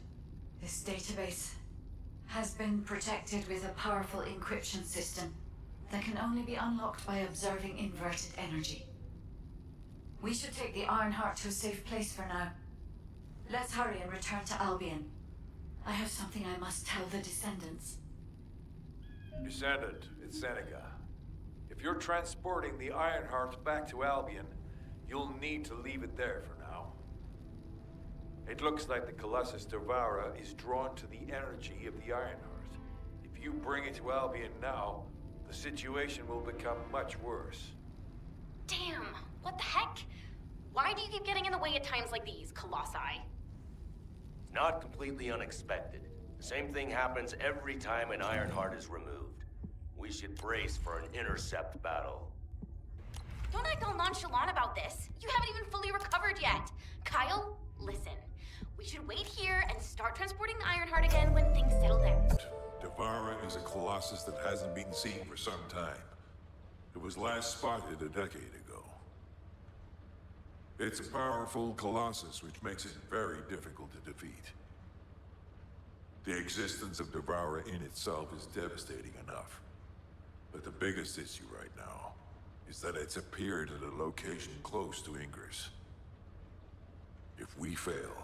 this database has been protected with a powerful encryption system that can only be unlocked by observing inverted energy. We should take the Ironheart to a safe place for now. Let's hurry and return to Albion. I have something I must tell the Descendants. Descendant, it's Seneca. If you're transporting the Ironheart back to Albion, you'll need to leave it there for now. It looks like the Colossus Devourer is drawn to the energy of the Ironheart. If you bring it to Albion now, the situation will become much worse. Damn, what the heck? Why do you keep getting in the way at times like these, Colossi? Not completely unexpected. The same thing happens every time an Ironheart is removed. We should brace for an intercept battle. Don't act all nonchalant about this. You haven't even fully recovered yet. Kyle, listen. We should wait here and start transporting the Ironheart again when things settle down. Devourer is a colossus that hasn't been seen for some time. It was last spotted a decade ago. It's a powerful colossus, which makes it very difficult to defeat. The existence of Devourer in itself is devastating enough. But the biggest issue right now is that it's appeared at a location close to Ingress. If we fail,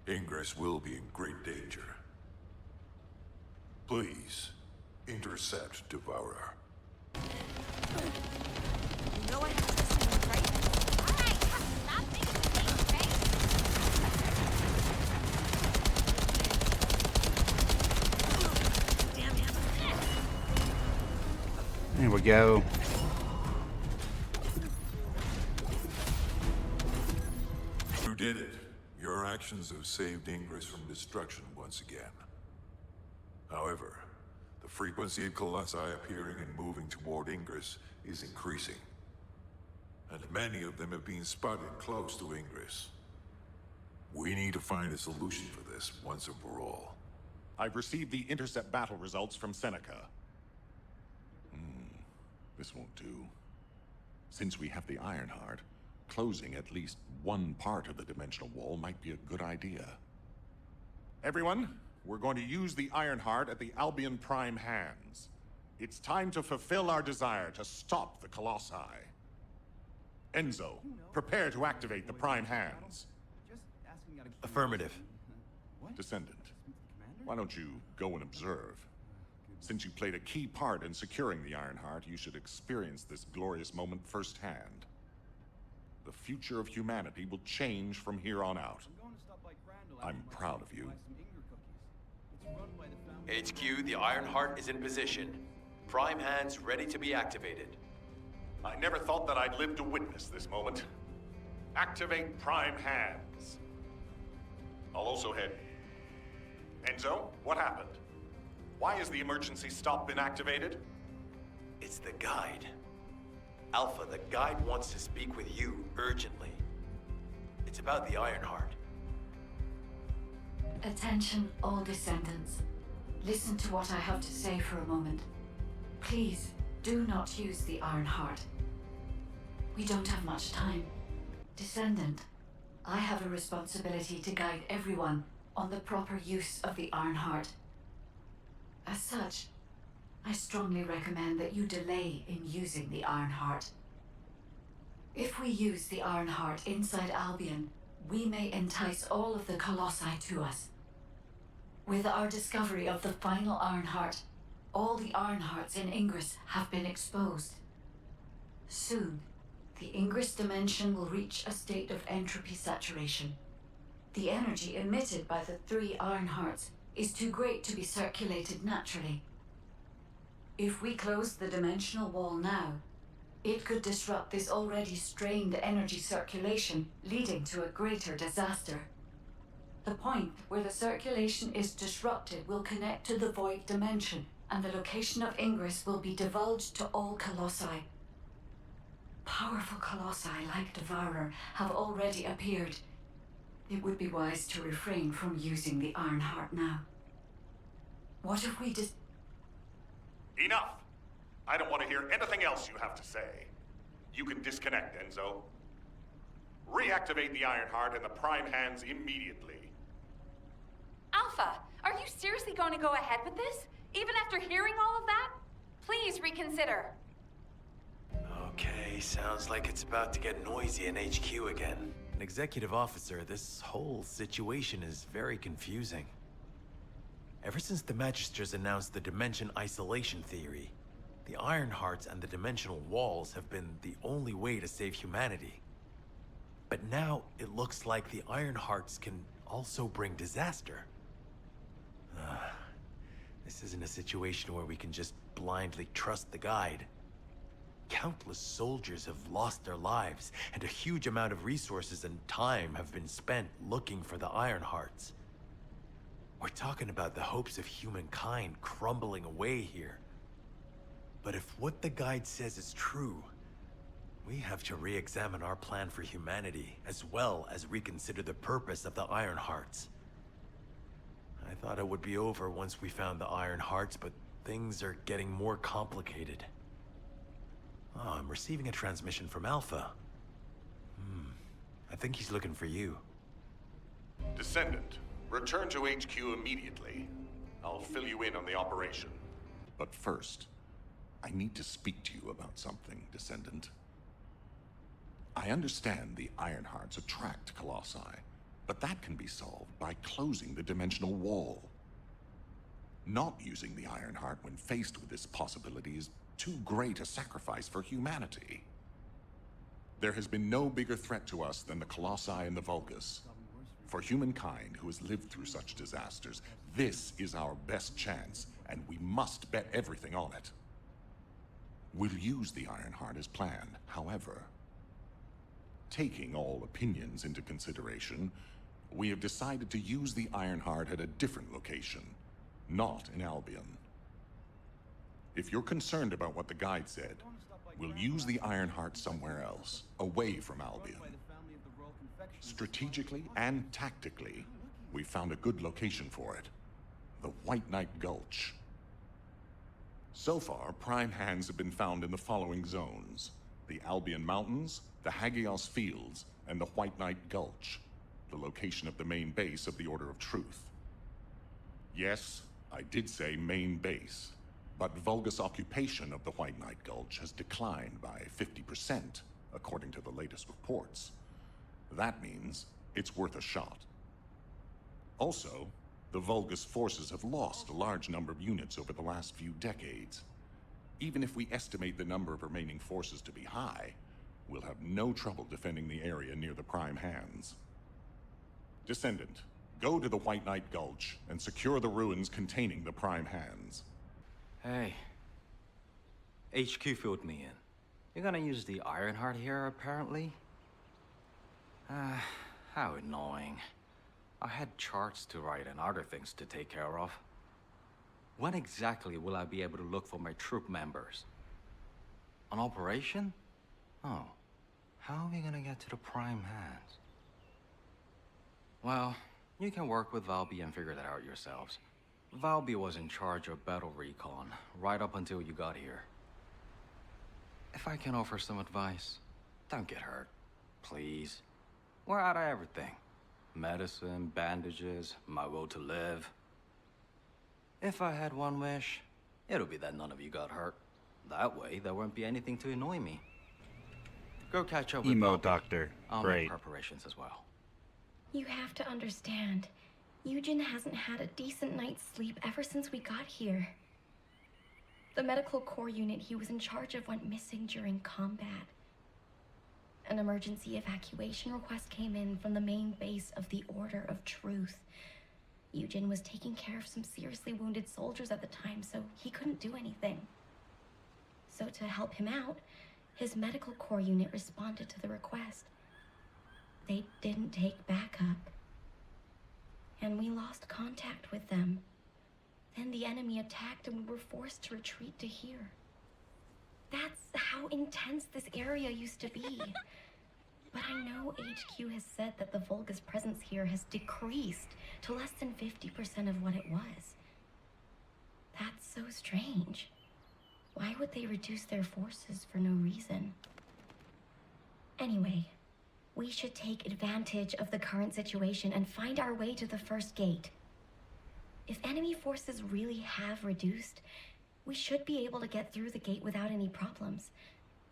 Ingress will be in great danger. Please, intercept Devourer. You know I have this thing, right? Alright, stop making mistakes, okay? Damn it. There we go. You did it. Your actions have saved Ingress from destruction once again. However, the frequency of colossi appearing and moving toward Ingress is increasing. And many of them have been spotted close to Ingress. We need to find a solution for this once and for all. I've received the intercept battle results from Seneca. This won't do. Since we have the Ironheart, closing at least one part of the dimensional wall might be a good idea. Everyone, we're going to use the Ironheart at the Albion Prime hands. It's time to fulfill our desire to stop the Colossi. Enzo, prepare to activate the Prime hands. Affirmative. Descendant, why don't you go and observe? Since you played a key part in securing the Ironheart, you should experience this glorious moment firsthand. The future of humanity will change from here on out. I'm proud of you. HQ, the Ironheart is in position. Prime hands ready to be activated. I never thought that I'd live to witness this moment. Activate Prime hands. I'll also head. Enzo, what happened? Why has the emergency stop been activated? It's the guide. Alpha, the guide wants to speak with you urgently. It's about the Ironheart. Attention, all descendants. Listen to what I have to say for a moment. Please, do not use the Ironheart. We don't have much time. Descendant, I have a responsibility to guide everyone on the proper use of the Ironheart. As such, I strongly recommend that you delay in using the Ironheart. If we use the Ironheart inside Albion, we may entice all of the Colossi to us. With our discovery of the final Ironheart, all the Ironhearts in Ingress have been exposed. Soon, the Ingress dimension will reach a state of entropy saturation. The energy emitted by the 3 Ironhearts is too great to be circulated naturally. If we close the dimensional wall now, it could disrupt this already strained energy circulation, leading to a greater disaster. The point where the circulation is disrupted will connect to the void dimension, and the location of Ingress will be divulged to all Colossi. Powerful Colossi like Devourer have already appeared. It would be wise to refrain from using the Ironheart now. What if we just... Enough! I don't want to hear anything else you have to say. You can disconnect, Enzo. Reactivate the Ironheart and the Prime hands immediately. Alpha, are you seriously going to go ahead with this? Even after hearing all of that? Please reconsider. Okay, sounds like it's about to get noisy in HQ again. An executive officer, this whole situation is very confusing. Ever since the Magisters announced the dimension isolation theory, the Ironhearts and the dimensional walls have been the only way to save humanity. But now it looks like the Ironhearts can also bring disaster. This isn't a situation where we can just blindly trust the guide. Countless soldiers have lost their lives, and a huge amount of resources and time have been spent looking for the Ironhearts. We're talking about the hopes of humankind crumbling away here. But if what the guide says is true, we have to re-examine our plan for humanity, as well as reconsider the purpose of the Ironhearts. I thought it would be over once we found the Ironhearts, but things are getting more complicated. Oh, I'm receiving a transmission from Alpha. I think he's looking for you. Descendant, return to HQ immediately. I'll fill you in on the operation. But first, I need to speak to you about something, Descendant. I understand the Ironhearts attract Colossi, but that can be solved by closing the dimensional wall. Not using the Ironheart when faced with this possibility is too great a sacrifice for humanity. There has been no bigger threat to us than the Colossi and the Vulgus. For humankind who has lived through such disasters, this is our best chance, and we must bet everything on it. We'll use the Ironheart as planned, however. Taking all opinions into consideration, we have decided to use the Ironheart at a different location, not in Albion. If you're concerned about what the guide said, we'll use the Ironheart somewhere else, away from Albion. Strategically and tactically, we found a good location for it. The White Knight Gulch. So far, prime hands have been found in the following zones. the Albion Mountains, the Hagios Fields, and the White Knight Gulch, the location of the main base of the Order of Truth. Yes, I did say main base, but Vulgus occupation of the White Knight Gulch has declined by 50%, according to the latest reports. That means it's worth a shot. Also, the Vulgus forces have lost a large number of units over the last few decades. Even if we estimate the number of remaining forces to be high, we'll have no trouble defending the area near the Prime Hands. Descendant, go to the White Knight Gulch and secure the ruins containing the Prime Hands. Hey. HQ filled me in. You're gonna use the Ironheart here, apparently? How annoying. I had charts to write and other things to take care of. When exactly will I be able to look for my troop members? An operation? Oh. How are we gonna get to the Prime Hands? Well, you can work with Valby and figure that out yourselves. Valby was in charge of battle recon, right up until you got here. If I can offer some advice, don't get hurt. Please. We're out of everything. Medicine, bandages, my will to live. If I had one wish, it'll be that none of you got hurt. That way, there won't be anything to annoy me. Go catch up with Emo Valby. doctor. I'll Great. make preparations as well. You have to understand, Eugen hasn't had a decent night's sleep ever since we got here. The medical corps unit he was in charge of went missing during combat. An emergency evacuation request came in from the main base of the Order of Truth. Eugen was taking care of some seriously wounded soldiers at the time, so he couldn't do anything. So to help him out, his medical corps unit responded to the request. They didn't take backup. And we lost contact with them. Then the enemy attacked and we were forced to retreat to here. That's how intense this area used to be. But I know HQ has said that the Vulgus presence here has decreased to less than 50% of what it was. That's so strange. Why would they reduce their forces for no reason? Anyway, we should take advantage of the current situation and find our way to the first gate. If enemy forces really have reduced, we should be able to get through the gate without any problems.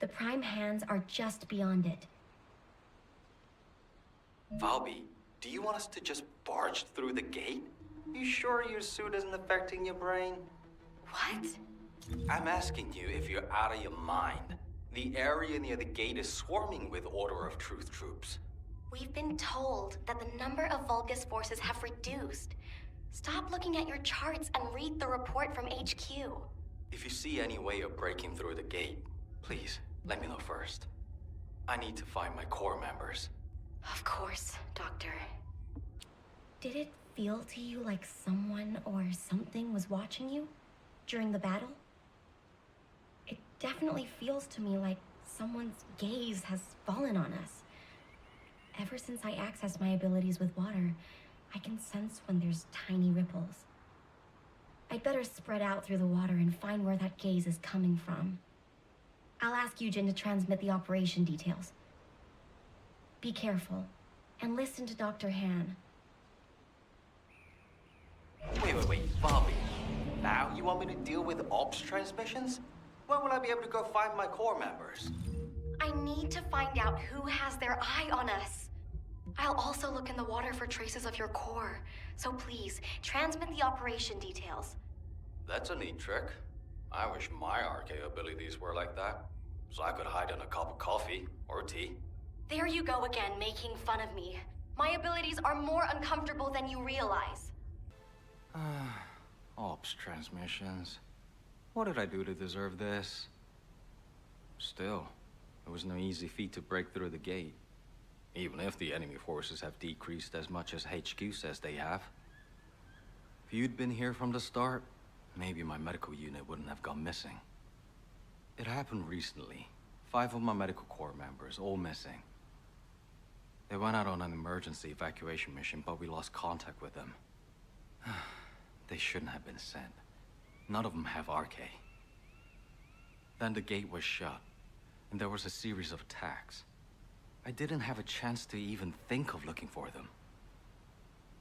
The Prime Hands are just beyond it. Valby, do you want us to just barge through the gate? You sure your suit isn't affecting your brain? What? I'm asking you if you're out of your mind. The area near the gate is swarming with Order of Truth troops. We've been told that the number of Vulgus forces have reduced. Stop looking at your charts and read the report from HQ. If you see any way of breaking through the gate, please let me know first. I need to find my corps members. Of course, Doctor. Did it feel to you like someone or something was watching you during the battle? It definitely feels to me like someone's gaze has fallen on us. Ever since I accessed my abilities with water, I can sense when there's tiny ripples. I'd better spread out through the water and find where that gaze is coming from. I'll ask Eugen to transmit the operation details. Be careful, and listen to Dr. Han. Wait, Valby. Now you want me to deal with ops transmissions? When will I be able to go find my corps members? I need to find out who has their eye on us. I'll also look in the water for traces of your corps. So please, transmit the operation details. That's a neat trick. I wish my RK abilities were like that, so I could hide in a cup of coffee or tea. There you go again, making fun of me. My abilities are more uncomfortable than you realize. Ops transmissions. What did I do to deserve this? Still, it was no easy feat to break through the gate. Even if the enemy forces have decreased as much as HQ says they have. If you'd been here from the start, maybe my medical unit wouldn't have gone missing. It happened recently. 5 of my medical corps members, all missing. They went out on an emergency evacuation mission, but we lost contact with them. They shouldn't have been sent. None of them have RK. Then the gate was shut, and there was a series of attacks. I didn't have a chance to even think of looking for them.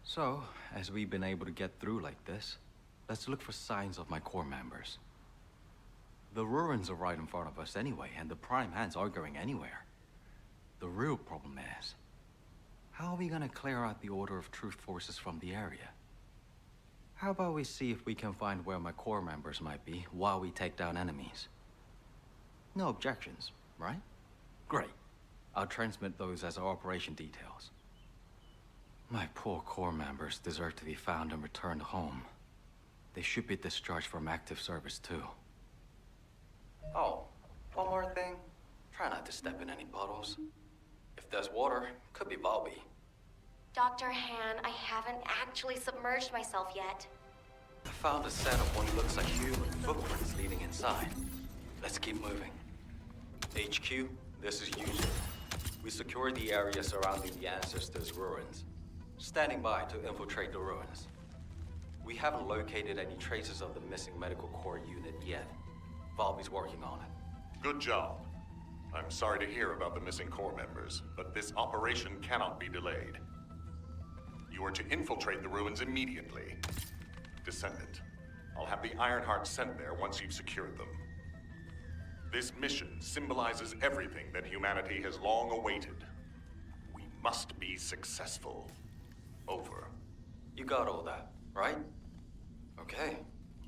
So, as we've been able to get through like this, let's look for signs of my core members. The ruins are right in front of us anyway, and the Prime Hands aren't going anywhere. The real problem is, how are we gonna clear out the Order of Truth forces from the area? How about we see if we can find where my core members might be while we take down enemies? No objections, right? Great. I'll transmit those as our operation details. My poor core members deserve to be found and returned home. They should be discharged from active service too. Oh, one more thing. Try not to step in any puddles. If there's water, could be Bobby. Dr. Han, I haven't actually submerged myself yet. I found a set of what looks like human footprints leading inside. Let's keep moving. HQ, this is usual. We secured the area surrounding the Ancestors' ruins. Standing by to infiltrate the ruins. We haven't located any traces of the missing medical core unit yet. Bobby's working on it. Good job. I'm sorry to hear about the missing core members, but this operation cannot be delayed. You are to infiltrate the ruins immediately. Descendant, I'll have the Ironheart sent there once you've secured them. This mission symbolizes everything that humanity has long awaited. We must be successful. Over. You got all that, right? Okay,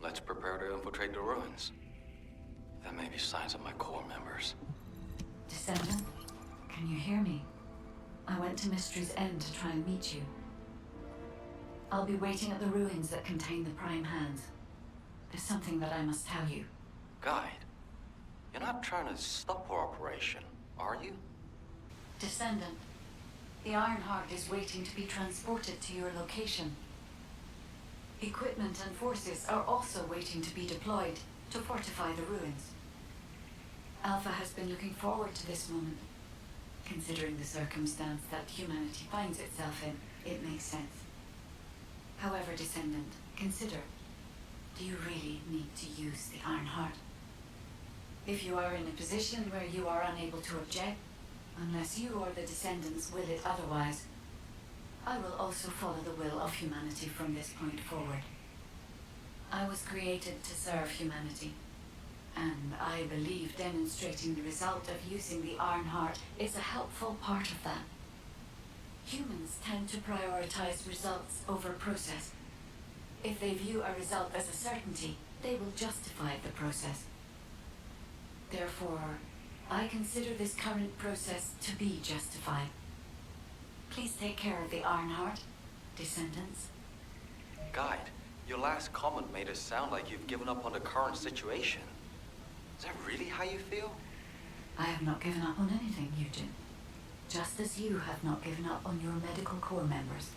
let's prepare to infiltrate the ruins. There may be signs of my core members. Descendant, can you hear me? I went to Mystery's End to try and meet you. I'll be waiting at the ruins that contain the Prime Hands. There's something that I must tell you. Guide, you're not trying to stop our operation, are you? Descendant, the Ironheart is waiting to be transported to your location. Equipment and forces are also waiting to be deployed to fortify the ruins. Alpha has been looking forward to this moment. Considering the circumstance that humanity finds itself in, it makes sense. However, Descendant, consider, do you really need to use the Ironheart? If you are in a position where you are unable to object, unless you or the Descendants will it otherwise, I will also follow the will of humanity from this point forward. I was created to serve humanity, and I believe demonstrating the result of using the Ironheart is a helpful part of that. Humans tend to prioritize results over process. If they view a result as a certainty, they will justify the process. Therefore, I consider this current process to be justified. Please take care of the Ironheart, Descendants. Guide, your last comment made it sound like you've given up on the current situation. Is that really how you feel? I have not given up on anything, Eugen. Just as you have not given up on your medical core members,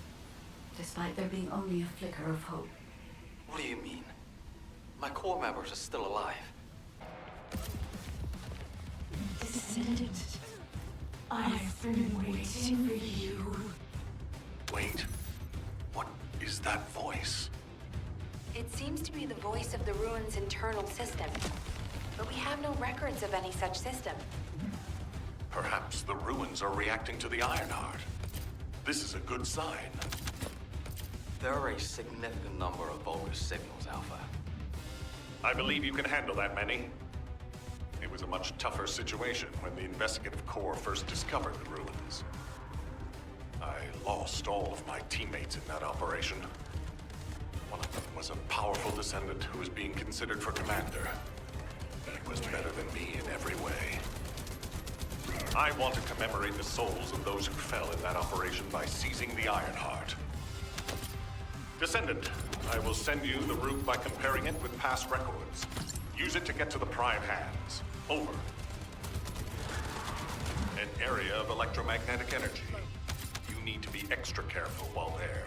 despite there being only a flicker of hope. What do you mean? My core members are still alive. Descendant, I've been waiting for you. Wait. What is that voice? It seems to be the voice of the ruins' internal system, but we have no records of any such system. Perhaps the ruins are reacting to the Ironheart. This is a good sign. There are a significant number of bogus signals, Alpha. I believe you can handle that many. It was a much tougher situation when the Investigative Corps first discovered the ruins. I lost all of my teammates in that operation. One of them was a powerful Descendant who was being considered for commander. He was better than me in every way. I want to commemorate the souls of those who fell in that operation by seizing the Ironheart. Descendant, I will send you the route by comparing it with past records. Use it to get to the Prime Hands. Over. An area of electromagnetic energy. You need to be extra careful while there.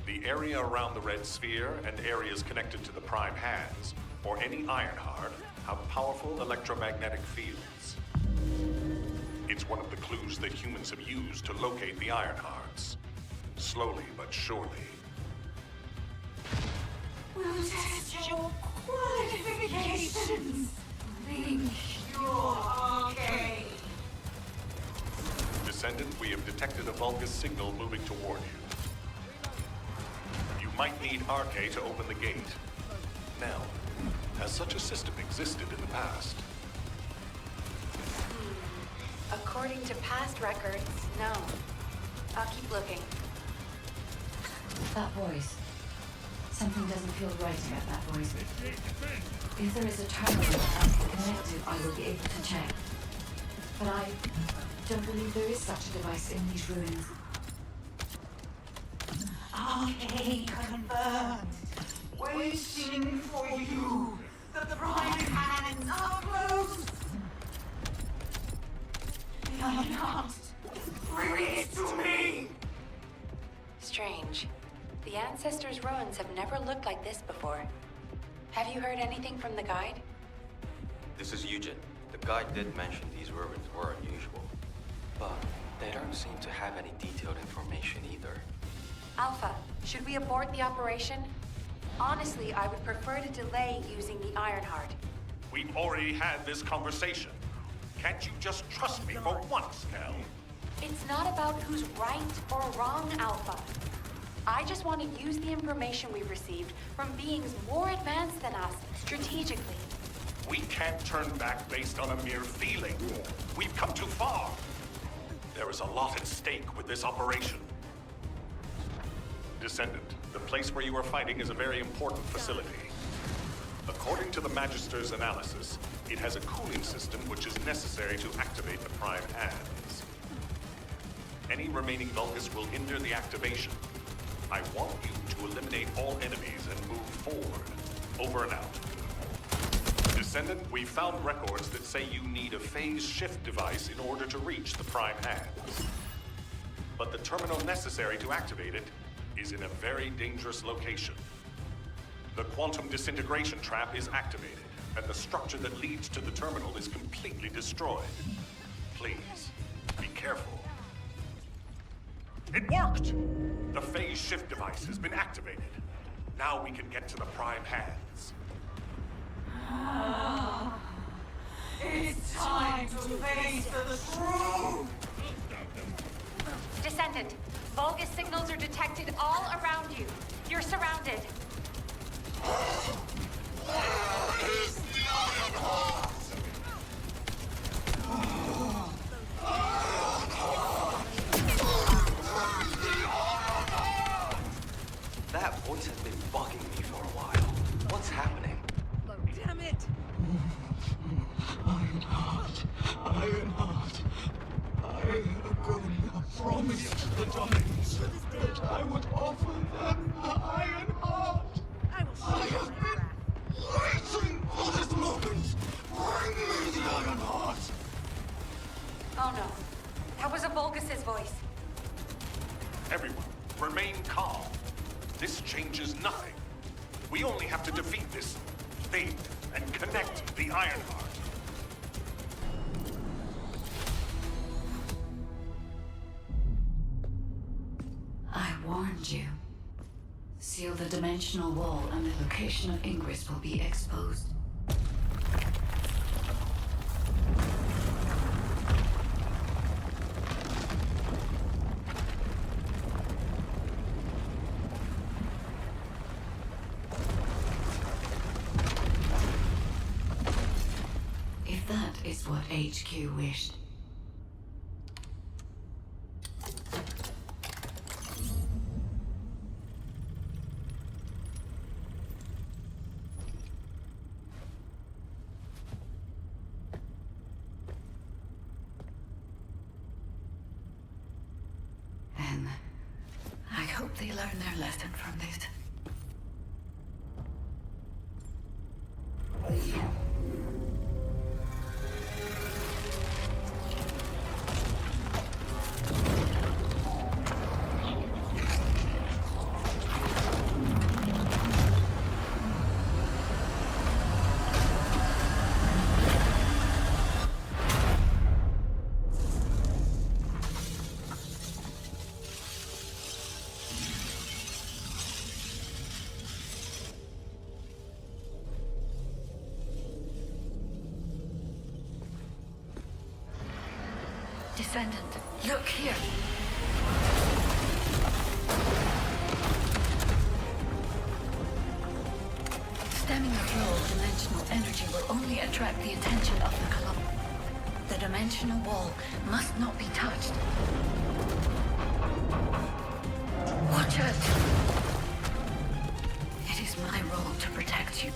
The area around the Red Sphere and areas connected to the Prime Hands, or any Ironheart, have powerful electromagnetic fields. It's one of the clues that humans have used to locate the Ironhearts. Slowly but surely. We'll test your qualifications. Link Descendant, we have detected a Vulgus signal moving toward you. You might need RK to open the gate. Now, has such a system existed in the past? According to past records, no. I'll keep looking. That voice. Something doesn't feel right about that voice. If there is a terminal connected, I will be able to check. But I don't believe there is such a device in these ruins. Okay, confirmed. Waiting for you. The prime hands are close. They are not. Bring it to me. Strange. The Ancestors' ruins have never looked like this before. Have you heard anything from the guide? This is Eugen. The guide did mention these ruins were unusual, but they don't seem to have any detailed information either. Alpha, should we abort the operation? Honestly, I would prefer to delay using the Ironheart. We've already had this conversation. Can't you just trust me for once, Nell? It's not about who's right or wrong, Alpha. I just want to use the information we've received from beings more advanced than us, strategically. We can't turn back based on a mere feeling. We've come too far. There is a lot at stake with this operation. Descendant, the place where you are fighting is a very important facility. According to the Magister's analysis, it has a cooling system which is necessary to activate the Prime Hands. Any remaining Vulgus will hinder the activation. I want you to eliminate all enemies and move forward. Over and out. Descendant, we found records that say you need a phase shift device in order to reach the Prime Hands. But the terminal necessary to activate it is in a very dangerous location. The quantum disintegration trap is activated, and the structure that leads to the terminal is completely destroyed. Please, be careful. It worked! The phase shift device has been activated. Now we can get to the Prime Hands. It's time to face the truth! Descendant, Vulgus signals are detected all around you. You're surrounded. Where is the Ironheart? That voice has been bugging me for a while. What's happening? Damn it! Ironheart. Ironheart. I promised the Dummies that I would offer them the Ironheart. I have been waiting for this moment. Bring me the Ironheart. Oh no. That was a Vulgus's voice. Everyone, remain calm. This changes nothing. We only have to defeat this thing and connect the Ironheart. I warned you. Seal the dimensional wall and the location of Ingress will be exposed. If that is what HQ wished. And I hope they learn their lesson from this. Descendant, look here. Stemming the flow of dimensional energy will only attract the attention of the club. The dimensional wall must not be touched. Watch out! It is my role to protect you.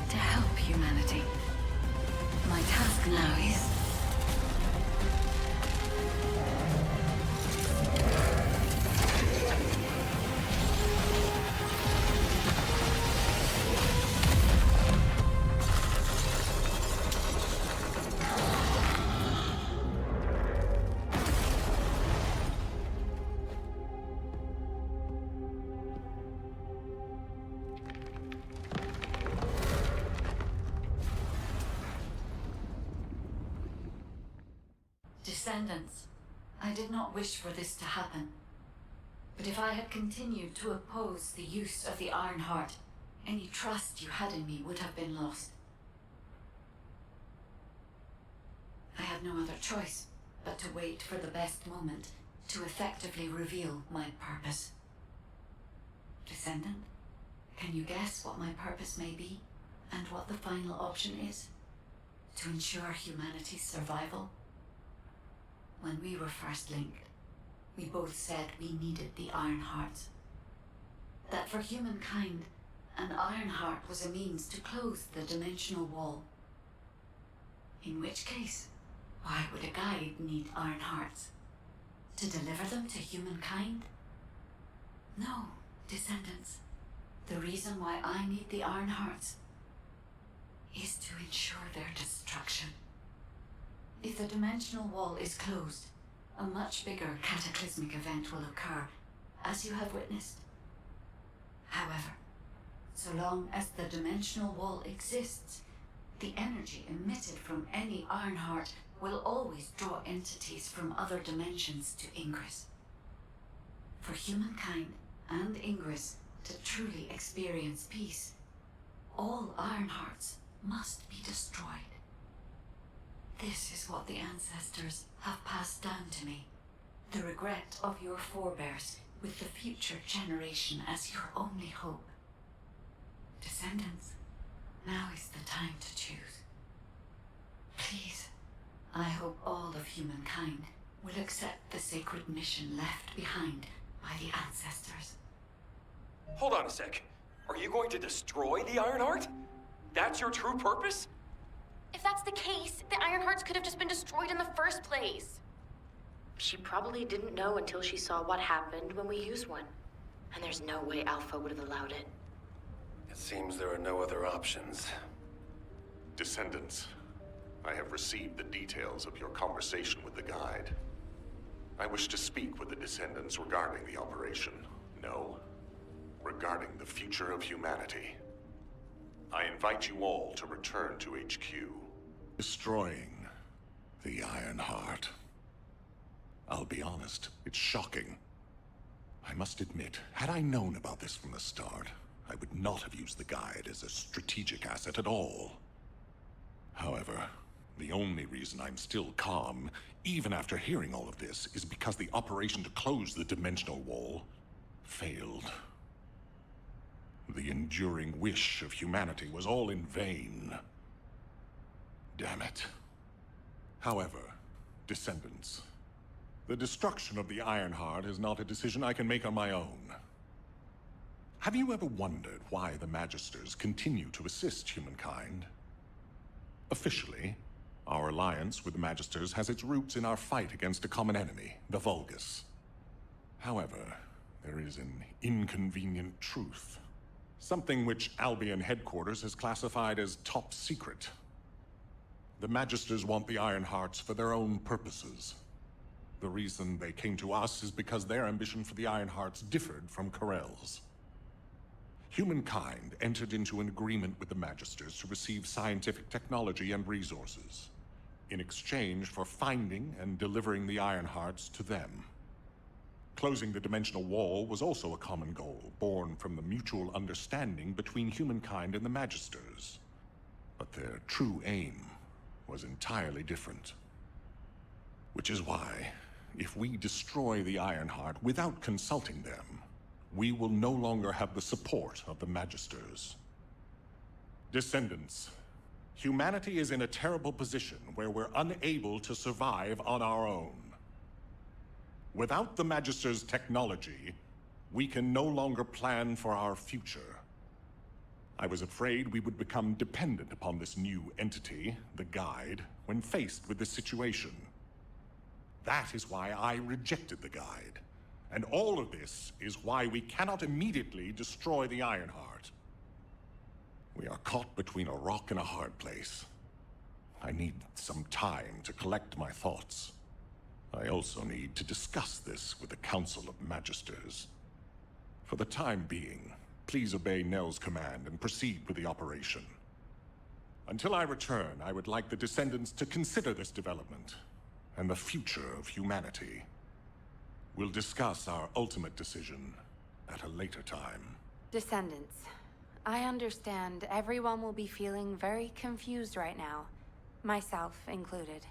To help humanity. My task now is... Descendants, I did not wish for this to happen. But if I had continued to oppose the use of the Iron Heart, any trust you had in me would have been lost. I had no other choice but to wait for the best moment to effectively reveal my purpose. Descendant, can you guess what my purpose may be, and what the final option is? To ensure humanity's survival? When we were first linked, we both said we needed the Iron Heart. That for humankind, an Iron Heart was a means to close the dimensional wall. In which case, why would a guide need Iron Hearts? To deliver them to humankind? No, Descendants. The reason why I need the Iron Hearts is to ensure their destruction. If the dimensional wall is closed, a much bigger cataclysmic event will occur, as you have witnessed. However, so long as the dimensional wall exists, the energy emitted from any Iron Heart will always draw entities from other dimensions to Ingress. For humankind and Ingress to truly experience peace, all Iron Hearts must be destroyed. This is what the ancestors have passed down to me. The regret of your forebears with the future generation as your only hope. Descendants, now is the time to choose. Please, I hope all of humankind will accept the sacred mission left behind by the ancestors. Hold on a sec. Are you going to destroy the Iron Heart? That's your true purpose? If that's the case, the Iron Hearts could have just been destroyed in the first place. She probably didn't know until she saw what happened when we used one. And there's no way Alpha would have allowed it. It seems there are no other options. Descendants, I have received the details of your conversation with the guide. I wish to speak with the Descendants regarding the operation. No, regarding the future of humanity. I invite you all to return to HQ. Destroying the Iron Heart. I'll be honest, it's shocking. I must admit, had I known about this from the start, I would not have used the guide as a strategic asset at all. However, the only reason I'm still calm, even after hearing all of this, is because the operation to close the dimensional wall failed. The enduring wish of humanity was all in vain. Damn it. However, Descendants, the destruction of the Iron Heart is not a decision I can make on my own. Have you ever wondered why the Magisters continue to assist humankind? Officially, our alliance with the Magisters has its roots in our fight against a common enemy, the Vulgus. However, There is an inconvenient truth. Something which Albion headquarters has classified as top secret. The Magisters want the Iron Hearts for their own purposes. The reason they came to us is because their ambition for the Iron Hearts differed from Corell's. Humankind entered into an agreement with the Magisters to receive scientific technology and resources, in exchange for finding and delivering the Iron Hearts to them. Closing the dimensional wall was also a common goal, born from the mutual understanding between humankind and the Magisters. But their true aim was entirely different. Which is why, if we destroy the Iron Heart without consulting them, we will no longer have the support of the Magisters. Descendants, humanity is in a terrible position where we're unable to survive on our own. Without the Magister's technology, we can no longer plan for our future. I was afraid we would become dependent upon this new entity, the Guide, when faced with this situation. That is why I rejected the Guide. And all of this is why we cannot immediately destroy the Ironheart. We are caught between a rock and a hard place. I need some time to collect my thoughts. I also need to discuss this with the Council of Magisters. For the time being, please obey Nell's command and proceed with the operation. Until I return, I would like the Descendants to consider this development and the future of humanity. We'll discuss our ultimate decision at a later time. Descendants, I understand everyone will be feeling very confused right now, myself included.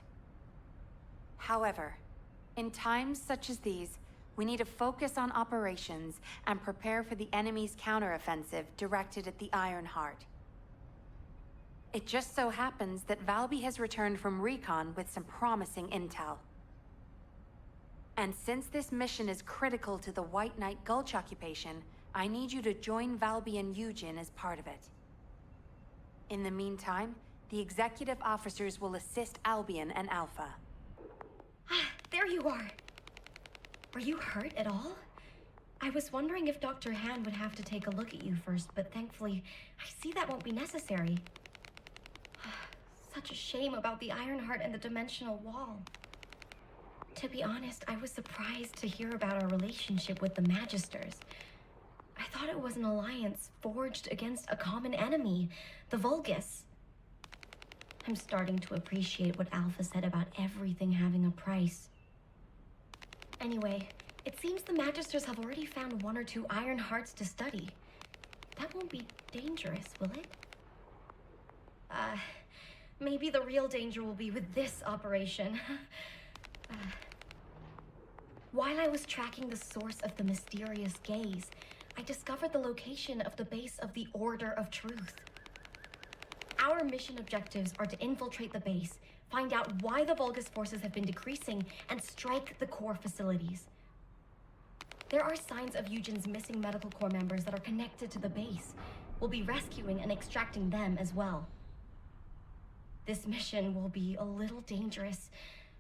However, in times such as these, we need to focus on operations and prepare for the enemy's counteroffensive directed at the Ironheart. It just so happens that Valby has returned from recon with some promising intel. And since this mission is critical to the White Knight Gulch occupation, I need you to join Valby and Eugen as part of it. In the meantime, the executive officers will assist Albion and Alpha. There you are. Were you hurt at all? I was wondering if Dr. Han would have to take a look at you first, but thankfully, I see that won't be necessary. Such a shame about the Ironheart and the dimensional wall. To be honest, I was surprised to hear about our relationship with the Magisters. I thought it was an alliance forged against a common enemy, the Vulgus. I'm starting to appreciate what Alpha said about everything having a price. Anyway, it seems the Magisters have already found 1 or 2 Ironhearts to study. That won't be dangerous, will it? Maybe the real danger will be with this operation. While I was tracking the source of the mysterious gaze, I discovered the location of the base of the Order of Truth. Our mission objectives are to infiltrate the base, find out why the Vulgus forces have been decreasing, and strike the core facilities. There are signs of Eugen's missing medical corps members that are connected to the base. We'll be rescuing and extracting them as well. This mission will be a little dangerous,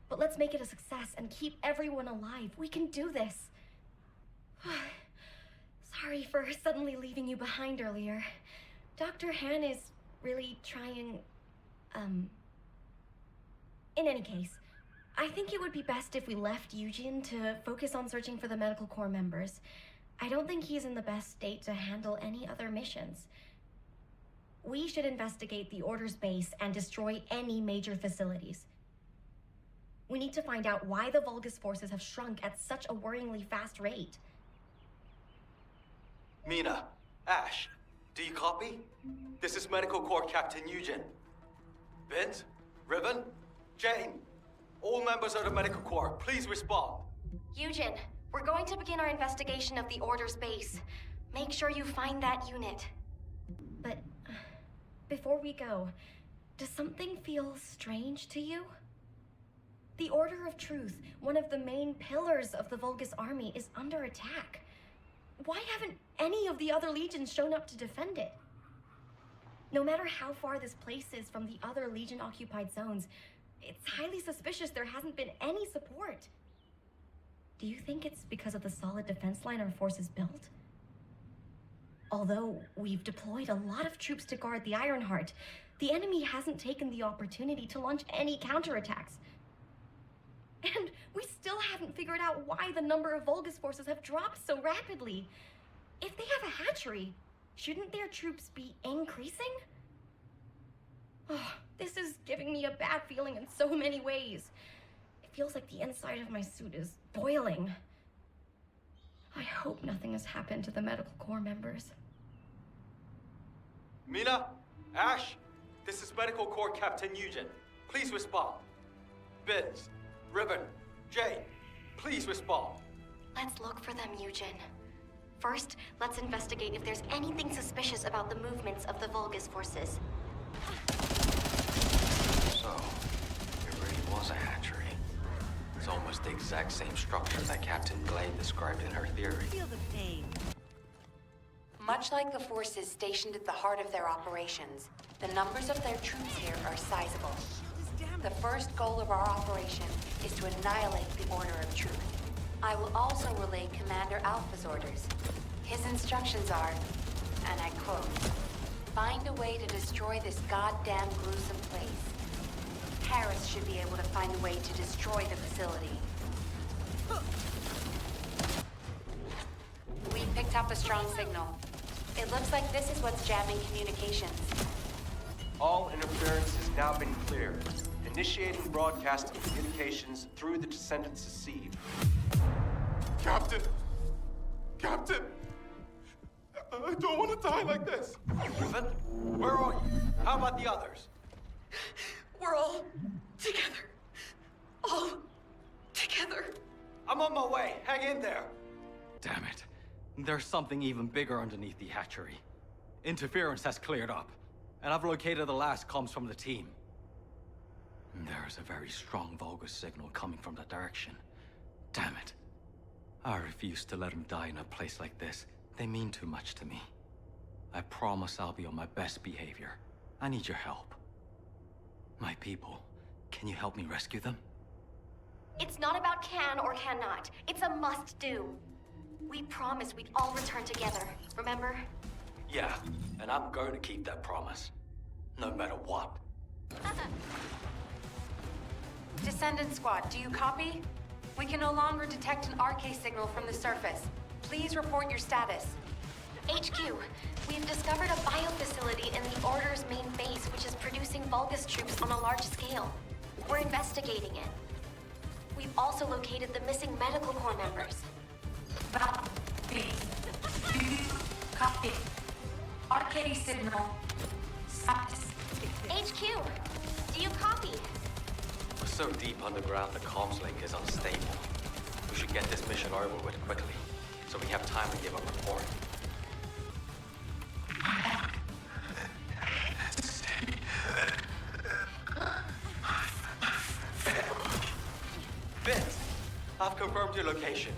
but let's make it a success and keep everyone alive. We can do this. Sorry for suddenly leaving you behind earlier. Dr. Han is really trying, In any case, I think it would be best if we left Eugen to focus on searching for the medical corps members. I don't think he's in the best state to handle any other missions. We should investigate the Order's base and destroy any major facilities. We need to find out why the Vulgus forces have shrunk at such a worryingly fast rate. Mina, Ash, do you copy? This is Medical Corps Captain Eugen. Bint, Ribbon, Jane, all members of the Medical Corps, please respond. Eugen, we're going to begin our investigation of the Order's base. Make sure you find that unit. But before we go, does something feel strange to you? The Order of Truth, one of the main pillars of the Vulgus army, is under attack. Why haven't any of the other legions shown up to defend it? No matter how far this place is from the other Legion-occupied zones, it's highly suspicious there hasn't been any support. Do you think it's because of the solid defense line our forces built? Although we've deployed a lot of troops to guard the Ironheart, the enemy hasn't taken the opportunity to launch any counterattacks. And we still haven't figured out why the number of Vulgus forces have dropped so rapidly. If they have a hatchery, shouldn't their troops be increasing? Oh, this is giving me a bad feeling in so many ways. It feels like the inside of my suit is boiling. I hope nothing has happened to the Medical Corps members. Mina? Ash? This is Medical Corps Captain Eugen. Please respond. Vince, Ribbon, Jane, please respond. Let's look for them, Eugen. First, let's investigate if there's anything suspicious about the movements of the Vulgus forces. So, it really was a hatchery. It's almost the exact same structure that Captain Blazze described in her theory. Feel the pain. Much like the forces stationed at the heart of their operations, the numbers of their troops here are sizable. The first goal of our operation is to annihilate the Order of Truth. I will also relay Commander Alpha's orders. His instructions are, and I quote, "Find a way to destroy this goddamn gruesome place." Harris should be able to find a way to destroy the facility. We picked up a strong signal. It looks like this is what's jamming communications. All interference has now been cleared. Initiating broadcast of communications through the Descendant's sieve. Captain! Captain! I don't want to die like this! Riven, where are you? How about the others? We're all together. All together. I'm on my way. Hang in there. Damn it. There's something even bigger underneath the hatchery. Interference has cleared up, and I've located the last comms from the team. There's a very strong Vulgus signal coming from that direction. Damn it. I refuse to let him die in a place like this. They mean too much to me. I promise I'll be on my best behavior. I need your help. My people, can you help me rescue them? It's not about can or cannot. It's a must-do. We promised we'd all return together, remember? Yeah, and I'm going to keep that promise. No matter what. Descendant Squad, do you copy? We can no longer detect an RK signal from the surface. Please report your status. HQ, we've discovered a biofacility in the Order's main base which is producing Vulgus troops on a large scale. We're investigating it. We've also located the missing Medical Corps members. Copy. RK signal. Status. HQ, do you copy? We're so deep underground, the comms link is unstable. We should get this mission over with quickly, so we have time to give a report. Vince, I've confirmed your location.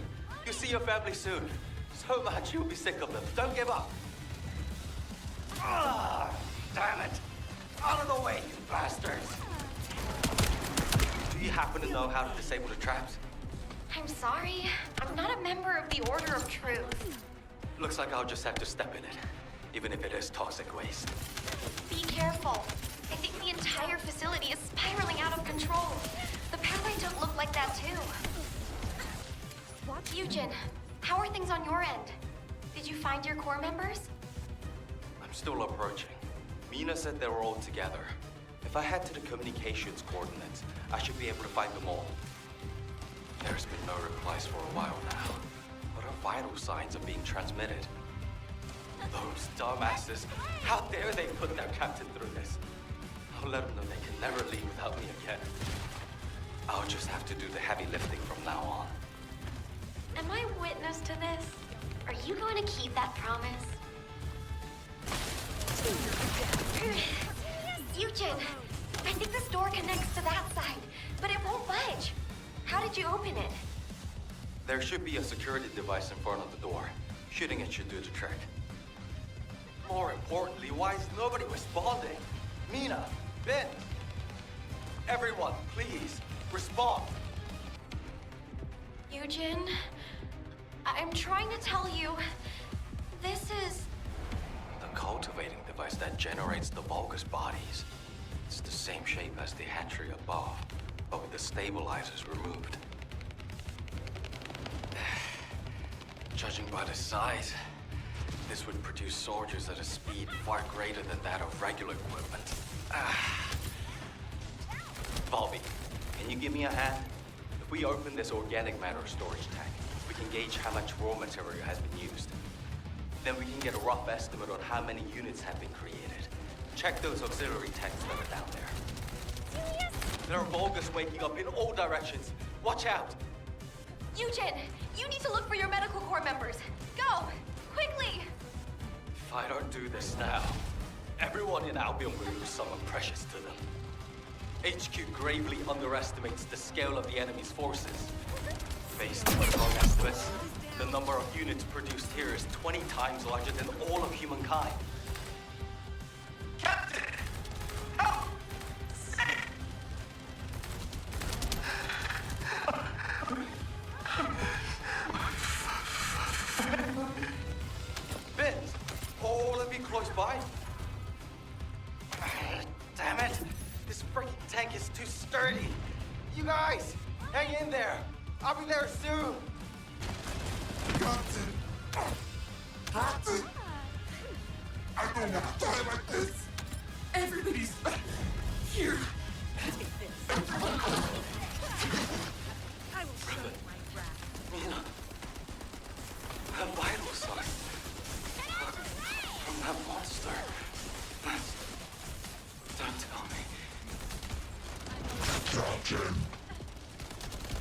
You'll see your family soon. So much you'll be sick of them. Don't give up. Ah, damn it. Out of the way, you bastards. Do you happen to know how to disable the traps? I'm sorry. I'm not a member of the Order of Truth. Looks like I'll just have to step in it, even if it is toxic waste. Be careful. I think the entire facility is spiraling out of control. The path I took looked like that too. What? Eugen, how are things on your end? Did you find your core members? I'm still approaching. Mina said they were all together. If I head to the communications coordinates, I should be able to find them all. There's been no replies for a while now, but our vital signs are being transmitted. Those dumbasses! How dare they put their captain through this? I'll let them know they can never leave without me again. I'll just have to do the heavy lifting from now on. Am I witness to this? Are you going to keep that promise? Eugen, I think this door connects to that side, but it won't budge. How did you open it? There should be a security device in front of the door. Shooting it should do the trick. More importantly, why is nobody responding? Mina, Ben, everyone, please, respond. Eugen, I'm trying to tell you, this is... The cultivating device that generates the Vulgus bodies. It's the same shape as the hatchery above, but with the stabilizers removed. Judging by the size, this would produce soldiers at a speed far greater than that of regular equipment. Volby, can you give me a hand? If we open this organic matter storage tank, we can gauge how much raw material has been used. Then we can get a rough estimate on how many units have been created. Check those auxiliary tanks that are down there. There are Vulgus waking up in all directions. Watch out! Eugen, you need to look for your medical corps members. Go! Quickly! If I don't do this now, everyone in Albion will lose someone precious to them. HQ gravely underestimates the scale of the enemy's forces. Based on wrong estimates, the number of units produced here is 20 times larger than all of humankind. Captain! Help! Vince! Oh, let me close by. Damn it! This freaking tank is too sturdy. You guys, hang in there. I'll be there soon. Captain! Captain! I don't want to die like this! Everybody's here! I will show you my wrath. Mina, that vital sign from that monster. Don't tell me. Captain!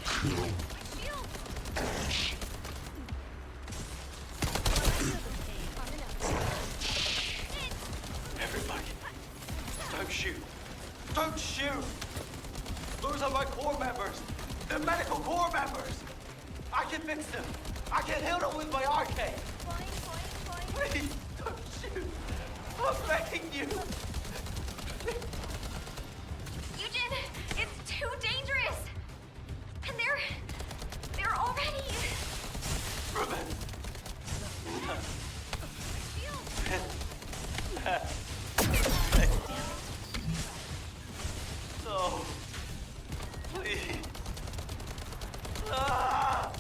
Kill us. Everybody, don't shoot. Don't shoot! Those are my corps members. They're medical corps members. I can fix them. I can heal them with my arcade. Please, don't shoot. I'm begging you. Eugen, it's too dangerous! And they're already... Ruben. No. Please. Ah!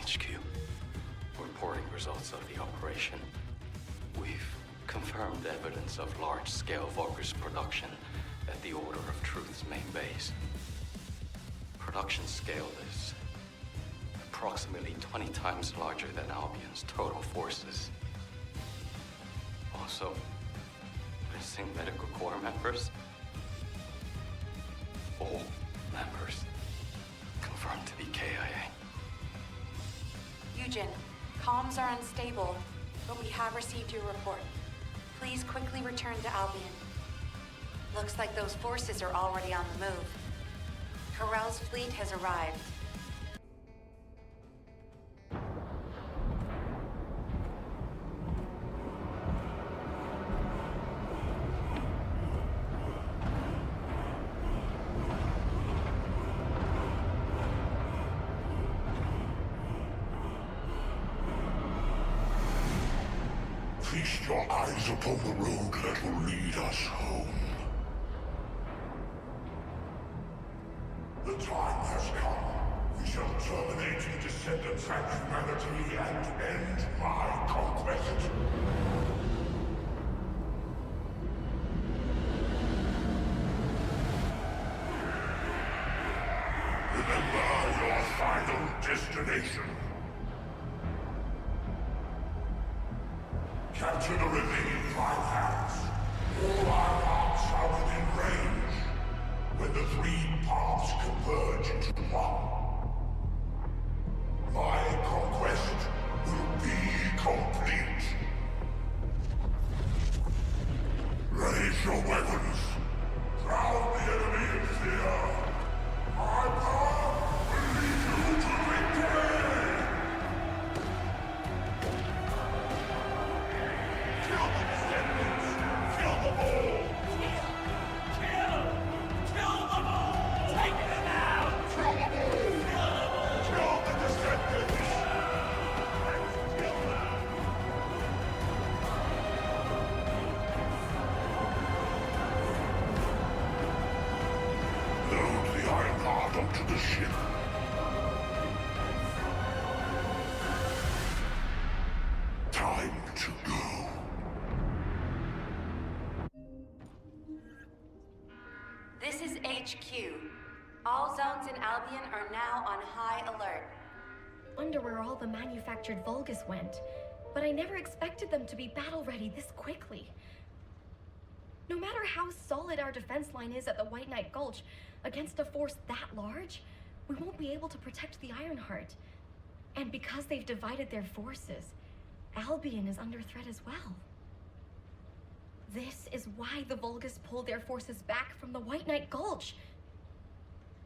HQ, reporting results of the operation. We've confirmed evidence of large-scale Vulgus production at the Order of Truth's main base. Production scale is approximately 20 times larger than Albion's total forces. Also, missing medical corps members. All members confirmed to be KIA. Eugen, comms are unstable, but we have received your report. Please quickly return to Albion. Looks like those forces are already on the move. Corell's fleet has arrived. Feast your eyes upon the road that will lead us home. The time has come. We shall terminate the Descendants and humanity and end my conquest. Remember your final destination. Capture the remaining 5 hands. All our paths are within range. When the 3 paths converge into one, my conquest will be complete. onto the ship. Time to go. This is HQ. All zones in Albion are now on high alert. Wonder where all the manufactured Vulgus went, but I never expected them to be battle-ready this quickly. No matter how solid our defense line is at the White Knight Gulch, against a force that large, we won't be able to protect the Ironheart. And because they've divided their forces, Albion is under threat as well. This is why the Vulgus pulled their forces back from the White Knight Gulch.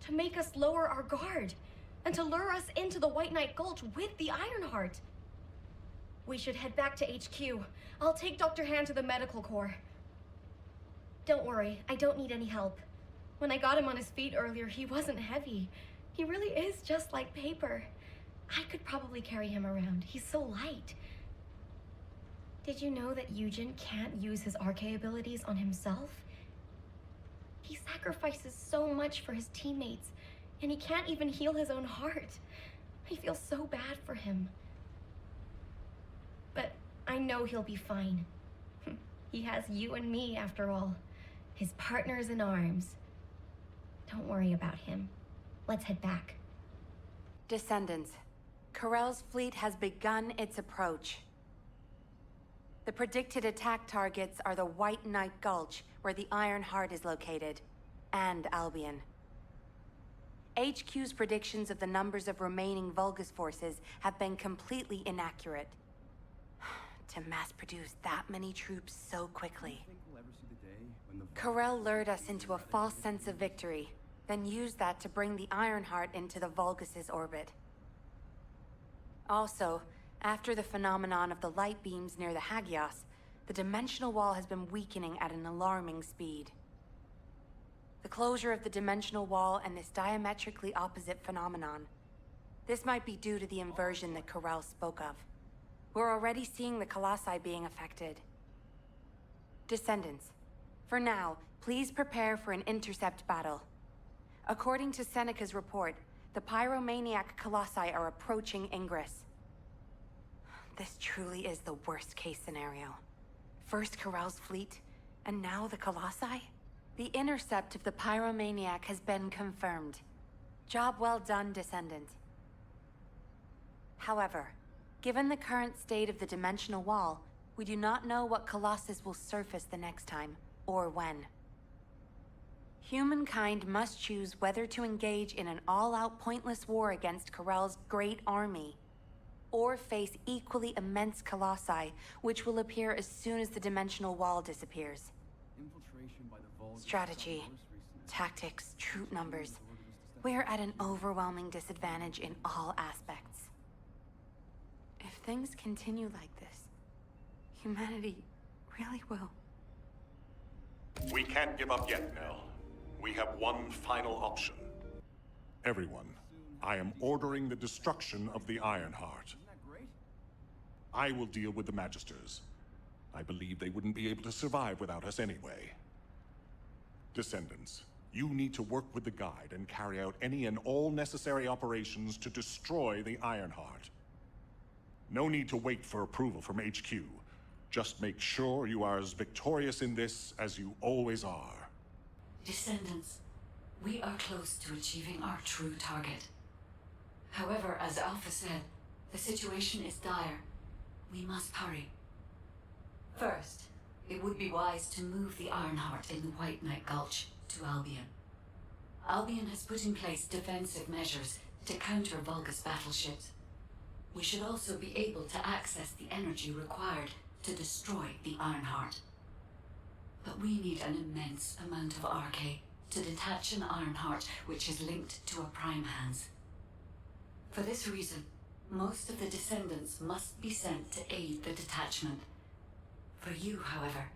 To make us lower our guard, and to lure us into the White Knight Gulch with the Ironheart. We should head back to HQ. I'll take Dr. Han to the medical corps. Don't worry, I don't need any help. When I got him on his feet earlier, he wasn't heavy. He really is just like paper. I could probably carry him around. He's so light. Did you know that Eugen can't use his RK abilities on himself? He sacrifices so much for his teammates, and he can't even heal his own heart. I feel so bad for him. But I know he'll be fine. He has you and me, after all. His partners in arms. Don't worry about him. Let's head back. Descendants, Corell's fleet has begun its approach. The predicted attack targets are the White Knight Gulch, where the Ironheart is located, and Albion. HQ's predictions of the numbers of remaining Vulgus forces have been completely inaccurate. To mass-produce that many troops so quickly. Corell lured us into a false sense of victory, then used that to bring the Ironheart into the Vulgus' orbit. Also, after the phenomenon of the light beams near the Hagios, the dimensional wall has been weakening at an alarming speed. The closure of the dimensional wall and this diametrically opposite phenomenon. This might be due to the inversion that Corell spoke of. We're already seeing the Colossi being affected. Descendants, for now, please prepare for an intercept battle. According to Seneca's report, the pyromaniac Colossi are approaching Ingress. This truly is the worst-case scenario. First Corell's fleet, and now the Colossi? The intercept of the pyromaniac has been confirmed. Job well done, Descendant. However, given the current state of the dimensional wall, we do not know what Colossus will surface the next time, or when. Humankind must choose whether to engage in an all-out pointless war against Corell's great army, or face equally immense colossi, which will appear as soon as the dimensional wall disappears. Strategy, tactics, troop numbers. We're at an overwhelming disadvantage in all aspects. If things continue like this, humanity really will. We can't give up yet, Nell. We have one final option. Everyone, I am ordering the destruction of the Ironheart. I will deal with the Magisters. I believe they wouldn't be able to survive without us anyway. Descendants, you need to work with the Guide and carry out any and all necessary operations to destroy the Ironheart. No need to wait for approval from HQ. Just make sure you are as victorious in this as you always are. Descendants, we are close to achieving our true target. However, as Alpha said, the situation is dire. We must hurry. First, it would be wise to move the Ironheart in the White Knight Gulch to Albion. Albion has put in place defensive measures to counter Vulgus battleships. We should also be able to access the energy required to destroy the Ironheart. But we need an immense amount of RK to detach an Ironheart which is linked to a Prime Hands. For this reason, most of the Descendants must be sent to aid the detachment. For you, however,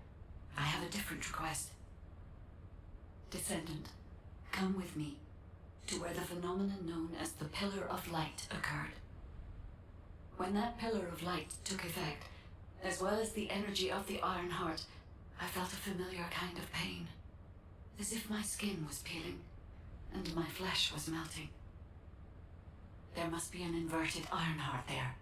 I have a different request. Descendant, come with me to where the phenomenon known as the Pillar of Light occurred. When that Pillar of Light took effect, as well as the energy of the Ironheart, I felt a familiar kind of pain, as if my skin was peeling, and my flesh was melting. There must be an inverted Ironheart there.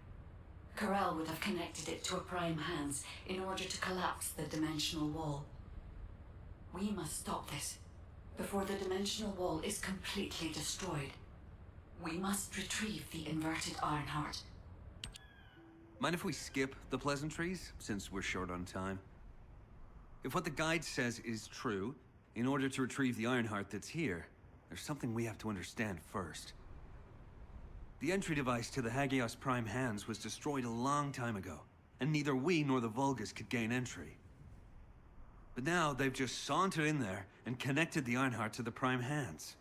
Corel would have connected it to a prime hands in order to collapse the dimensional wall. We must stop this before the dimensional wall is completely destroyed. We must retrieve the inverted Ironheart. Mind if we skip the pleasantries, since we're short on time? If what the guide says is true, in order to retrieve the Ironheart that's here, there's something we have to understand first. The entry device to the Hagios Prime Hands was destroyed a long time ago, and neither we nor the Vulgus could gain entry. But now they've just sauntered in there and connected the Ironheart to the Prime Hands.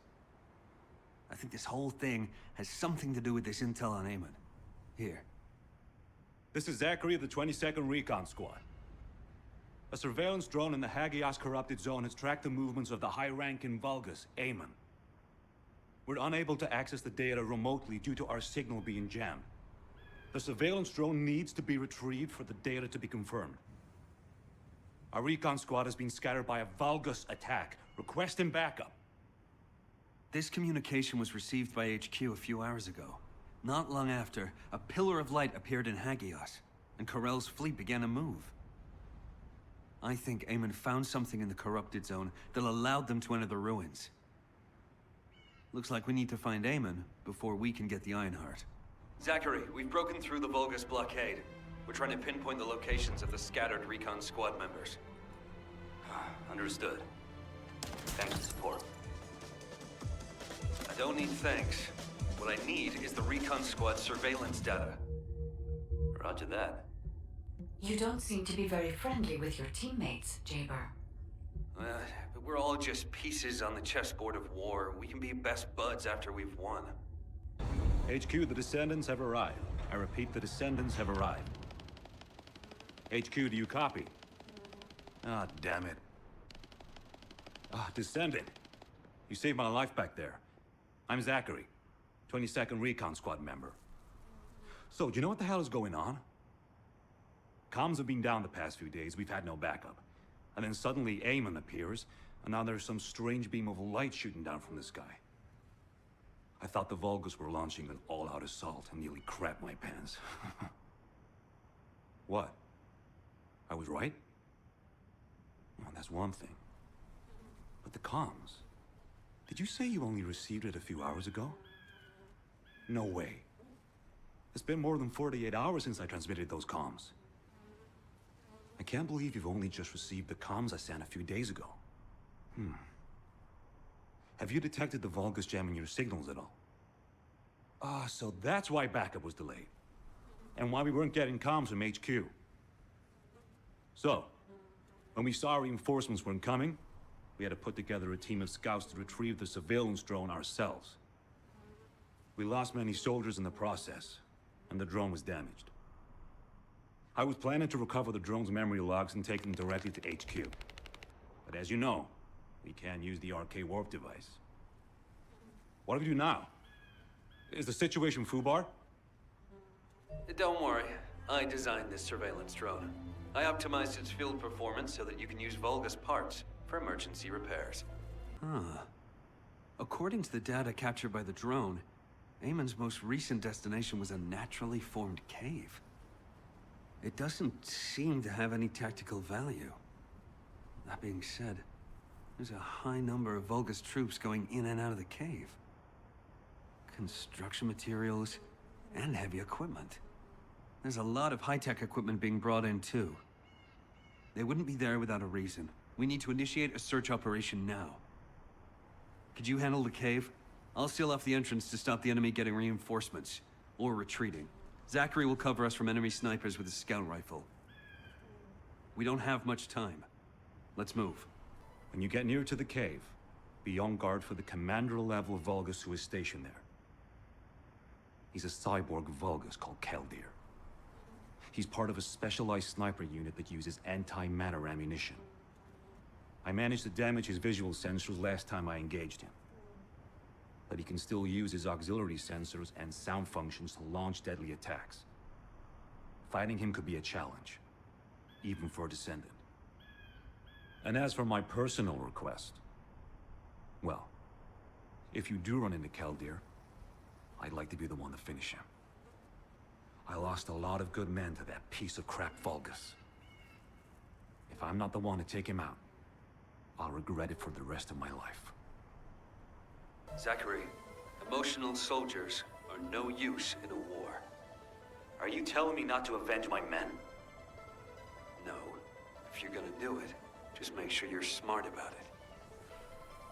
I think this whole thing has something to do with this intel on Eamon. Here. This is Zachary of the 22nd Recon Squad. A surveillance drone in the Hagios corrupted zone has tracked the movements of the high-ranking Vulgus, Eamon. We're unable to access the data remotely due to our signal being jammed. The surveillance drone needs to be retrieved for the data to be confirmed. Our recon squad has been scattered by a Vulgus attack. Requesting backup. This communication was received by HQ a few hours ago. Not long after, a pillar of light appeared in Hagios, and Corel's fleet began to move. I think Eamon found something in the corrupted zone that allowed them to enter the ruins. Looks like we need to find Eamon before we can get the Ironheart. Zachary, we've broken through the Vulgus blockade. We're trying to pinpoint the locations of the scattered recon squad members. Understood. Thanks for support. I don't need thanks. What I need is the recon squad surveillance data. Roger that. You don't seem to be very friendly with your teammates, Jaber. But we're all just pieces on the chessboard of war. We can be best buds after we've won. HQ, the Descendants have arrived. I repeat, the Descendants have arrived. HQ, do you copy? Ah, damn it. Descendant. You saved my life back there. I'm Zachary, 22nd Recon Squad member. So, do you know what the hell is going on? Comms have been down the past few days, we've had no backup. And then suddenly Eamon appears, and now there's some strange beam of light shooting down from the sky. I thought the Vulgus were launching an all-out assault and nearly crapped my pants. What? I was right? Well, that's one thing. But the comms... Did you say you only received it a few hours ago? No way. It's been more than 48 hours since I transmitted those comms. I can't believe you've only just received the comms I sent a few days ago. Have you detected the Vulgus jamming your signals at all? So that's why backup was delayed. And why we weren't getting comms from HQ. So, when we saw reinforcements weren't coming, we had to put together a team of scouts to retrieve the surveillance drone ourselves. We lost many soldiers in the process, and the drone was damaged. I was planning to recover the drone's memory logs and take them directly to HQ. But as you know, we can't use the RK warp device. What do we do now? Is the situation foobar? Don't worry. I designed this surveillance drone. I optimized its field performance so that you can use Vulgus parts for emergency repairs. According to the data captured by the drone, Eamon's most recent destination was a naturally formed cave. It doesn't seem to have any tactical value. That being said, there's a high number of Vulgus troops going in and out of the cave. Construction materials and heavy equipment. There's a lot of high-tech equipment being brought in too. They wouldn't be there without a reason. We need to initiate a search operation now. Could you handle the cave? I'll seal off the entrance to stop the enemy getting reinforcements, or retreating. Zachary will cover us from enemy snipers with his scout rifle. We don't have much time. Let's move. When you get near to the cave, be on guard for the commander-level Vulgus who is stationed there. He's a cyborg Vulgus called Keldir. He's part of a specialized sniper unit that uses anti-matter ammunition. I managed to damage his visual sensors last time I engaged him. But he can still use his auxiliary sensors and sound functions to launch deadly attacks. Fighting him could be a challenge, even for a Descendant. And as for my personal request, well, If you do run into Keldir, I'd like to be the one to finish him. I lost a lot of good men to that piece of crap Vulgus. If I'm not the one to take him out, I'll regret it for the rest of my life. Zachary, emotional soldiers are no use in a war. Are you telling me not to avenge my men? No. If you're gonna do it, just make sure you're smart about it.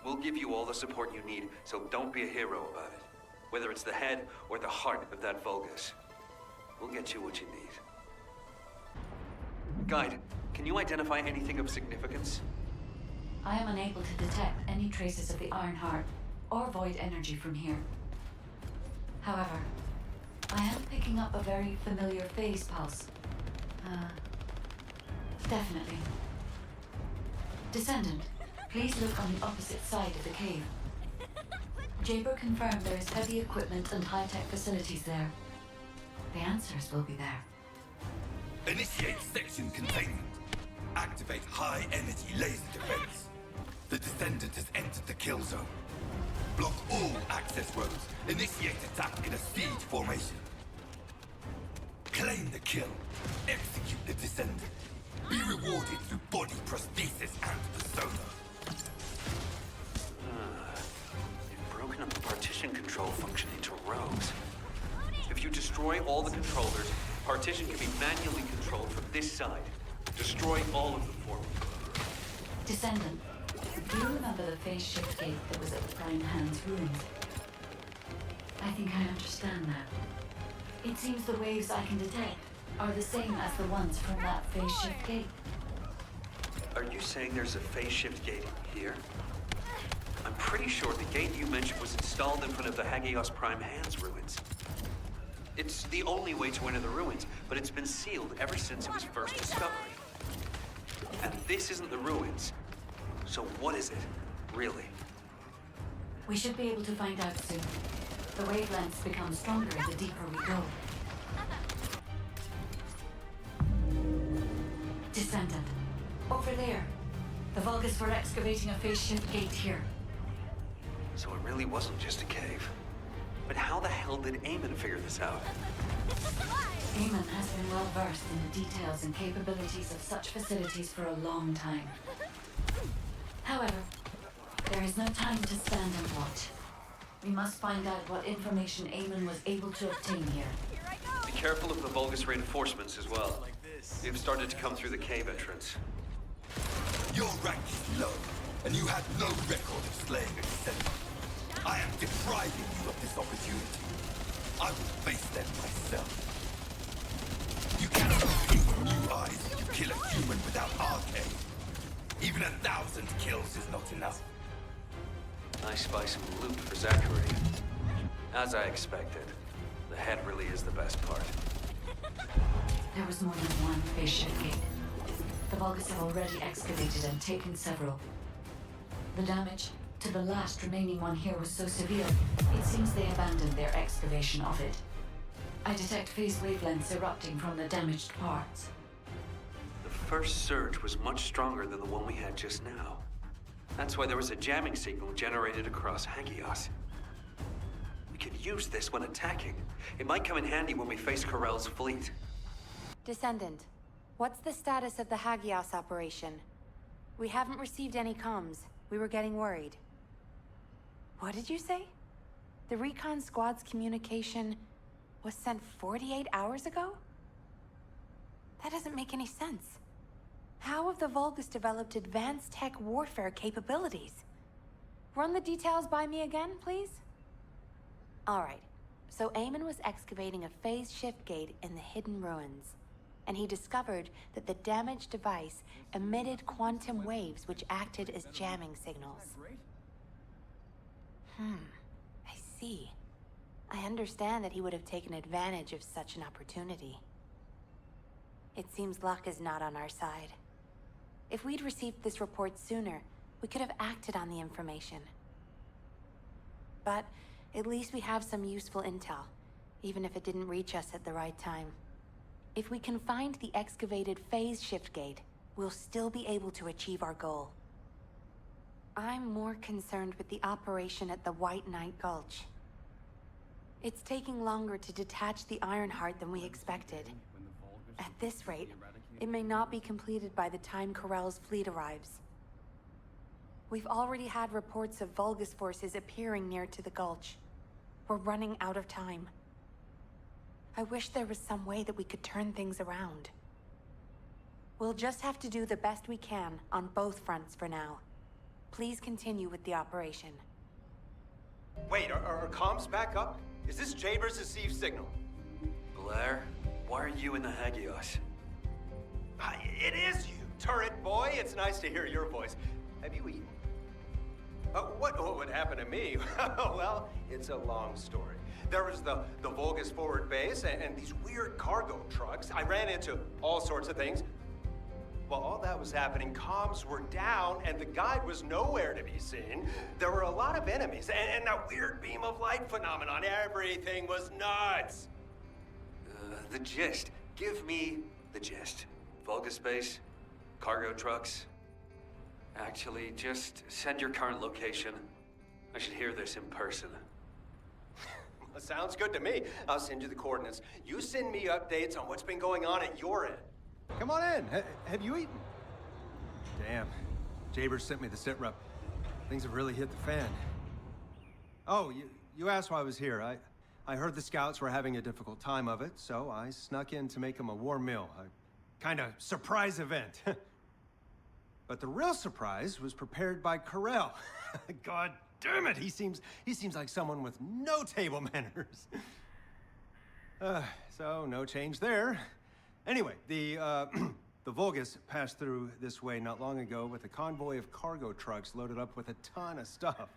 We'll give you all the support you need, so don't be a hero about it. Whether it's the head or the heart of that Vulgus. We'll get you what you need. Guide, can you identify anything of significance? I am unable to detect any traces of the Iron Heart or void energy from here. However, I am picking up a very familiar phase pulse. Definitely. Descendant, please look on the opposite side of the cave. Jaber confirmed there is heavy equipment and high-tech facilities there. The answers will be there. Initiate section containment. Activate high-energy laser defense. The Descendant has entered the kill zone. Block all access roads. Initiate attack in a siege formation. Claim the kill. Execute the Descendant. Be rewarded through body prosthesis and persona. You've broken up the partition control function into rows. If you destroy all the controllers, partition can be manually controlled from this side. Destroy all of them for me. Descendant, do you remember the phase shift gate that was at the Prime Hand's ruins? I think I understand now. It seems the waves I can detect are the same as the ones from that phase shift gate. Are you saying there's a phase shift gate here? I'm pretty sure the gate you mentioned was installed in front of the Hagios Prime Hand's ruins. It's the only way to enter the ruins, but it's been sealed ever since it was first discovered. And this isn't the ruins. So what is it, really? We should be able to find out soon. The wavelengths become stronger the deeper we go. Descendant. Over there. The Vulgus were excavating a phase shift gate here. So it really wasn't just a cave. But how the hell did Eamon figure this out? Eamon has been well versed in the details and capabilities of such facilities for a long time. However, there is no time to stand and watch. We must find out what information Eamon was able to obtain here. Be careful of the Vulgus reinforcements as well. They've started to come through the cave entrance. Your rank is low, and you have no record of slaying a Descendant. I am depriving you of this opportunity. I will face them myself. You cannot see with new eyes if you kill a human without arcade. Even 1,000 kills is not enough. Nice spice and loot for Zachary. As I expected, the head really is the best part. There was more than one phase shift gate. The Vulgus have already excavated and taken several. The damage to the last remaining one here was so severe, it seems they abandoned their excavation of it. I detect phase wavelengths erupting from the damaged parts. The first surge was much stronger than the one we had just now. That's why there was a jamming signal generated across Hagios. We could use this when attacking. It might come in handy when we face Corell's fleet. Descendant, what's the status of the Hagios operation? We haven't received any comms. We were getting worried. What did you say? The recon squad's communication was sent 48 hours ago? That doesn't make any sense. How have the Vulgus developed advanced tech warfare capabilities? Run the details by me again, please? Alright, so Eamon was excavating a phase shift gate in the hidden ruins, and he discovered that the damaged device emitted quantum waves which acted as jamming signals. I see. I understand that he would have taken advantage of such an opportunity. It seems luck is not on our side. If we'd received this report sooner, we could have acted on the information. But at least we have some useful intel, even if it didn't reach us at the right time. If we can find the excavated phase shift gate, we'll still be able to achieve our goal. I'm more concerned with the operation at the White Knight Gulch. It's taking longer to detach the Ironheart than we expected. At this rate, it may not be completed by the time Corell's fleet arrives. We've already had reports of Vulgus forces appearing near to the Gulch. We're running out of time. I wish there was some way that we could turn things around. We'll just have to do the best we can on both fronts for now. Please continue with the operation. Wait, are comms back up? Is this Jaber's received signal? Blair, why are you in the Hagios? It is you, turret boy. It's nice to hear your voice. Have you eaten? What would happen to me? Well, it's a long story. There was the Vulgus forward base and these weird cargo trucks. I ran into all sorts of things. While all that was happening, comms were down and the guide was nowhere to be seen. There were a lot of enemies and that weird beam of light phenomenon. Everything was nuts. The gist. Give me the gist. Vulgus base, cargo trucks. Actually, just send your current location. I should hear this in person. Sounds good to me. I'll send you the coordinates. You send me updates on what's been going on at your end. Come on in. Have you eaten? Damn. Jaber sent me the sit rep. Things have really hit the fan. Oh, you asked why I was here. I heard the scouts were having a difficult time of it, so I snuck in to make them a warm meal. A kind of surprise event. But the real surprise was prepared by Corell. God damn it, he seems like someone with no table manners. So no change there. Anyway, the Vulgus passed through this way not long ago with a convoy of cargo trucks loaded up with a ton of stuff.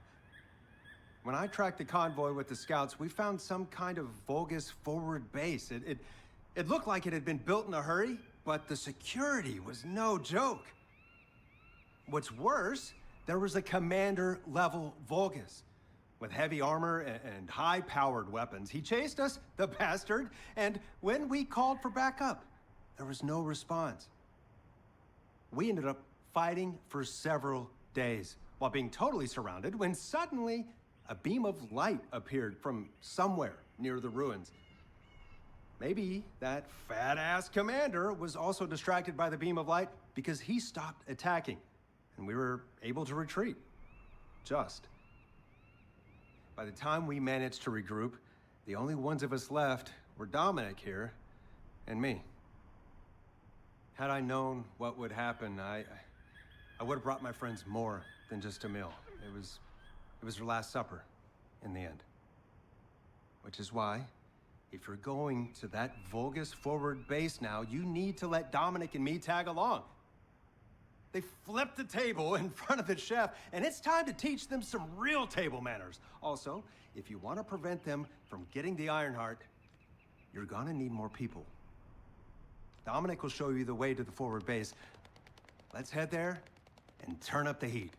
When I tracked the convoy with the scouts, we found some kind of Vulgus forward base. It looked like it had been built in a hurry, but the security was no joke. What's worse, there was a commander-level Vulgus with heavy armor and high-powered weapons. He chased us, the bastard, and when we called for backup, there was no response. We ended up fighting for several days while being totally surrounded when suddenly a beam of light appeared from somewhere near the ruins. Maybe that fat-ass commander was also distracted by the beam of light because he stopped attacking, and we were able to retreat. Just. By the time we managed to regroup, the only ones of us left were Dominic here and me. Had I known what would happen, I would have brought my friends more than just a meal. It was their last supper, in the end. Which is why, if you're going to that Vulgus forward base now, you need to let Dominic and me tag along. They flipped the table in front of the chef, and it's time to teach them some real table manners. Also, if you want to prevent them from getting the Ironheart, you're gonna need more people. Dominic will show you the way to the forward base. Let's head there and turn up the heat.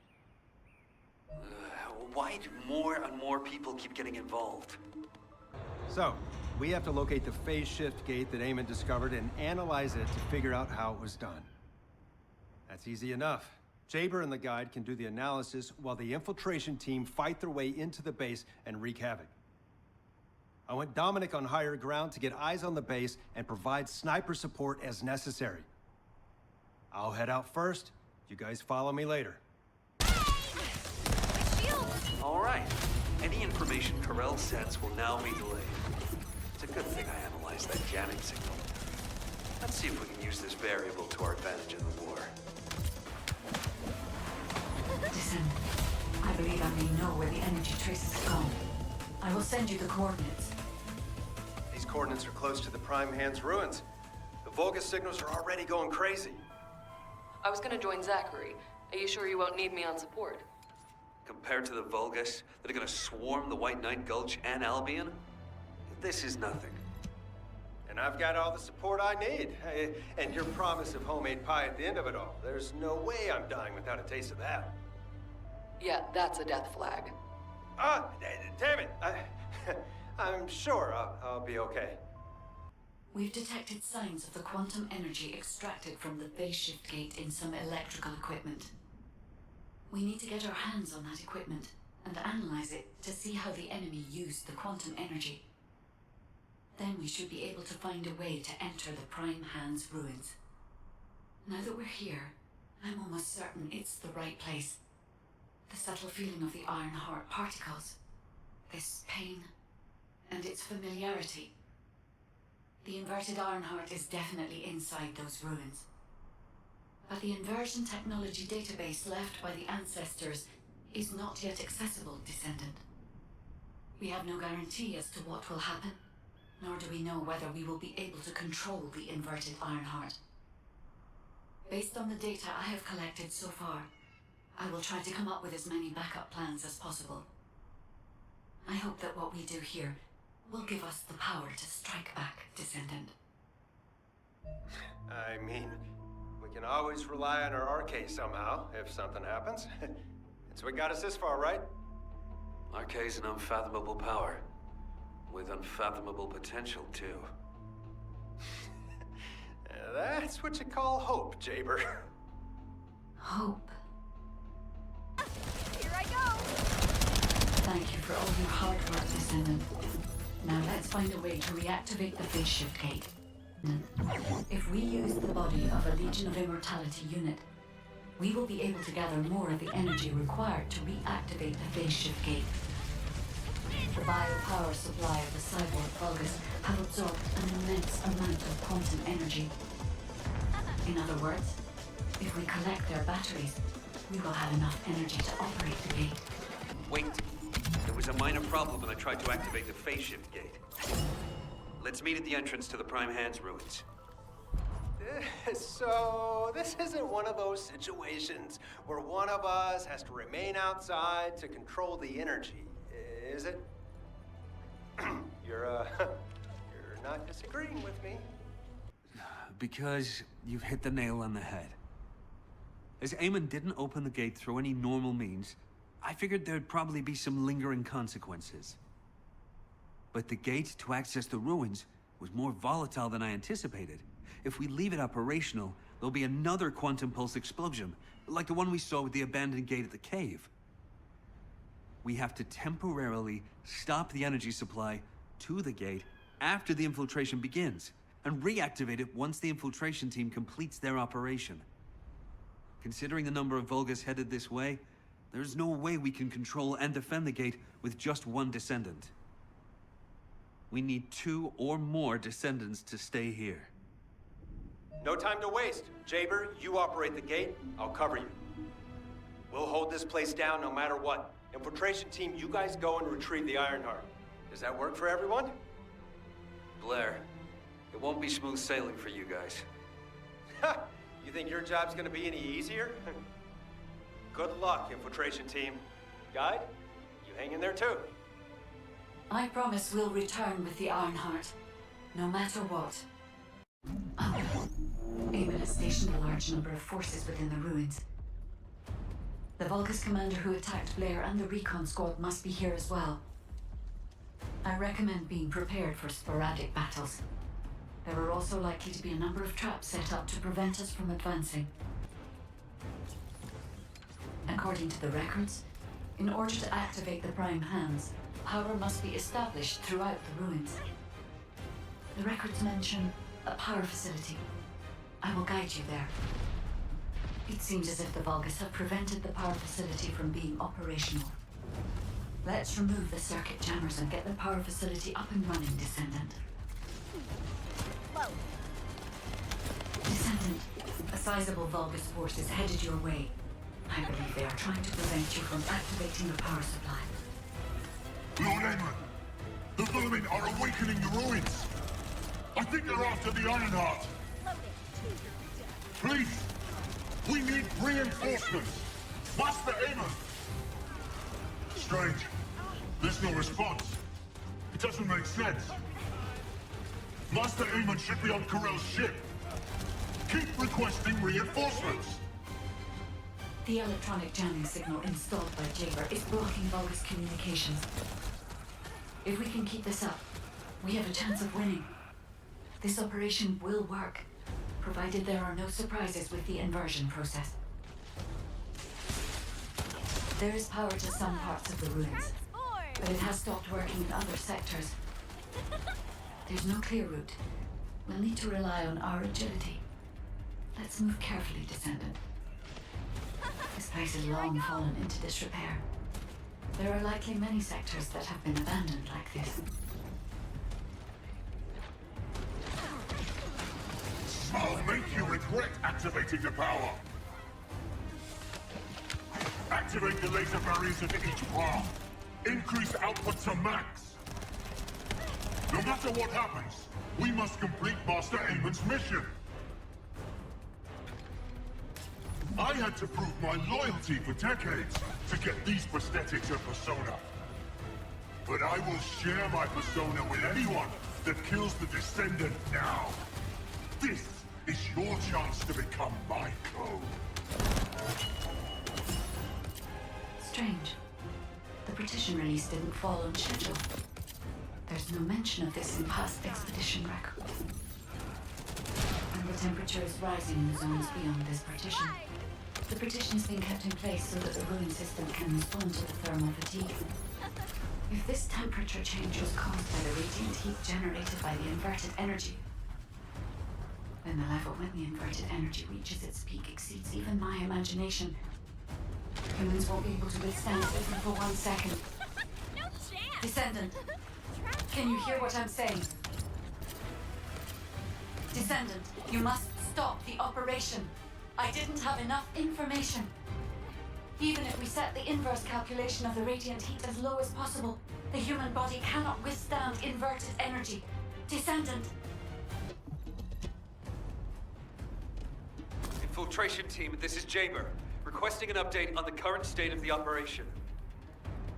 Why do more and more people keep getting involved? So, we have to locate the phase shift gate that Eamon discovered and analyze it to figure out how it was done. That's easy enough. Jaber and the guide can do the analysis while the infiltration team fight their way into the base and wreak havoc. I want Dominic on higher ground to get eyes on the base and provide sniper support as necessary. I'll head out first. You guys follow me later. All right. Any information Corell sends will now be delayed. It's a good thing I analyzed that jamming signal. Let's see if we can use this variable to our advantage in the war. Descendant, I believe I may know where the energy traces have gone. I will send you the coordinates. These coordinates are close to the Prime Hand's ruins. The Vulgus signals are already going crazy. I was gonna join Zachary. Are you sure you won't need me on support? Compared to the Vulgus that are gonna swarm the White Knight Gulch and Albion, this is nothing. And I've got all the support I need. And your promise of homemade pie at the end of it all. There's no way I'm dying without a taste of that. Yeah, that's a death flag. Damn it. I'm sure I'll be okay. We've detected signs of the quantum energy extracted from the phase shift gate in some electrical equipment. We need to get our hands on that equipment and analyze it to see how the enemy used the quantum energy. Then we should be able to find a way to enter the Prime Hand's ruins. Now that we're here, I'm almost certain it's the right place. The subtle feeling of the Ironheart particles, this pain, and its familiarity. The inverted Ironheart is definitely inside those ruins. But the inversion technology database left by the ancestors is not yet accessible, Descendant. We have no guarantee as to what will happen, nor do we know whether we will be able to control the inverted Ironheart. Based on the data I have collected so far, I will try to come up with as many backup plans as possible. I hope that what we do here will give us the power to strike back, Descendant. I mean, we can always rely on our arcade somehow, if something happens. It's what got us this far, right? Arcade's an unfathomable power, with unfathomable potential, too. That's what you call hope, Jaber. Hope. Here I go! Thank you for all your hard work, Descendant. Now let's find a way to reactivate the phase shift gate. If we use the body of a Legion of Immortality unit, we will be able to gather more of the energy required to reactivate the phase shift gate. The biopower supply of the cyborg Vulgus have absorbed an immense amount of quantum energy. In other words, if we collect their batteries, we will have enough energy to operate the gate. Wait. There was a minor problem when I tried to activate the phase shift gate. Let's meet at the entrance to the Prime Hand's ruins. So, this isn't one of those situations where one of us has to remain outside to control the energy, is it? You're not disagreeing with me. Because you've hit the nail on the head. As Eamon didn't open the gate through any normal means, I figured there'd probably be some lingering consequences. But the gate to access the ruins was more volatile than I anticipated. If we leave it operational, there'll be another quantum pulse explosion, like the one we saw with the abandoned gate at the cave. We have to temporarily stop the energy supply to the gate after the infiltration begins, and reactivate it once the infiltration team completes their operation. Considering the number of Vulgus headed this way, there's no way we can control and defend the gate with just one Descendant. We need 2 or more Descendants to stay here. No time to waste. Jaber, you operate the gate, I'll cover you. We'll hold this place down no matter what. Infiltration team, you guys go and retrieve the Ironheart. Does that work for everyone? Blair, it won't be smooth sailing for you guys. You think your job's gonna be any easier? Good luck, infiltration team. Guide, you hang in there too. I promise we'll return with the Ironheart, no matter what. Eamon has stationed a large number of forces within the ruins. The Vulgus commander who attacked Blair and the recon squad must be here as well. I recommend being prepared for sporadic battles. There are also likely to be a number of traps set up to prevent us from advancing. According to the records, in order to activate the Prime Hands, power must be established throughout the ruins. The records mention a power facility. I will guide you there. It seems as if the Vulgus have prevented the power facility from being operational. Let's remove the circuit jammers and get the power facility up and running, Descendant. Descendant, a sizable Vulgus force is headed your way. I believe they are trying to prevent you from activating the power supply. Lord Eamon, the vermin are awakening the ruins. I think they're after the Ironheart. Please, we need reinforcements. Master Eamon. Strange. There's no response. It doesn't make sense. Master Eamon should be on Corell's ship. Keep requesting reinforcements. The electronic jamming signal installed by Jaber is blocking Vulgus communications. If we can keep this up, we have a chance of winning. This operation will work, provided there are no surprises with the inversion process. There is power to some parts of the ruins, but it has stopped working in other sectors. There's no clear route. We'll need to rely on our agility. Let's move carefully, Descendant. This place has long fallen into disrepair. There are likely many sectors that have been abandoned like this. I'll make you regret activating the power. Activate the laser barriers at each path. Increase output to max. No matter what happens, we must complete Master Eamon's mission. I had to prove my loyalty for decades to get these prosthetics a persona. But I will share my persona with anyone that kills the Descendant now. This is your chance to become my clone. Strange. The partition release didn't fall on schedule. There's no mention of this in past expedition records. And the temperature is rising in the zones beyond this partition. The partition's been kept in place so that the ruin system can respond to the thermal fatigue. If this temperature change was caused by the radiant heat generated by the inverted energy, then the level when the inverted energy reaches its peak exceeds even my imagination. Humans won't be able to withstand it even for 1 second. Descendant, can you hear what I'm saying? Descendant, you must stop the operation. I didn't have enough information. Even if we set the inverse calculation of the radiant heat as low as possible, the human body cannot withstand inverted energy. Descendant! Infiltration team, this is Jaber. Requesting an update on the current state of the operation.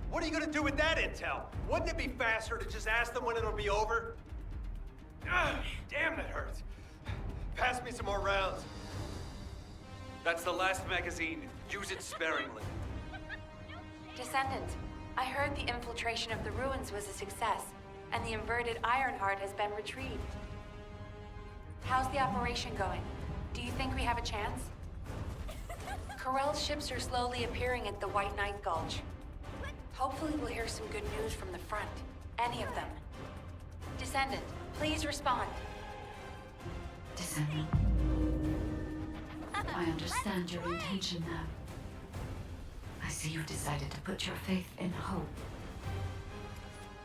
What are you gonna do with that intel? Wouldn't it be faster to just ask them when it'll be over? Ugh, damn, that hurts. Pass me some more rounds. That's the last magazine. Use it sparingly. Descendant, I heard the infiltration of the ruins was a success, and the inverted Ironheart has been retrieved. How's the operation going? Do you think we have a chance? Corell's ships are slowly appearing at the White Knight Gulch. Hopefully we'll hear some good news from the front. Any of them. Descendant, please respond. Descendant. I understand your intention now. I see you've decided to put your faith in hope.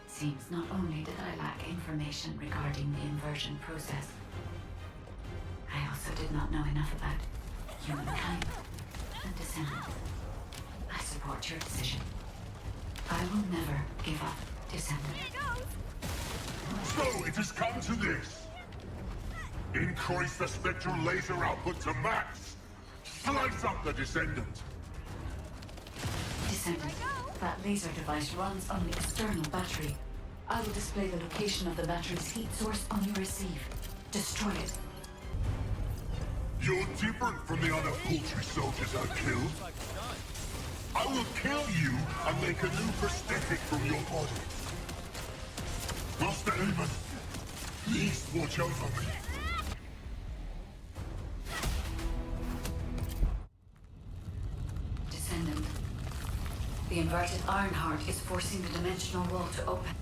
Seems not only did I lack information regarding the inversion process, I also did not know enough about humankind and Descendant. I support your decision. I will never give up, Descendant. So it has come to this. Increase the spectral laser output to max. Slice up the Descendant. Descendant, that laser device runs on the external battery. I will display the location of the battery's heat source on your receive. Destroy it. You're different from the other poultry soldiers I killed. I will kill you and make a new prosthetic from your body. Master Eamon, please watch over me. Descendant. The inverted Ironheart is forcing the dimensional wall to open.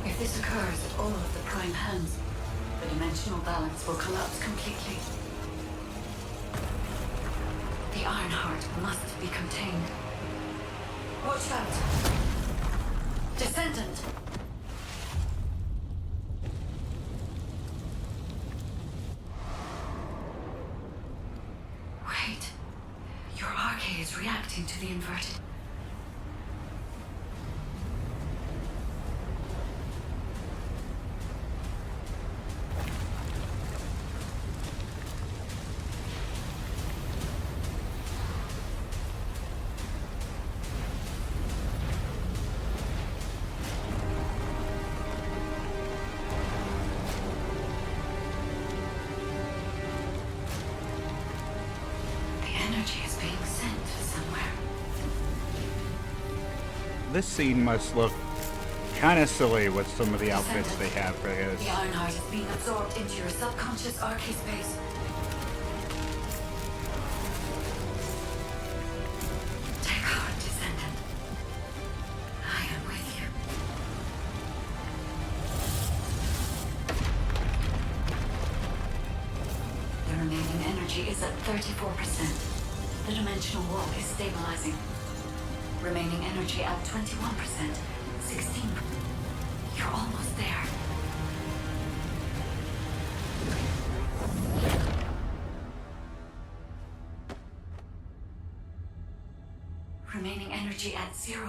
If this occurs at all of the prime hands, the dimensional balance will collapse completely. The Ironheart must be contained. Watch out! Descendant! Wait. Your Arche is reacting to the inverted. This scene must look kind of silly with some of the outfits they have for his. The Ironheart is being absorbed into your subconscious arcade space. Take heart, Descendant. I am with you. The remaining energy is at 34%. The dimensional wall is stabilizing. Remaining energy at 21%. 16%. You're almost there. Remaining energy at 0%.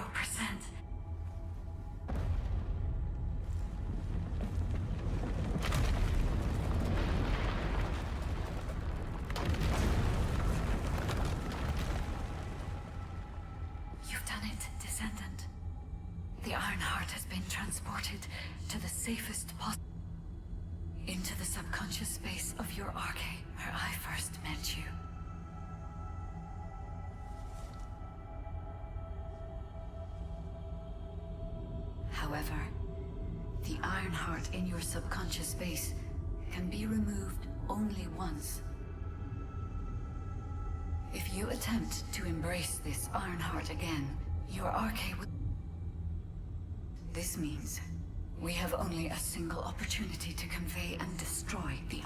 You've done it, Descendant. The Ironheart has been transported to the safest possible. Into the subconscious space of your arcade, where I first met you. However, the Ironheart in your subconscious space can be removed only once. If you attempt to embrace this Ironheart again, your arcade will... This means we have only a single opportunity to convey and destroy the...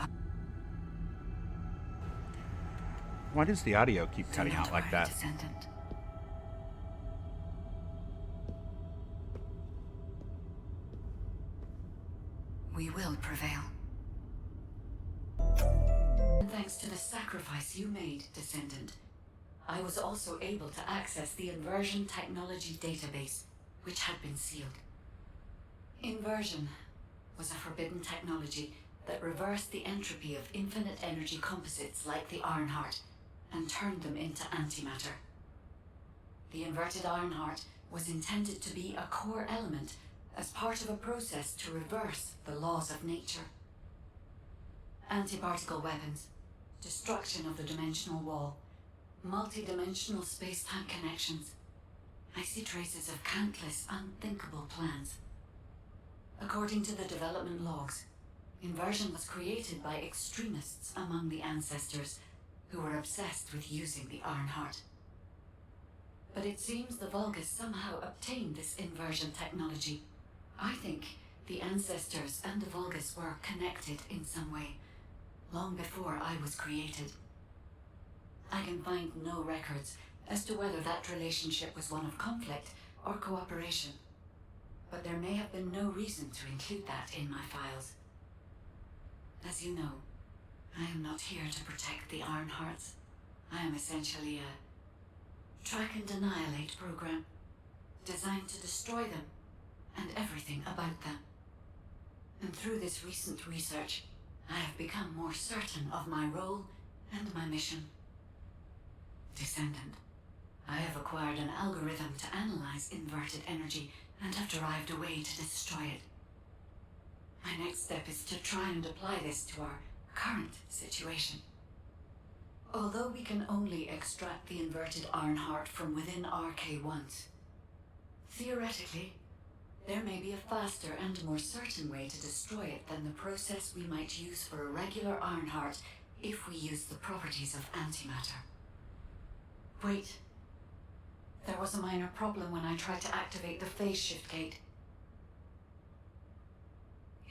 Why does the audio keep cutting out like that? Descendant. We will prevail. And thanks to the sacrifice you made, Descendant, I was also able to access the Inversion Technology database, which had been sealed. Inversion was a forbidden technology that reversed the entropy of infinite energy composites like the Ironheart and turned them into antimatter. The inverted Ironheart was intended to be a core element as part of a process to reverse the laws of nature. Anti-particle weapons, destruction of the dimensional wall, multi-dimensional space-time connections. I see traces of countless unthinkable plans. According to the development logs, Inversion was created by extremists among the ancestors who were obsessed with using the Ironheart. But it seems the Vulgus somehow obtained this Inversion technology. I think the ancestors and the Vulgus were connected in some way, long before I was created. I can find no records as to whether that relationship was one of conflict or cooperation, but there may have been no reason to include that in my files. As you know, I am not here to protect the Ironhearts. I am essentially a track and annihilate program, designed to destroy them and everything about them. And through this recent research, I have become more certain of my role and my mission. Descendant, I have acquired an algorithm to analyze inverted energy and have derived a way to destroy it. My next step is to try and apply this to our current situation. Although we can only extract the inverted Ironheart from within RK once, theoretically, there may be a faster and more certain way to destroy it than the process we might use for a regular Ironheart if we use the properties of antimatter. Wait. There was a minor problem when I tried to activate the phase shift gate.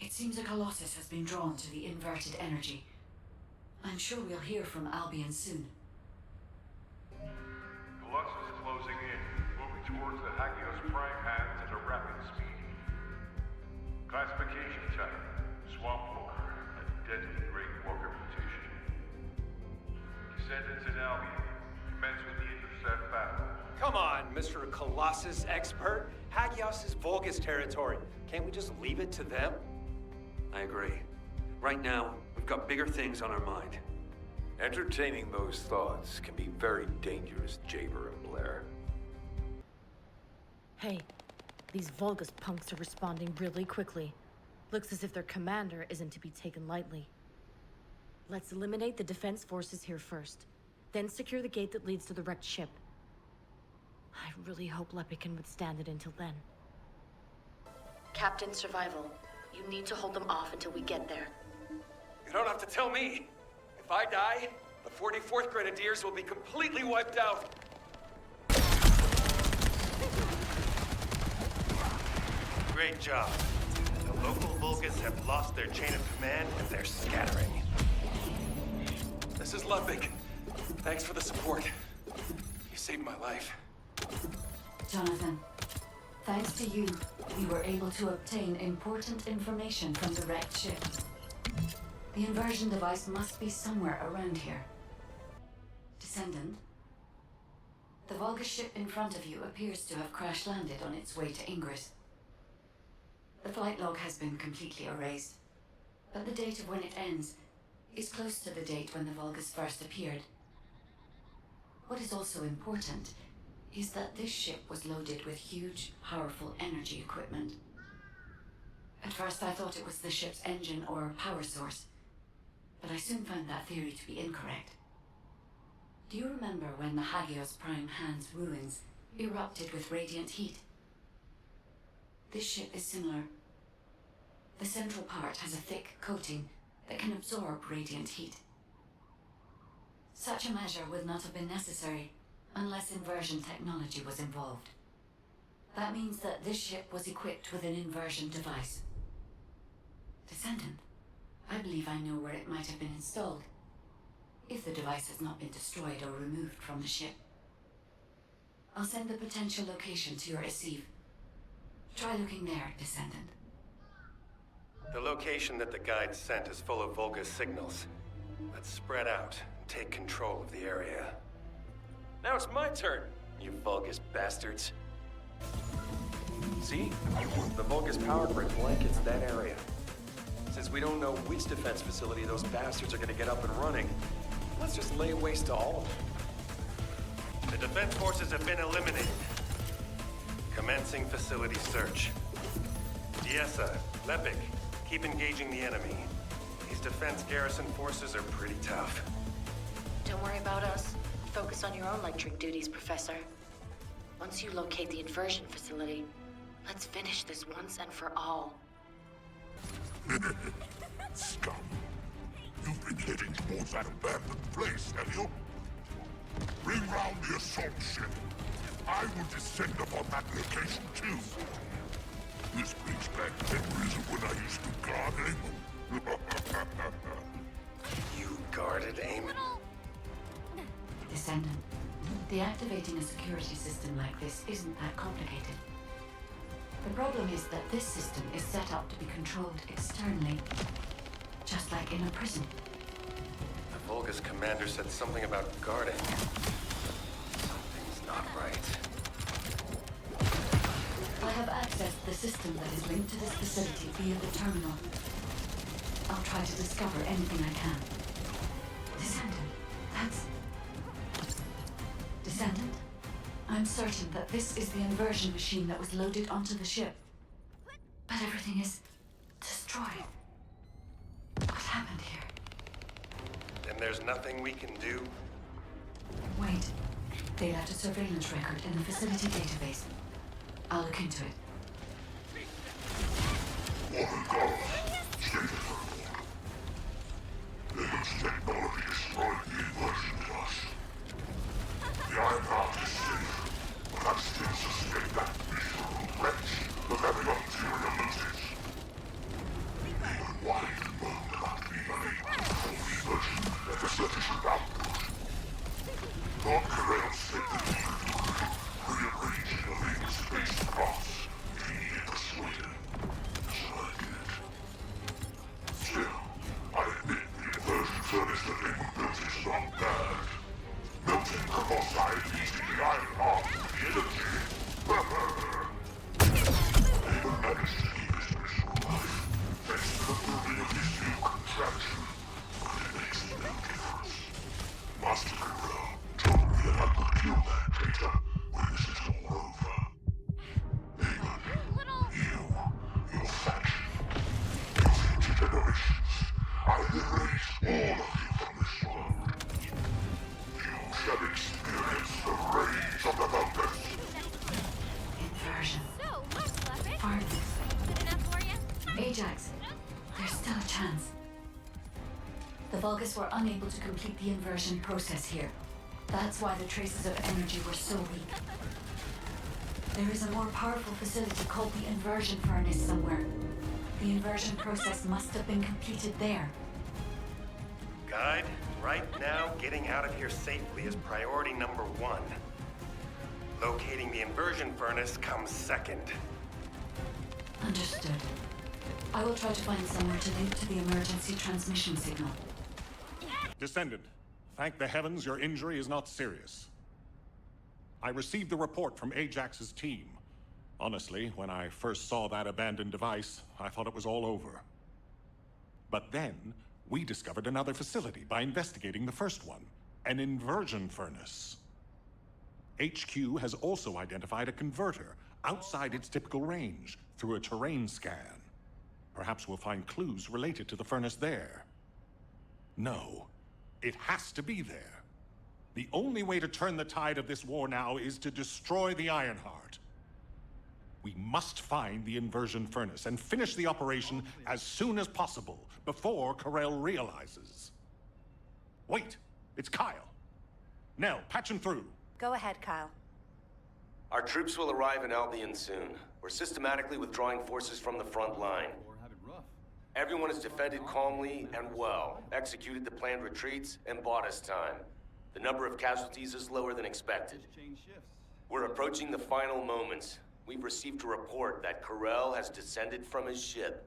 It seems a Colossus has been drawn to the inverted energy. I'm sure we'll hear from Albion soon. Colossus is closing in, moving towards the Hagios prime hands at a rapid speed. Classification type, Swamp Walker, a deadly Great Walker mutation. Descendants in Albion, commence with the intercept battle. Come on, Mr. Colossus expert. Hagios is Vulgus territory. Can't we just leave it to them? I agree. Right now, we've got bigger things on our mind. Entertaining those thoughts can be very dangerous, Jaber and Blair. Hey, these Vulgus punks are responding really quickly. Looks as if their commander isn't to be taken lightly. Let's eliminate the defense forces here first, then secure the gate that leads to the wrecked ship. I really hope Lepi can withstand it until then. Captain Survival, you need to hold them off until we get there. You don't have to tell me. If I die, the 44th Grenadiers will be completely wiped out. Great job. The local Vulgus have lost their chain of command and they're scattering. This is Ludwig. Thanks for the support. You saved my life. Jonathan, thanks to you, we were able to obtain important information from the wrecked ship. The inversion device must be somewhere around here. Descendant, the Vulgus ship in front of you appears to have crash-landed on its way to Ingress. The flight log has been completely erased, but the date of when it ends is close to the date when the Vulgus first appeared. What is also important is that this ship was loaded with huge, powerful energy equipment. At first I thought it was the ship's engine or power source, but I soon found that theory to be incorrect. Do you remember when the Hagios Prime Hand's ruins erupted with radiant heat? This ship is similar. The central part has a thick coating that can absorb radiant heat. Such a measure would not have been necessary unless inversion technology was involved. That means that this ship was equipped with an inversion device. Descendant, I believe I know where it might have been installed, if the device has not been destroyed or removed from the ship. I'll send the potential location to your receive. Try looking there, Descendant. The location that the guide sent is full of Vulgus signals. Let's spread out and take control of the area. Now it's my turn, you Vulgus bastards. See? The Vulgus power grid blankets that area. Since we don't know which defense facility those bastards are gonna get up and running, let's just lay waste to all of them. The defense forces have been eliminated. Commencing facility search. Diessa, Lepik, keep engaging the enemy. These defense garrison forces are pretty tough. Don't worry about us. Focus on your own lecturing duties, Professor. Once you locate the inversion facility, let's finish this once and for all. Scum. You've been heading towards that abandoned place, have you? Bring round the assault ship. I will descend upon that location too. This brings back memories of when I used to guard Amon. You guarded Amon? Descendant, deactivating a security system like this isn't that complicated. The problem is that this system is set up to be controlled externally, just like in a prison. The Vulgus commander said something about guarding. Something's not right. I have accessed the system that is linked to this facility via the terminal. I'll try to discover anything I can. Descendant, that's... Descendant, I'm certain that this is the inversion machine that was loaded onto the ship. But everything is destroyed. What happened here? And there's nothing we can do? Wait. They left a surveillance record in the facility database. I'll look into it. Technology destroyed the inversion device. The Iron Heart is safe, but I still suspect that miserable wretch of having ulterior motives. Even White moaned about being unable to control the inversion at a sufficient output. Lord Carell said that he could rearrange the legal space across if he needed persuader. So I did. Still, I admit the inversion furnace that Amon built is not bad. Melting Colossi using the Iron Heart with the energy. Amon managed to keep his mission alive, thanks to the building of his new contraption. But it makes no difference. Master Carell told me that Volgus were unable to complete the inversion process here. That's why the traces of energy were so weak. There is a more powerful facility called the inversion furnace somewhere. The inversion process must have been completed there. Guide, right now, getting out of here safely is priority number 1. Locating the inversion furnace comes second. Understood. I will try to find somewhere to link to the emergency transmission signal. Descendant, thank the heavens your injury is not serious. I received the report from Ajax's team. Honestly, when I first saw that abandoned device, I thought it was all over. But then, we discovered another facility by investigating the first one, an inversion furnace. HQ has also identified a converter outside its typical range through a terrain scan. Perhaps we'll find clues related to the furnace there. No, it has to be there. The only way to turn the tide of this war now is to destroy the Ironheart. We must find the inversion furnace and finish the operation as soon as possible, before Karel realizes. Wait, it's Kyle. Nell, patch him through. Go ahead, Kyle. Our troops will arrive in Albion soon. We're systematically withdrawing forces from the front line. Everyone has defended calmly and well, executed the planned retreats, and bought us time. The number of casualties is lower than expected. We're approaching the final moments. We've received a report that Karel has descended from his ship.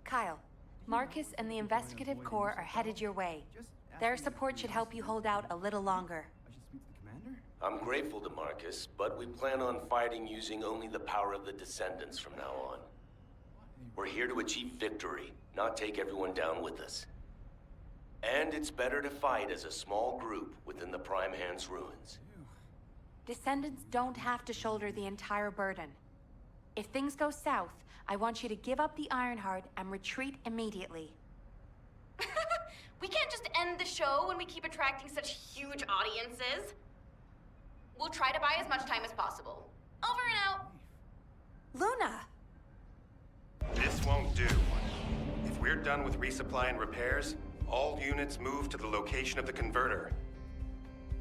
Kyle, Marcus and the Investigative Corps are headed your way. Their support should help you hold out a little longer. I'm grateful to Marcus, but we plan on fighting using only the power of the Descendants from now on. We're here to achieve victory, not take everyone down with us. And it's better to fight as a small group within the Prime Hand's ruins. Descendants don't have to shoulder the entire burden. If things go south, I want you to give up the Ironheart and retreat immediately. We can't just end the show when we keep attracting such huge audiences. We'll try to buy as much time as possible. Over and out. Luna! This won't do. If we're done with resupply and repairs, all units move to the location of the converter.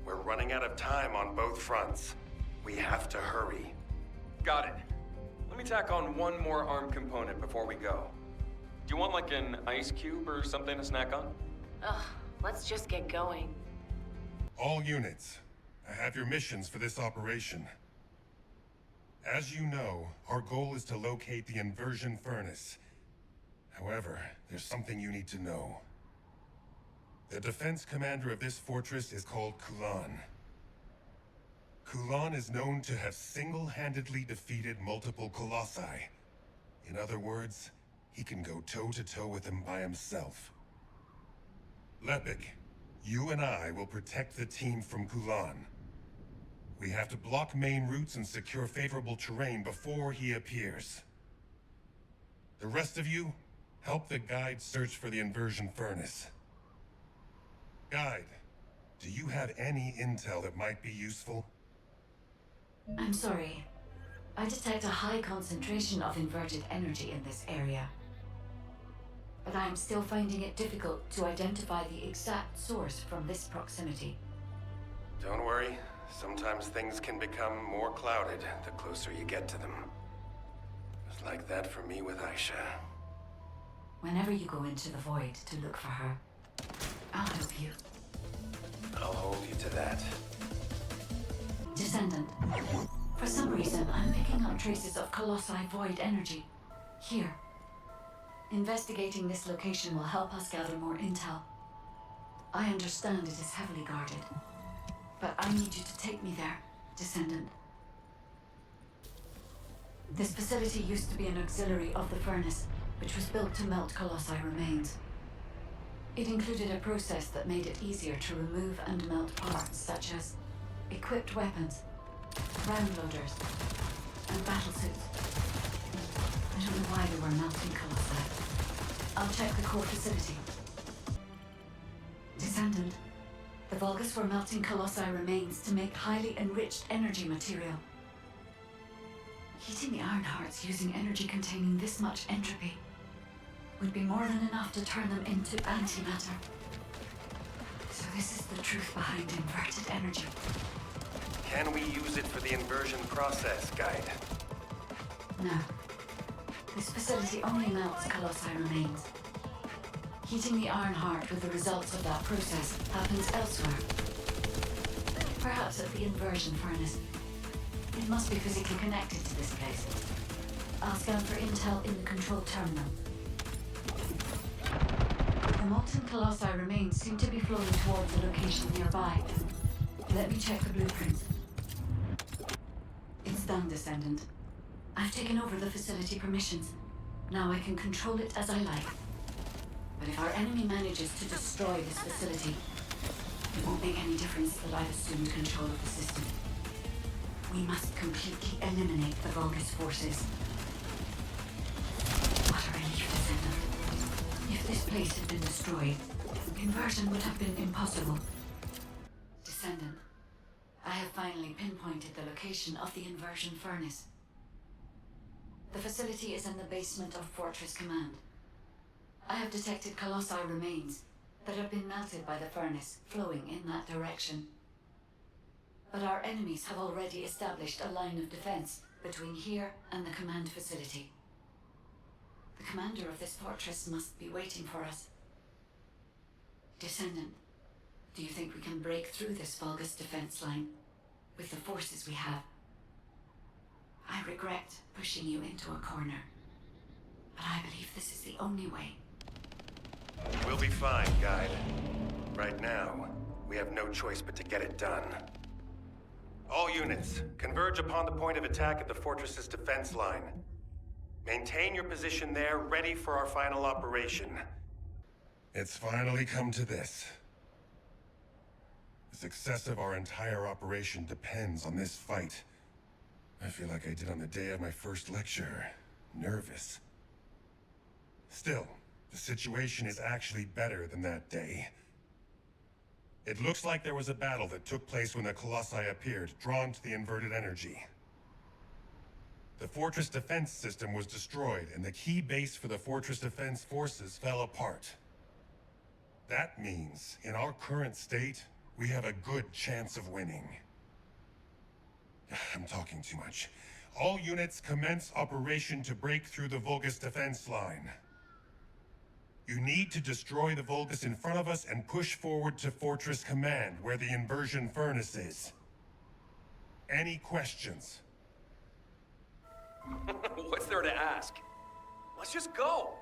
We're running out of time on both fronts. We have to hurry. Got it. Let me tack on one more arm component before we go. Do you want like an ice cube or something to snack on? Ugh, let's just get going. All units, I have your missions for this operation. As you know, our goal is to locate the inversion furnace. However, there's something you need to know. The defense commander of this fortress is called Kulan. Kulan is known to have single-handedly defeated multiple colossi. In other words, he can go toe-to-toe with them by himself. Lepik, you and I will protect the team from Kulan. We have to block main routes and secure favorable terrain before he appears. The rest of you, help the guide search for the inversion furnace. Guide, do you have any intel that might be useful? I'm sorry. I detect a high concentration of inverted energy in this area. But I am still finding it difficult to identify the exact source from this proximity. Don't worry. Sometimes things can become more clouded the closer you get to them. It was like that for me with Aisha. Whenever you go into the void to look for her, I'll help you. I'll hold you to that. Descendant. For some reason, I'm picking up traces of Colossi void energy. Here. Investigating this location will help us gather more intel. I understand it is heavily guarded. But I need you to take me there, Descendant. This facility used to be an auxiliary of the furnace, which was built to melt Colossi remains. It included a process that made it easier to remove and melt parts such as equipped weapons, round loaders, and battle suits. I don't know why they were melting Colossi. I'll check the core facility. Descendant. The Volgus were melting Colossi remains to make highly enriched energy material. Heating the Ironhearts using energy containing this much entropy would be more than enough to turn them into antimatter. So this is the truth behind inverted energy. Can we use it for the inversion process, Guide? No. This facility only melts Colossi remains. Heating the Iron Heart with the results of that process happens elsewhere. Perhaps at the inversion furnace. It must be physically connected to this place. I'll scan for intel in the control terminal. The molten Colossi remains seem to be flowing towards a location nearby. Let me check the blueprints. It's done, Descendant. I've taken over the facility permissions. Now I can control it as I like. But if our enemy manages to destroy this facility, it won't make any difference that I've assumed control of the system. We must completely eliminate the Vulgus forces. What a relief, Descendant. If this place had been destroyed, conversion would have been impossible. Descendant, I have finally pinpointed the location of the inversion furnace. The facility is in the basement of Fortress Command. I have detected Colossi remains that have been melted by the furnace flowing in that direction. But our enemies have already established a line of defense between here and the command facility. The commander of this fortress must be waiting for us. Descendant, do you think we can break through this Vulgus defense line with the forces we have? I regret pushing you into a corner, but I believe this is the only way. We'll be fine, Guide. Right now, we have no choice but to get it done. All units, converge upon the point of attack at the fortress's defense line. Maintain your position there, ready for our final operation. It's finally come to this. The success of our entire operation depends on this fight. I feel like I did on the day of my first lecture. Nervous. Still, the situation is actually better than that day. It looks like there was a battle that took place when the Colossi appeared, drawn to the inverted energy. The fortress defense system was destroyed, and the key base for the fortress defense forces fell apart. That means, in our current state, we have a good chance of winning. I'm talking too much. All units commence operation to break through the Vulgus defense line. You need to destroy the Vulgus in front of us and push forward to Fortress Command, where the inversion furnace is. Any questions? What's there to ask? Let's just go!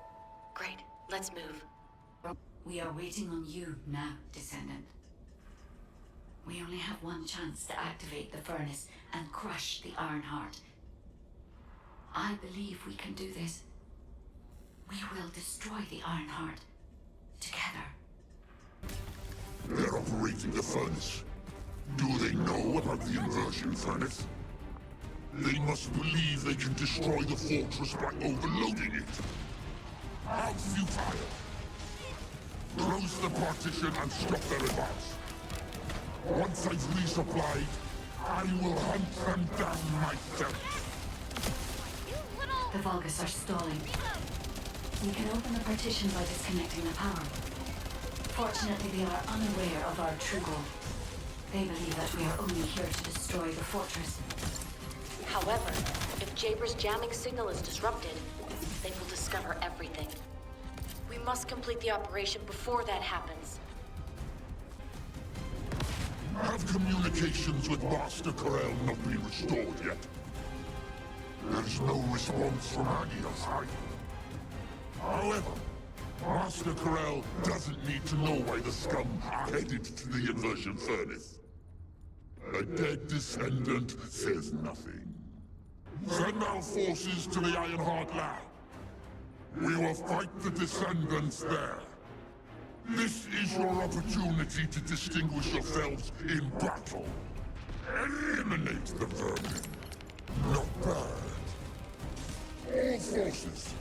Great, let's move. We are waiting on you now, Descendant. We only have one chance to activate the furnace and crush the Iron Heart. I believe we can do this. We will destroy the Iron Heart. Together. They're operating the furnace. Do they know about the inversion furnace? They must believe they can destroy the fortress by overloading it. How futile! Close the partition and stop their advance. Once I've resupplied, I will hunt them down myself. The Vulgus are stalling. We can open the partition by disconnecting the power. Fortunately, they are unaware of our true goal. They believe that we are only here to destroy the fortress. However, if Jaber's jamming signal is disrupted, they will discover everything. We must complete the operation before that happens. Have communications with Master Corel not been restored yet? There's no response from Agios either. However, Master Corel doesn't need to know why the scum are headed to the inversion furnace. A dead descendant says nothing. Send our forces to the Ironheart lab. We will fight the descendants there. This is your opportunity to distinguish yourselves in battle. Eliminate the vermin. Not bad. All forces,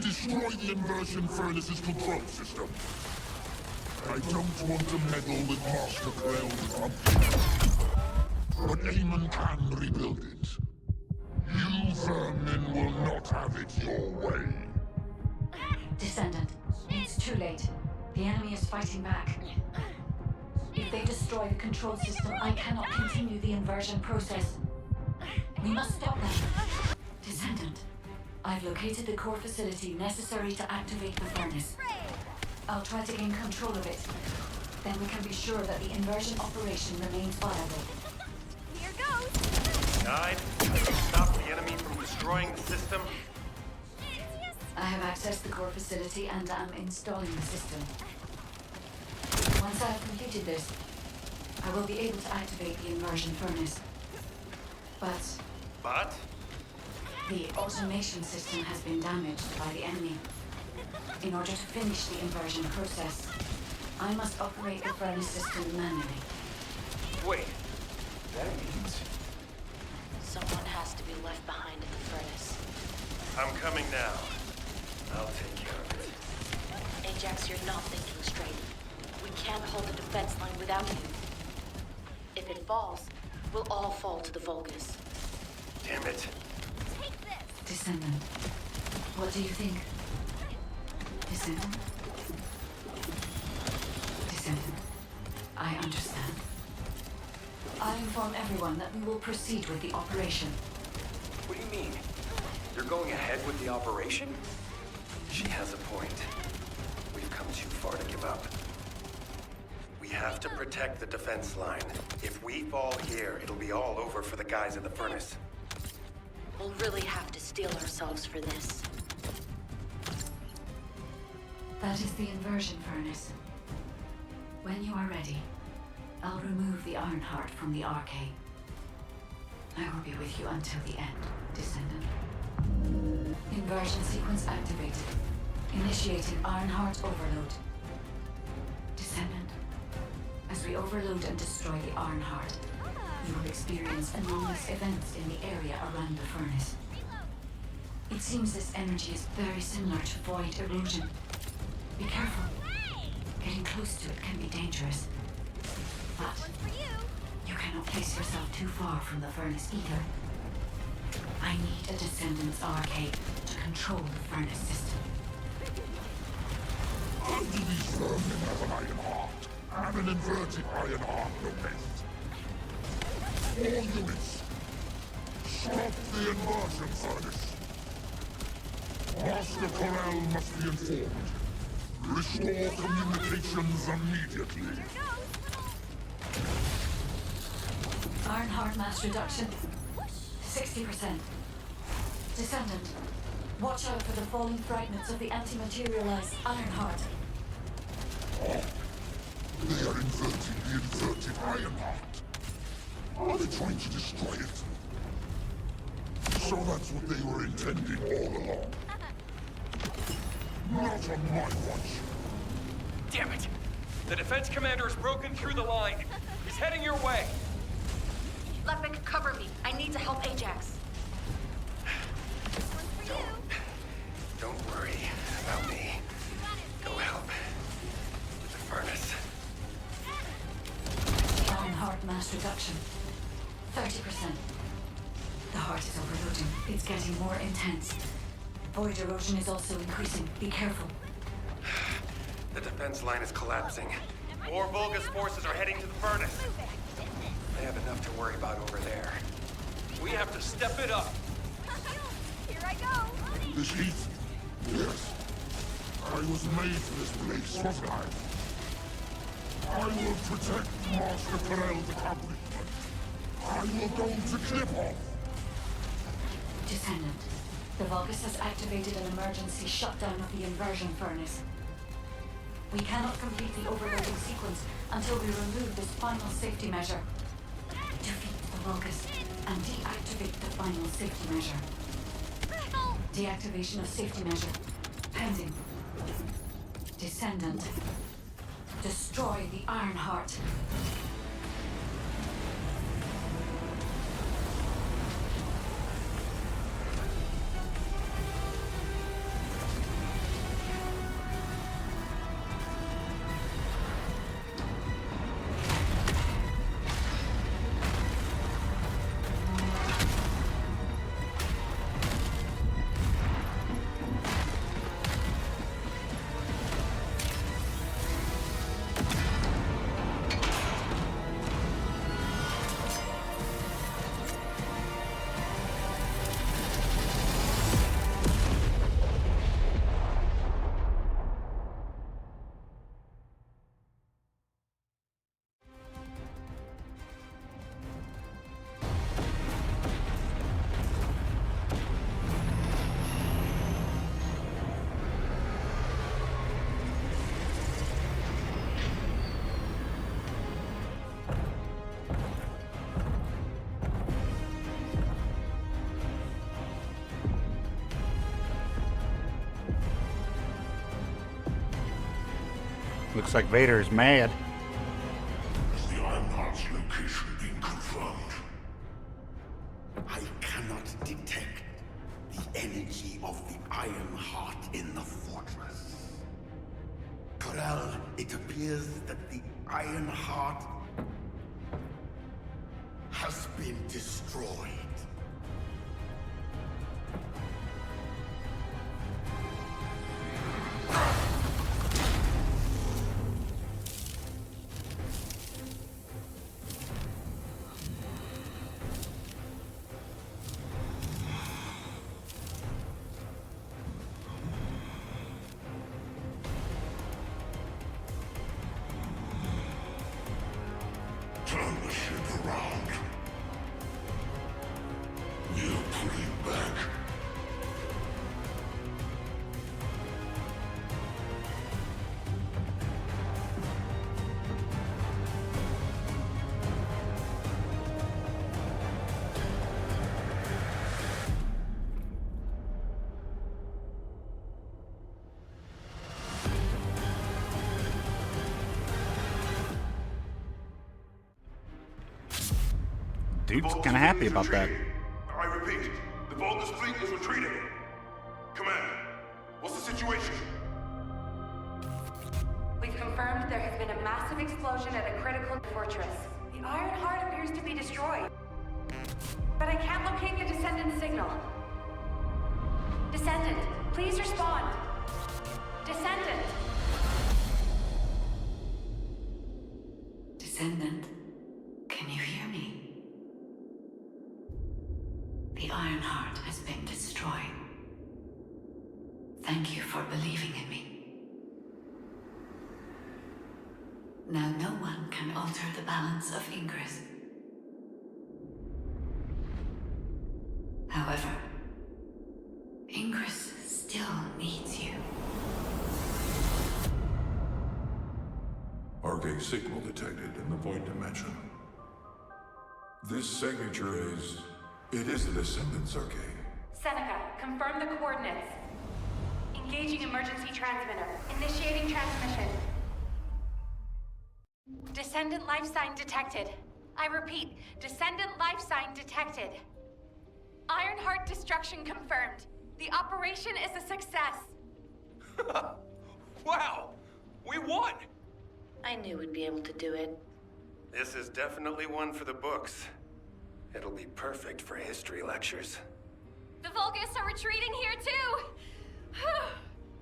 destroy the inversion furnace's control system. I don't want to meddle with Master Corel's company. But Eamon can rebuild it. You vermin will not have it your way. Descendant, it's too late. The enemy is fighting back. If they destroy the control system, I cannot continue the inversion process. We must stop them. Descendant, I've located the core facility necessary to activate the furnace. I'll try to gain control of it. Then we can be sure that the inversion operation remains viable. Here goes! Guide, stop the enemy from destroying the system. I have accessed the core facility and am installing the system. Once I have completed this, I will be able to activate the inversion furnace. But? The automation system has been damaged by the enemy. In order to finish the inversion process, I must operate the furnace system manually. Wait, that means... Someone has to be left behind in the furnace. I'm coming now. I'll take care of it. Ajax, you're not thinking straight. We can't hold the defense line without you. If it falls, we'll all fall to the Vulgus. Damn it. Descendant, what do you think? Descendant? Descendant, I understand. I inform everyone that we will proceed with the operation. What do you mean? You're going ahead with the operation? She has a point. We've come too far to give up. We have to protect the defense line. If we fall here, it'll be all over for the guys in the furnace. We'll really have to steel ourselves for this. That is the inversion furnace. When you are ready, I'll remove the Ironheart from the arcade. I will be with you until the end, Descendant. Inversion sequence activated. Initiating Ironheart overload. Descendant, as we overload and destroy the Ironheart, you will experience anomalous events in the area around the furnace. It seems this energy is very similar to void erosion. Be careful. Getting close to it can be dangerous. But you cannot place yourself too far from the furnace either. I need a Descendant's arcade to control the furnace system. Under these vermin have an iron heart, and an inverted iron heart no less. All units, stop the inversion furnace. Master Corral must be informed. Restore communications immediately. Ironheart mass reduction, 60%. Descendant, watch out for the falling fragments of the anti-materialized Ironheart. They are inverting the inverted Ironheart. Are they trying to destroy it? So that's what they were intending all along. Not on my watch. Damn it! The defense commander has broken through the line. He's heading your way. Lepik, cover me. I need to help Ajax. Don't worry about me. Go help with the furnace. Ironheart mass reduction, 30%. The heart is overloading. It's getting more intense. Void erosion is also increasing. Be careful. The defense line is collapsing. More Vulgus forces are heading to the furnace. They have enough to worry about over there. We have to step it up. Here I go! This heat? Yes. I was made for this place, wasn't I? I will protect Master Corell's accomplishment. I will go to Clip-Off. Descendant, the Vulgus has activated an emergency shutdown of the inversion furnace. We cannot complete the overloading sequence until we remove this final safety measure. Defeat the Vulgus and deactivate the final safety measure. Deactivation of safety measure. Pending. Descendant. Destroy the Ironheart. Looks like Vader is mad. Has the Ironheart's location been confirmed? I cannot detect the energy of the Ironheart in the fortress. Corel, it appears that the Ironheart has been destroyed. Turn the ship around. We'll put it back. Dude's kind of happy about that. I repeat, the Vulgus fleet is retreating. Command, what's the situation? We've confirmed there has been a massive explosion at a critical fortress. The Iron Heart appears to be destroyed. But I can't locate the Descendant signal. Descendant, please respond. Descendant! Descendant, can you hear me? The Ironheart has been destroyed. Thank you for believing in me. Now no one can alter the balance of Ingress. However, Ingress still needs you. Arcade signal detected in the Void Dimension. This signature is... It is the Descendant's arcade. Seneca, confirm the coordinates. Engaging emergency transmitter. Initiating transmission. Descendant life sign detected. I repeat, Descendant life sign detected. Ironheart destruction confirmed. The operation is a success. Wow! We won! I knew we'd be able to do it. This is definitely one for the books. It'll be perfect for history lectures. The Vulgus are retreating here too!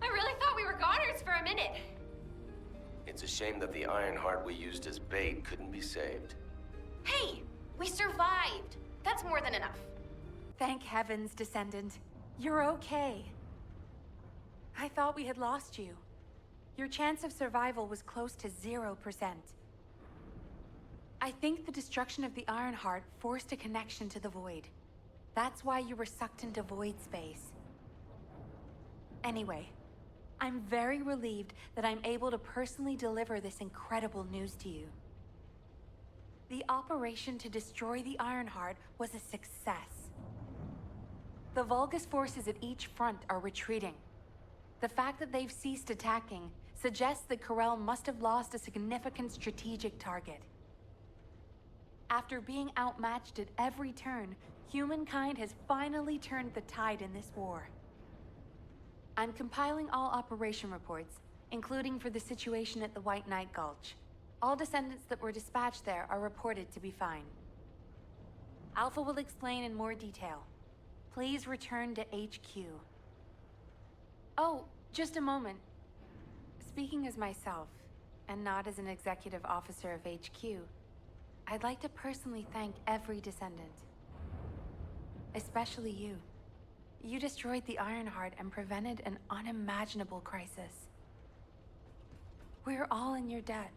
I really thought we were goners for a minute. It's a shame that the Ironheart we used as bait couldn't be saved. Hey, we survived. That's more than enough. Thank heavens, Descendant. You're okay. I thought we had lost you. Your chance of survival was close to 0%. I think the destruction of the Ironheart forced a connection to the Void. That's why you were sucked into Void space. Anyway, I'm very relieved that I'm able to personally deliver this incredible news to you. The operation to destroy the Ironheart was a success. The Vulgus forces at each front are retreating. The fact that they've ceased attacking suggests that Corel must have lost a significant strategic target. After being outmatched at every turn, humankind has finally turned the tide in this war. I'm compiling all operation reports, including for the situation at the White Knight Gulch. All descendants that were dispatched there are reported to be fine. Alpha will explain in more detail. Please return to HQ. Oh, just a moment. Speaking as myself, and not as an executive officer of HQ, I'd like to personally thank every descendant. Especially you. You destroyed the Ironheart and prevented an unimaginable crisis. We're all in your debt.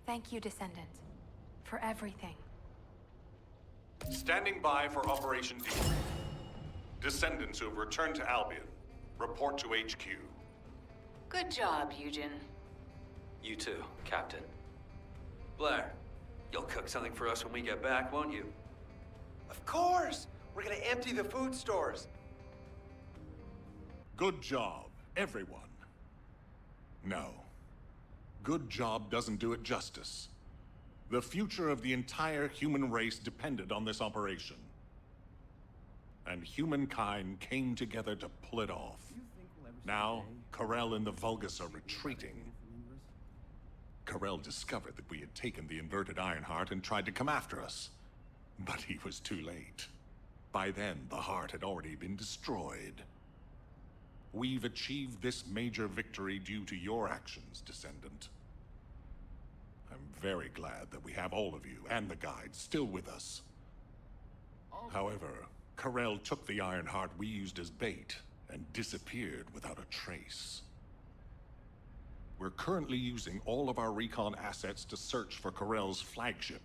Thank you, Descendant, for everything. Standing by for Operation Debrief. Descendants who have returned to Albion, report to HQ. Good job, Eugen. You too, Captain. Blair, you'll cook something for us when we get back, won't you? Of course! We're gonna empty the food stores. Good job, everyone. No. good job doesn't do it justice. The future of the entire human race depended on this operation. And humankind came together to pull it off. Now, Karel and the Vulgus are retreating. Karel discovered that we had taken the inverted Ironheart and tried to come after us. But he was too late. By then, the heart had already been destroyed. We've achieved this major victory due to your actions, Descendant. I'm very glad that we have all of you and the guide still with us. However, Karel took the Ironheart we used as bait and disappeared without a trace. We're currently using all of our recon assets to search for Karel's flagship,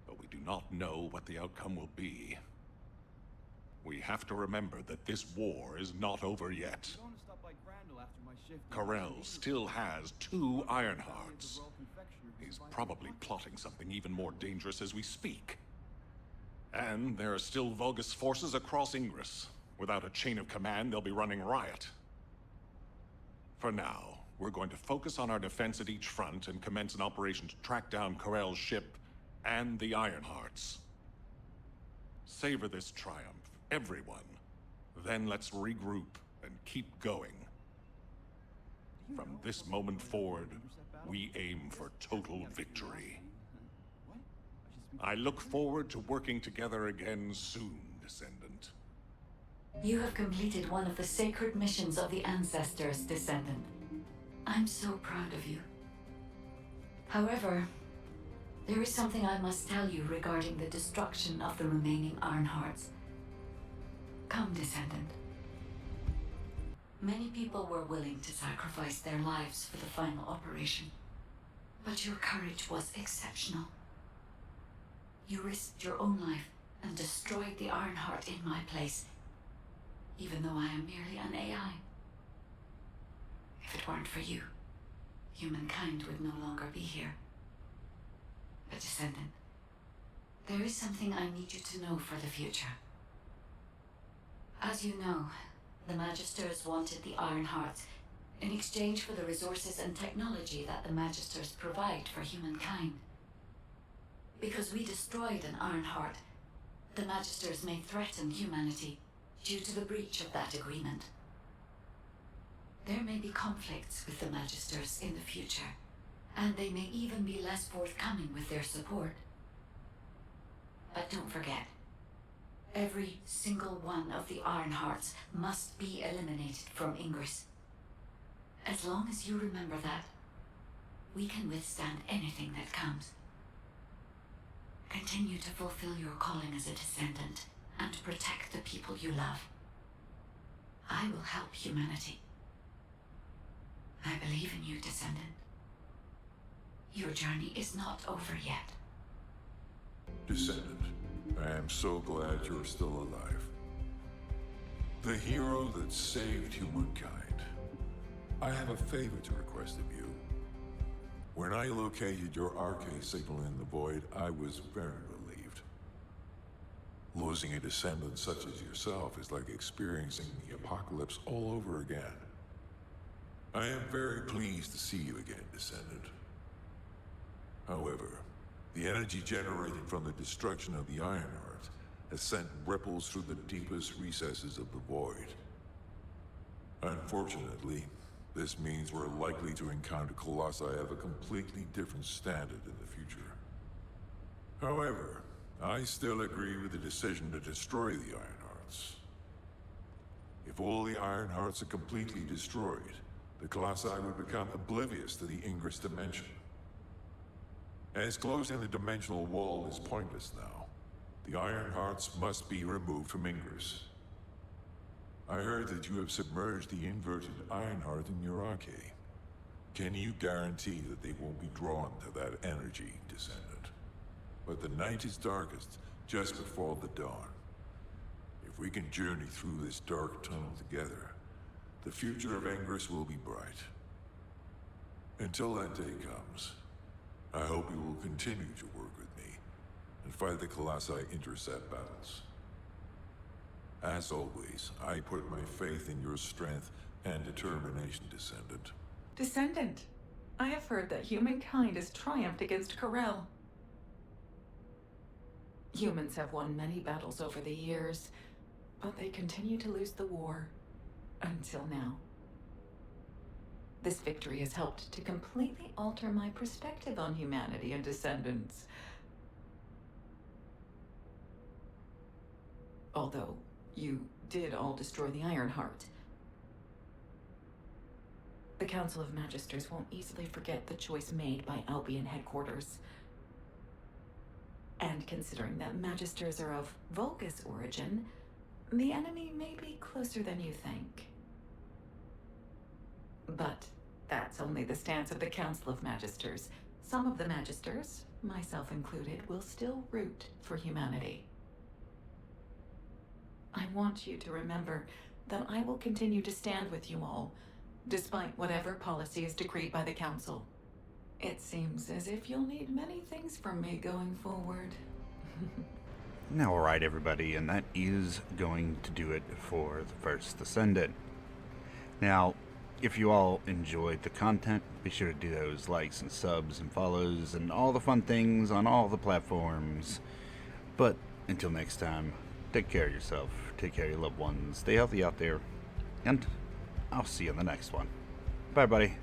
but we do not know what the outcome will be. We have to remember that this war is not over yet. Karel still has 2 Ironhearts. He's probably plotting something even more dangerous as we speak. And there are still Vulgus forces across Ingress. Without a chain of command, they'll be running riot. For now, we're going to focus on our defense at each front and commence an operation to track down Karel's ship and the Ironhearts. Savor this triumph, everyone. Then let's regroup and keep going. From this moment forward, we aim for total victory. I look forward to working together again soon, Descendant. You have completed one of the sacred missions of the Ancestors, Descendant. I'm so proud of you. However, there is something I must tell you regarding the destruction of the remaining Ironhearts. Come, Descendant. Many people were willing to sacrifice their lives for the final operation, but your courage was exceptional. You risked your own life and destroyed the Ironheart in my place, even though I am merely an AI. If it weren't for you, humankind would no longer be here. But Descendant, there is something I need you to know for the future. As you know, the Magisters wanted the Ironhearts in exchange for the resources and technology that the Magisters provide for humankind. Because we destroyed an Ironheart, the Magisters may threaten humanity due to the breach of that agreement. There may be conflicts with the Magisters in the future, and they may even be less forthcoming with their support. But don't forget, every single one of the Ironhearts must be eliminated from Ingress. As long as you remember that, we can withstand anything that comes. Continue to fulfill your calling as a Descendant and protect the people you love. I will help humanity. I believe in you, Descendant. Your journey is not over yet. Descendant, I am so glad you're still alive. The hero that saved humankind. I have a favor to request of you. When I located your arcade signal in the void, I was very relieved. Losing a descendant such as yourself is like experiencing the apocalypse all over again. I am very pleased to see you again, Descendant. However, the energy generated from the destruction of the Ironheart has sent ripples through the deepest recesses of the void. Unfortunately, this means we're likely to encounter Colossi of a completely different standard in the future. However, I still agree with the decision to destroy the Ironhearts. If all the Ironhearts are completely destroyed, the Colossi would become oblivious to the Ingress dimension. As closing the dimensional wall is pointless now, the Ironhearts must be removed from Ingress. I heard that you have submerged the inverted Ironheart in your arcade. Can you guarantee that they won't be drawn to that energy, Descendant? But the night is darkest just before the dawn. If we can journey through this dark tunnel together, the future of Ingress will be bright. Until that day comes, I hope you will continue to work with me and fight the Colossi intercept battles. As always, I put my faith in your strength and determination, Descendant. Descendant, I have heard that humankind has triumphed against Corel. Humans have won many battles over the years, but they continue to lose the war. Until now. This victory has helped to completely alter my perspective on humanity and Descendants. Although, you did all destroy the Ironheart. The Council of Magisters won't easily forget the choice made by Albion headquarters. And considering that Magisters are of Vulgus origin, the enemy may be closer than you think. But that's only the stance of the Council of Magisters. Some of the Magisters, myself included, will still root for humanity. I want you to remember that I will continue to stand with you all, despite whatever policy is decreed by the Council. It seems as if you'll need many things from me going forward. Now, alright everybody, and that is going to do it for the first Descendant. Now, if you all enjoyed the content, be sure to do those likes and subs and follows and all the fun things on all the platforms. But until next time, take care of yourself, take care of your loved ones, stay healthy out there, and I'll see you in the next one. Bye, buddy.